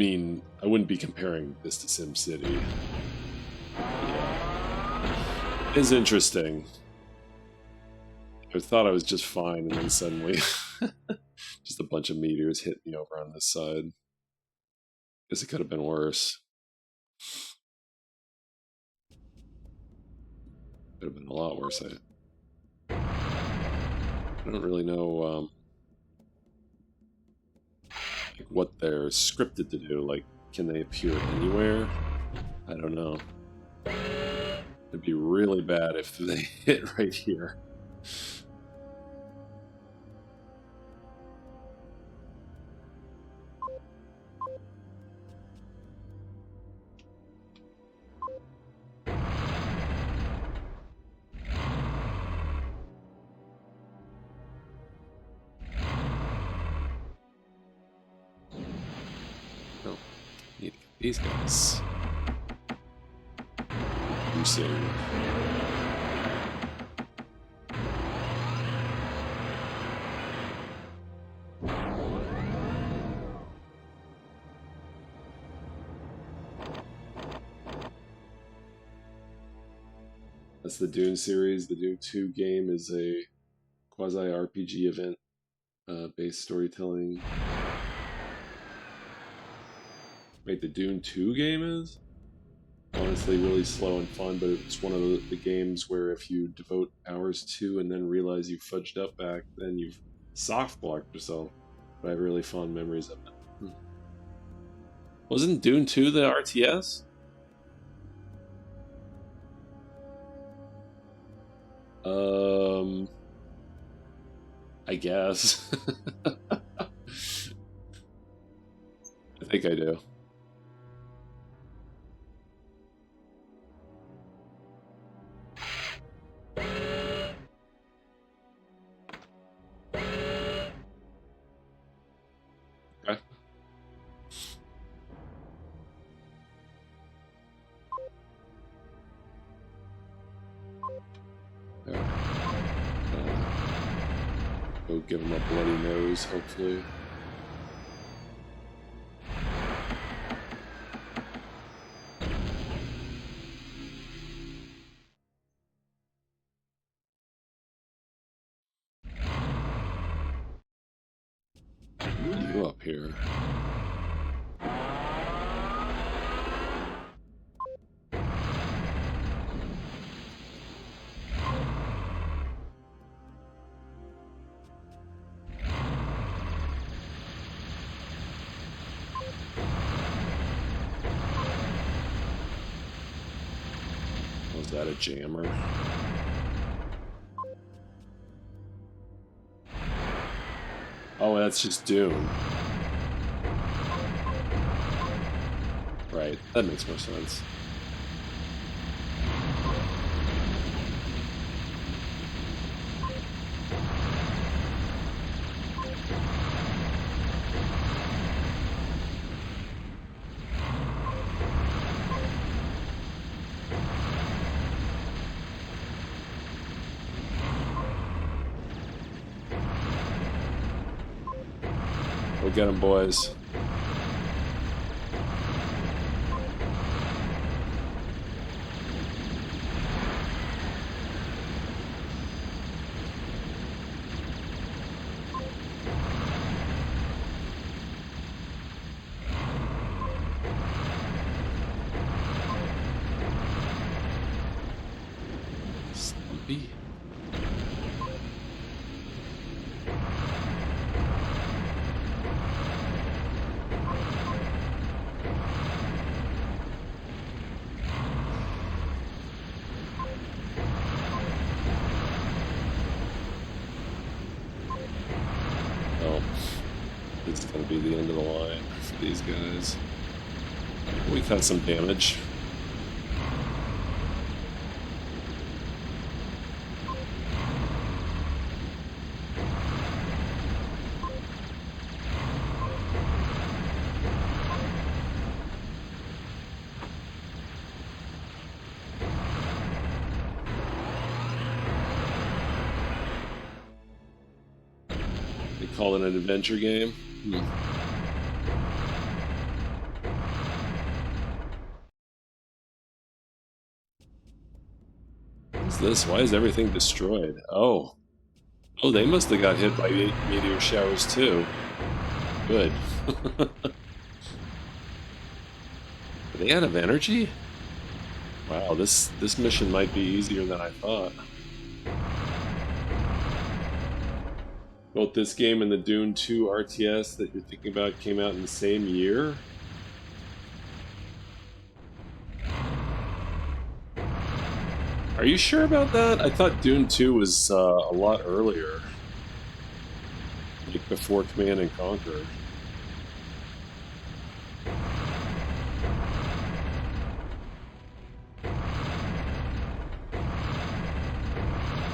be comparing this to Sim City. Yeah. It's interesting. I thought I was just fine, and then suddenly just a bunch of meteors hit me over on this side. Guess it could have been worse. Could have been a lot worse. I don't really know like what they're scripted to do. Like, can they appear anywhere? I don't know. It'd be really bad if they hit right here. Need to get these guys. Using. That's the Dune series. The Dune 2 game is a quasi-RPG event based storytelling. Wait, the Dune 2 game is? Honestly, really slow and fun, but it's one of the games where if you devote hours to and then realize you fudged up back, then you've soft-blocked yourself. But I have really fond memories of it. Wasn't Dune 2 the RTS? I guess. I think I do. Okay. Go give him a bloody nose, hopefully. You up here. Was that a jammer? Oh, that's just Dune. Right, that makes more sense. Go get them, boys. the end of the line for these guys. We cut some damage. Call it an adventure game? What's this? Why is everything destroyed? Oh. Oh, they must have got hit by meteor showers too. Good. Are they out of energy? Wow, this mission might be easier than I thought. Both this game and the Dune 2 RTS that you're thinking about came out in the same year? Are you sure about that? I thought Dune 2 was a lot earlier. Like before Command and Conquer.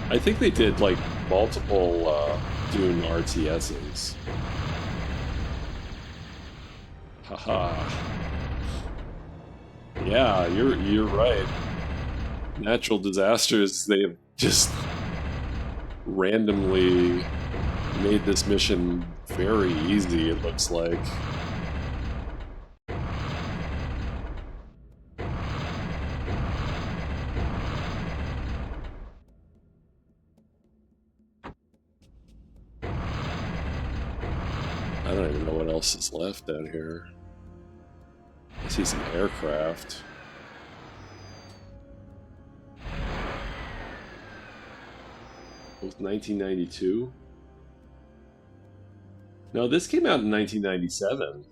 I think they did like multiple Dune RTSs. Haha. Yeah, you're right. Natural disasters, they have just randomly made this mission very easy, it looks like. I don't even know what else is left out here. I see some aircraft. Both 1992? No, this came out in 1997.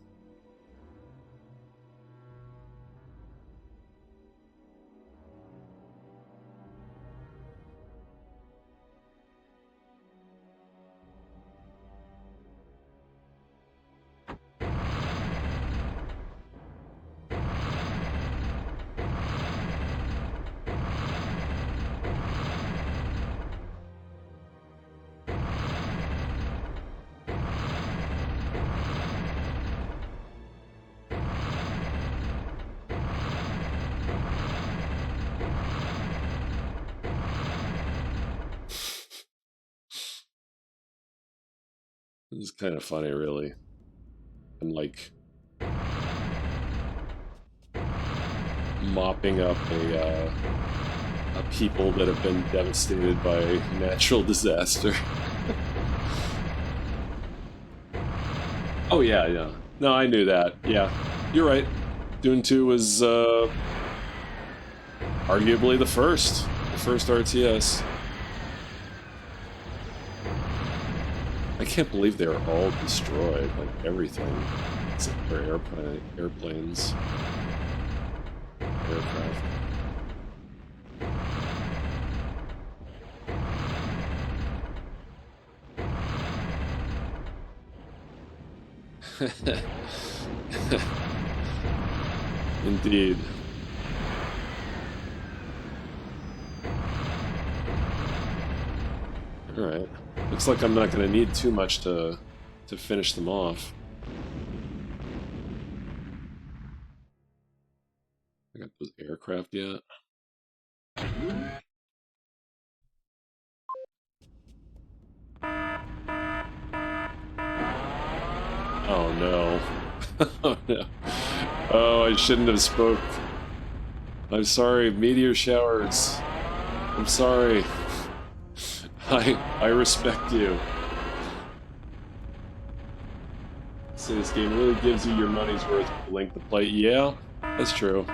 This is kind of funny, really. I'm like mopping up a people that have been devastated by natural disaster. Oh yeah, yeah. No, I knew that. Yeah, you're right. Dune 2 was arguably the first RTS. I can't believe they were all destroyed, like everything, except for airplanes, aircraft. Indeed. All right. Looks like I'm not going to need too much to finish them off. I got those aircraft yet? Oh no. Oh no. Oh, I shouldn't have spoke. I'm sorry, meteor showers. I'm sorry. I respect you. So this game really gives you your money's worth with the length of play. Yeah, that's true.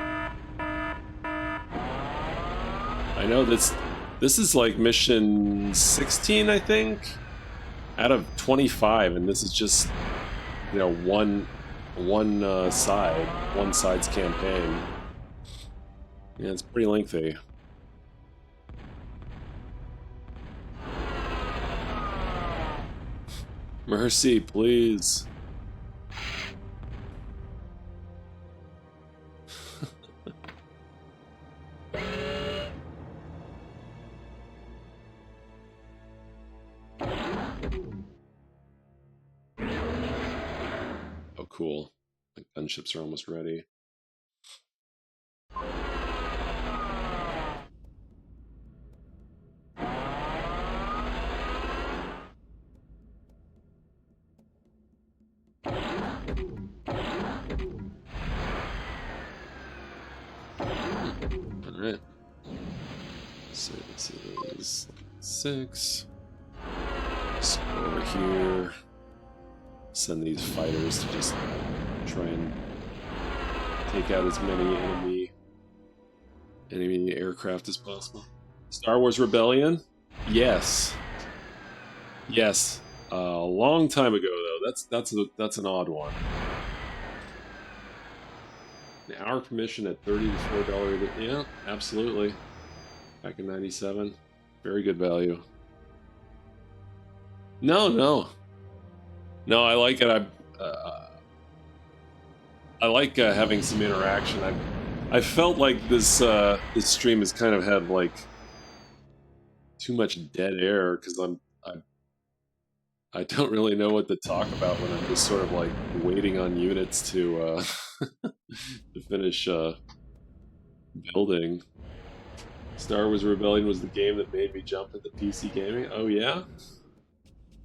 I know this is like mission 16, I think, out of 25, and this is just, you know, one side's campaign. Yeah, it's pretty lengthy. Mercy, please. Oh, cool. The gunships are almost ready. All right. So this is 6. Let's go over here. Send these fighters to just try and take out as many enemy aircraft as possible. Star Wars Rebellion? Yes. Yes. A long time ago, though. That's an odd one. An hour commission at $30 to $4. Yeah, absolutely. Back in '97, very good value. No. I like it. I like having some interaction. I felt like this stream has kind of had like too much dead air because I don't really know what to talk about when I'm just sort of like waiting on units to to finish building. Star Wars Rebellion was the game that made me jump into PC gaming. Oh yeah,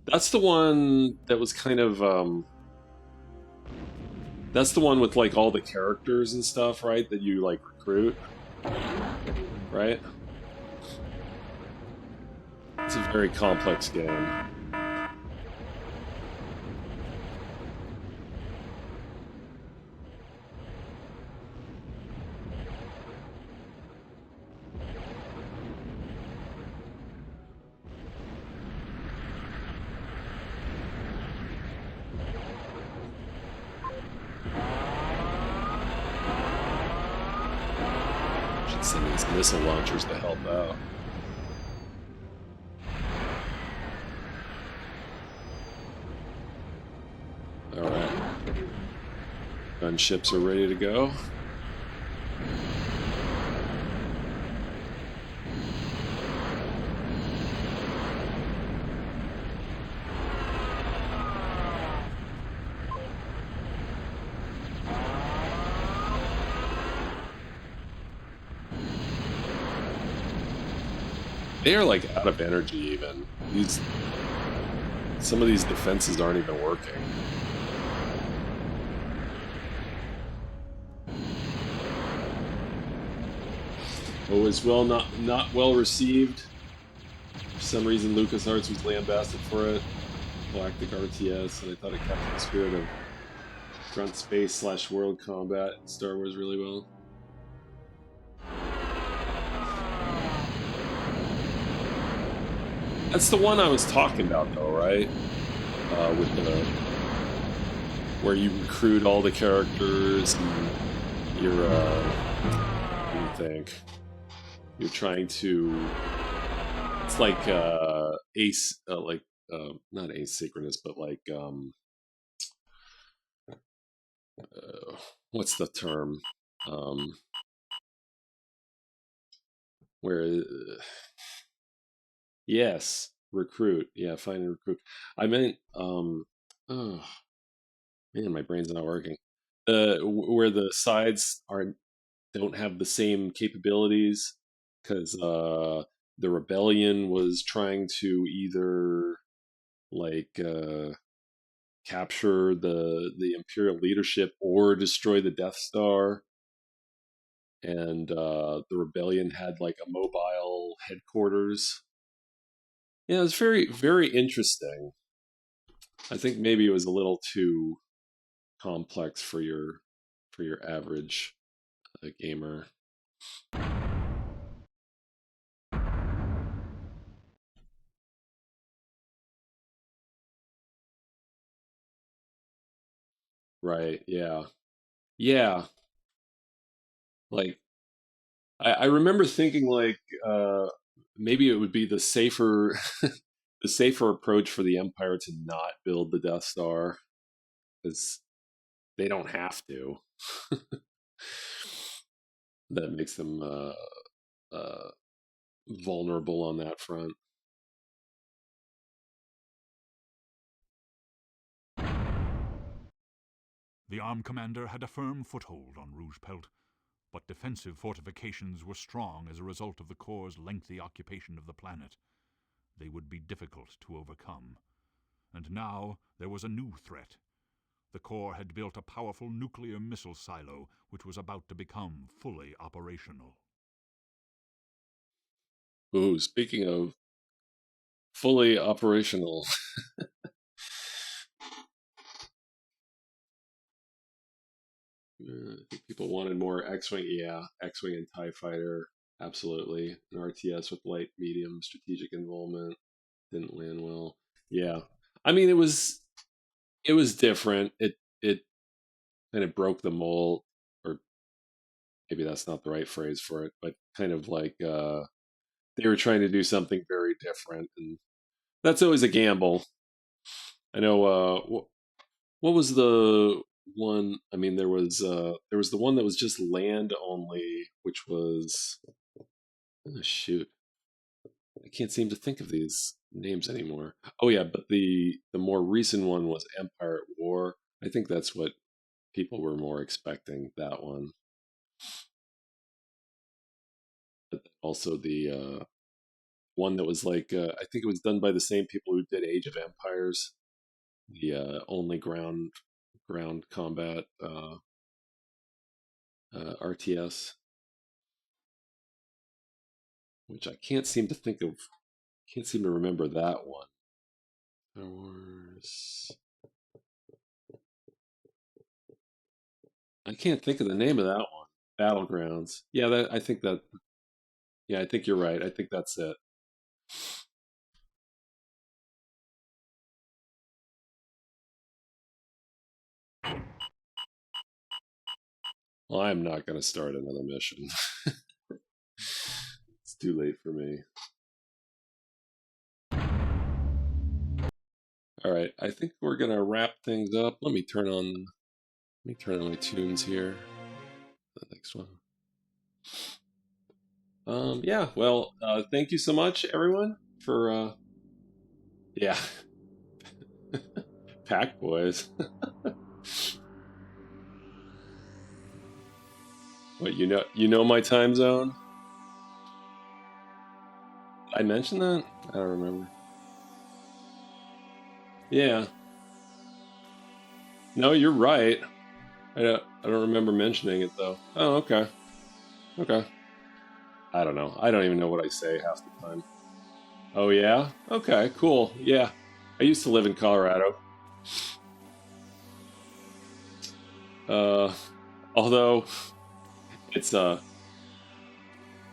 that's the one that was kind of that's the one with like all the characters and stuff, right? That you like recruit, right? It's a very complex game. Should send these missile launchers to help out. Alright. Gunships are ready to go. They are like out of energy even. Some of these defenses aren't even working. Oh, as well not well received. For some reason LucasArts was lambasted for it. Galactic RTS, and I thought it captured the spirit of front space / world combat in Star Wars really well. That's the one I was talking about, though, right? With the where you recruit all the characters, and you're what do you think? You're trying to. It's like not asynchronous, but like what's the term? Where yes, recruit. Yeah, find and recruit. I meant oh man, my brain's not working. Where the sides don't have the same capabilities because the rebellion was trying to either like capture the Imperial leadership or destroy the Death Star, and the rebellion had like a mobile headquarters. Yeah, it's very very interesting. I think maybe it was a little too complex for your average gamer. Right, yeah. Yeah. Like I remember thinking like maybe it would be the safer the safer approach for the Empire to not build the Death Star because they don't have to. that makes them vulnerable on that front. The armed commander had a firm foothold on Rouge-Pelt, but defensive fortifications were strong as a result of the Corps' lengthy occupation of the planet. They would be difficult to overcome. And now there was a new threat. The Corps had built a powerful nuclear missile silo which was about to become fully operational. Ooh, speaking of fully operational. I think people wanted more X-Wing. Yeah, X-Wing and TIE Fighter. Absolutely. An RTS with light, medium strategic involvement. Didn't land well. Yeah. I mean, it was different. It kind of broke the mold, or maybe that's not the right phrase for it, but kind of like they were trying to do something very different, and that's always a gamble. I know. What was the one? I mean, there was the one that was just land only, which was shoot. I can't seem to think of these names anymore. Oh yeah, but the more recent one was Empire at War. I think that's what people were more expecting, that one. But also the one that was like I think it was done by the same people who did Age of Empires, the only ground combat RTS, which I can't seem to think of. Can't seem to remember that one. Star Wars. I can't think of the name of that one. Battlegrounds. Yeah, I think that. Yeah, I think you're right. I think that's it. Well, I'm not going to start another mission. It's too late for me. All right, I think we're going to wrap things up. Let me turn on my tunes here. The next one. Yeah, well, thank you so much, everyone, for yeah, Pack Boys. What, you know my time zone? Did I mention that? I don't remember. Yeah. No, you're right. I don't remember mentioning it though. Oh, okay. Okay. I don't know. I don't even know what I say half the time. Oh yeah? Okay, cool. Yeah. I used to live in Colorado. Although it's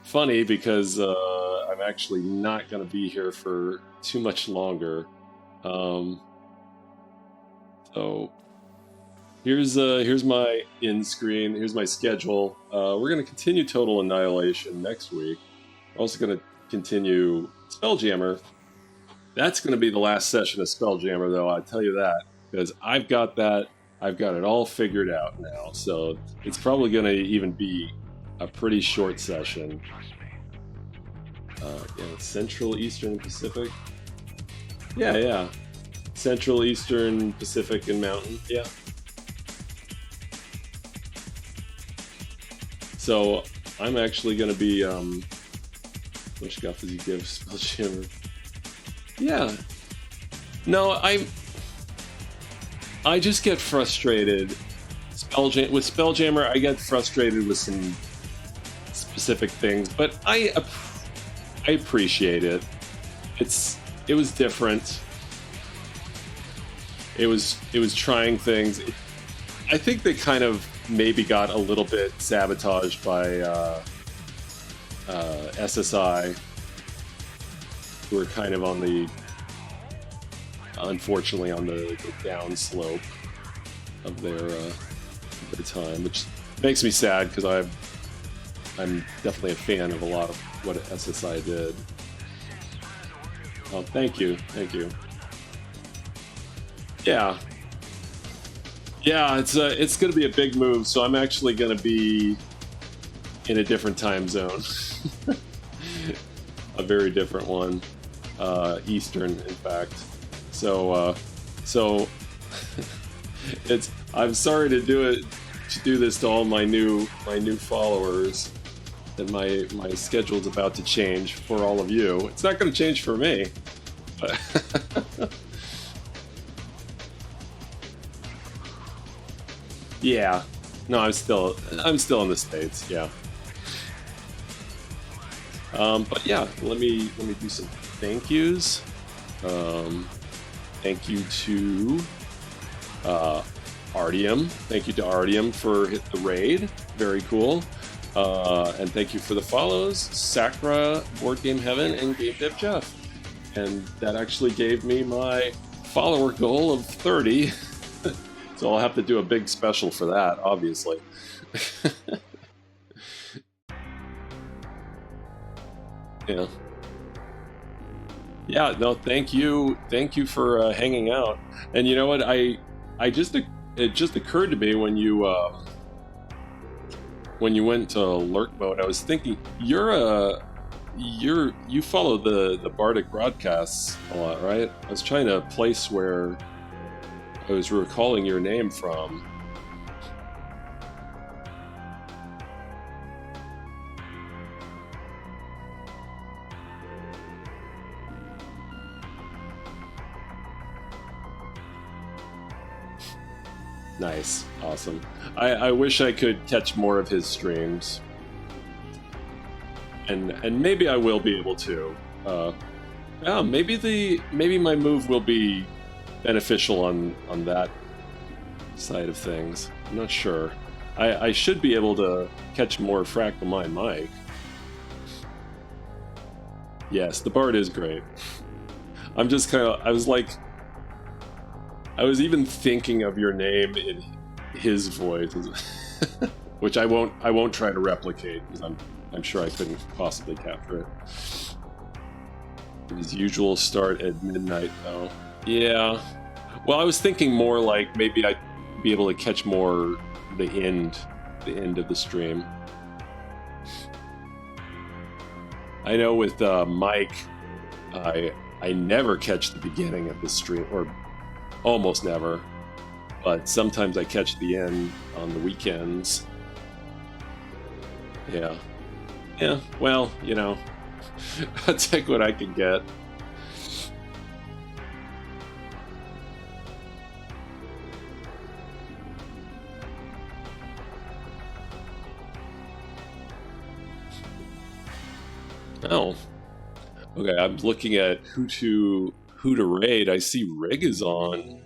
funny because I'm actually not going to be here for too much longer. So here's my in screen. Here's my schedule. We're going to continue Total Annihilation next week. We're also going to continue Spelljammer. That's going to be the last session of Spelljammer, though. I tell you that, because I've got it all figured out now. So it's probably going to even be a pretty short session. Yeah, Central, Eastern, Pacific. Yeah. Central, Eastern, Pacific, and Mountain. Yeah. So I'm actually going to be. Which guff does he give Spelljammer? Yeah. No, I just get frustrated. With Spelljammer, I get frustrated with some specific things, but I appreciate it. It was different. It was trying things. I think they kind of maybe got a little bit sabotaged by SSI, who are kind of unfortunately on the down slope of their time, which makes me sad because I'm definitely a fan of a lot of what SSI did. Oh, thank you. Yeah, it's going to be a big move. So I'm actually going to be in a different time zone. A very different one, Eastern, in fact. So it's. I'm sorry to do this to all my new followers. That my schedule's about to change for all of you. It's not going to change for me. But yeah. No, I'm still in the States. Yeah. But yeah, let me do some thank yous. Thank you to Artium. Thank you to Artium for hit the raid. Very cool. And thank you for the follows, Sakra, Board Game Heaven, and Game Dev Jeff. And that actually gave me my follower goal of 30. So I'll have to do a big special for that, obviously. Yeah. Yeah, no, thank you for hanging out. And you know what, it just occurred to me when you went to lurk mode, I was thinking you follow the Bardic broadcasts a lot, right? I was trying to place where I was recalling your name from. Nice, awesome. I wish I could catch more of his streams, and maybe I will be able to. Yeah, maybe my move will be beneficial on that side of things. I'm not sure. I should be able to catch more Fractal Mind Mike. Yes, the Bard is great. I'm just kind of. I was even thinking of your name in his voice, which I won't try to replicate because I'm sure I couldn't possibly capture it. His usual start at midnight, though. Yeah. Well, I was thinking more like maybe I'd be able to catch more the end of the stream. I know with Mike, I never catch the beginning of the stream, or almost never, but sometimes I catch the end on the weekends. Yeah. Yeah, well, you know, I'll take what I can get. Oh. Okay, I'm looking at who to raid. I see Rig is on.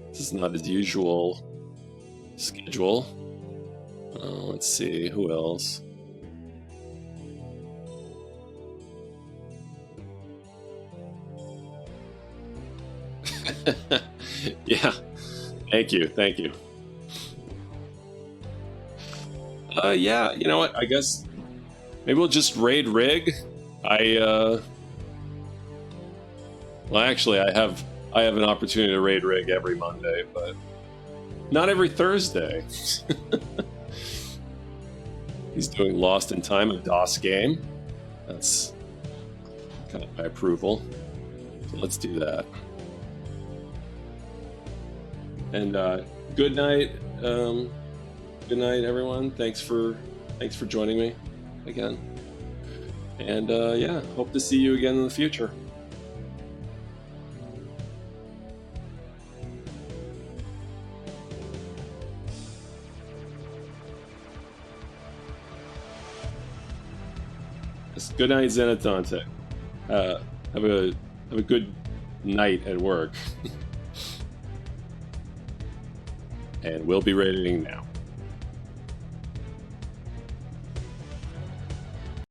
This is not his usual schedule. Let's see, who else? Yeah, thank you. Yeah, you know what? I guess maybe we'll just raid Rig. Well, actually, I have an opportunity to raid Rig every Monday, but not every Thursday. He's doing Lost in Time, a DOS game. That's kind of my approval. So let's do that. And good night. Good night, everyone. Thanks for joining me again. And yeah, hope to see you again in the future. Good night, Zenitante. Have a good night at work. And we'll be raiding now.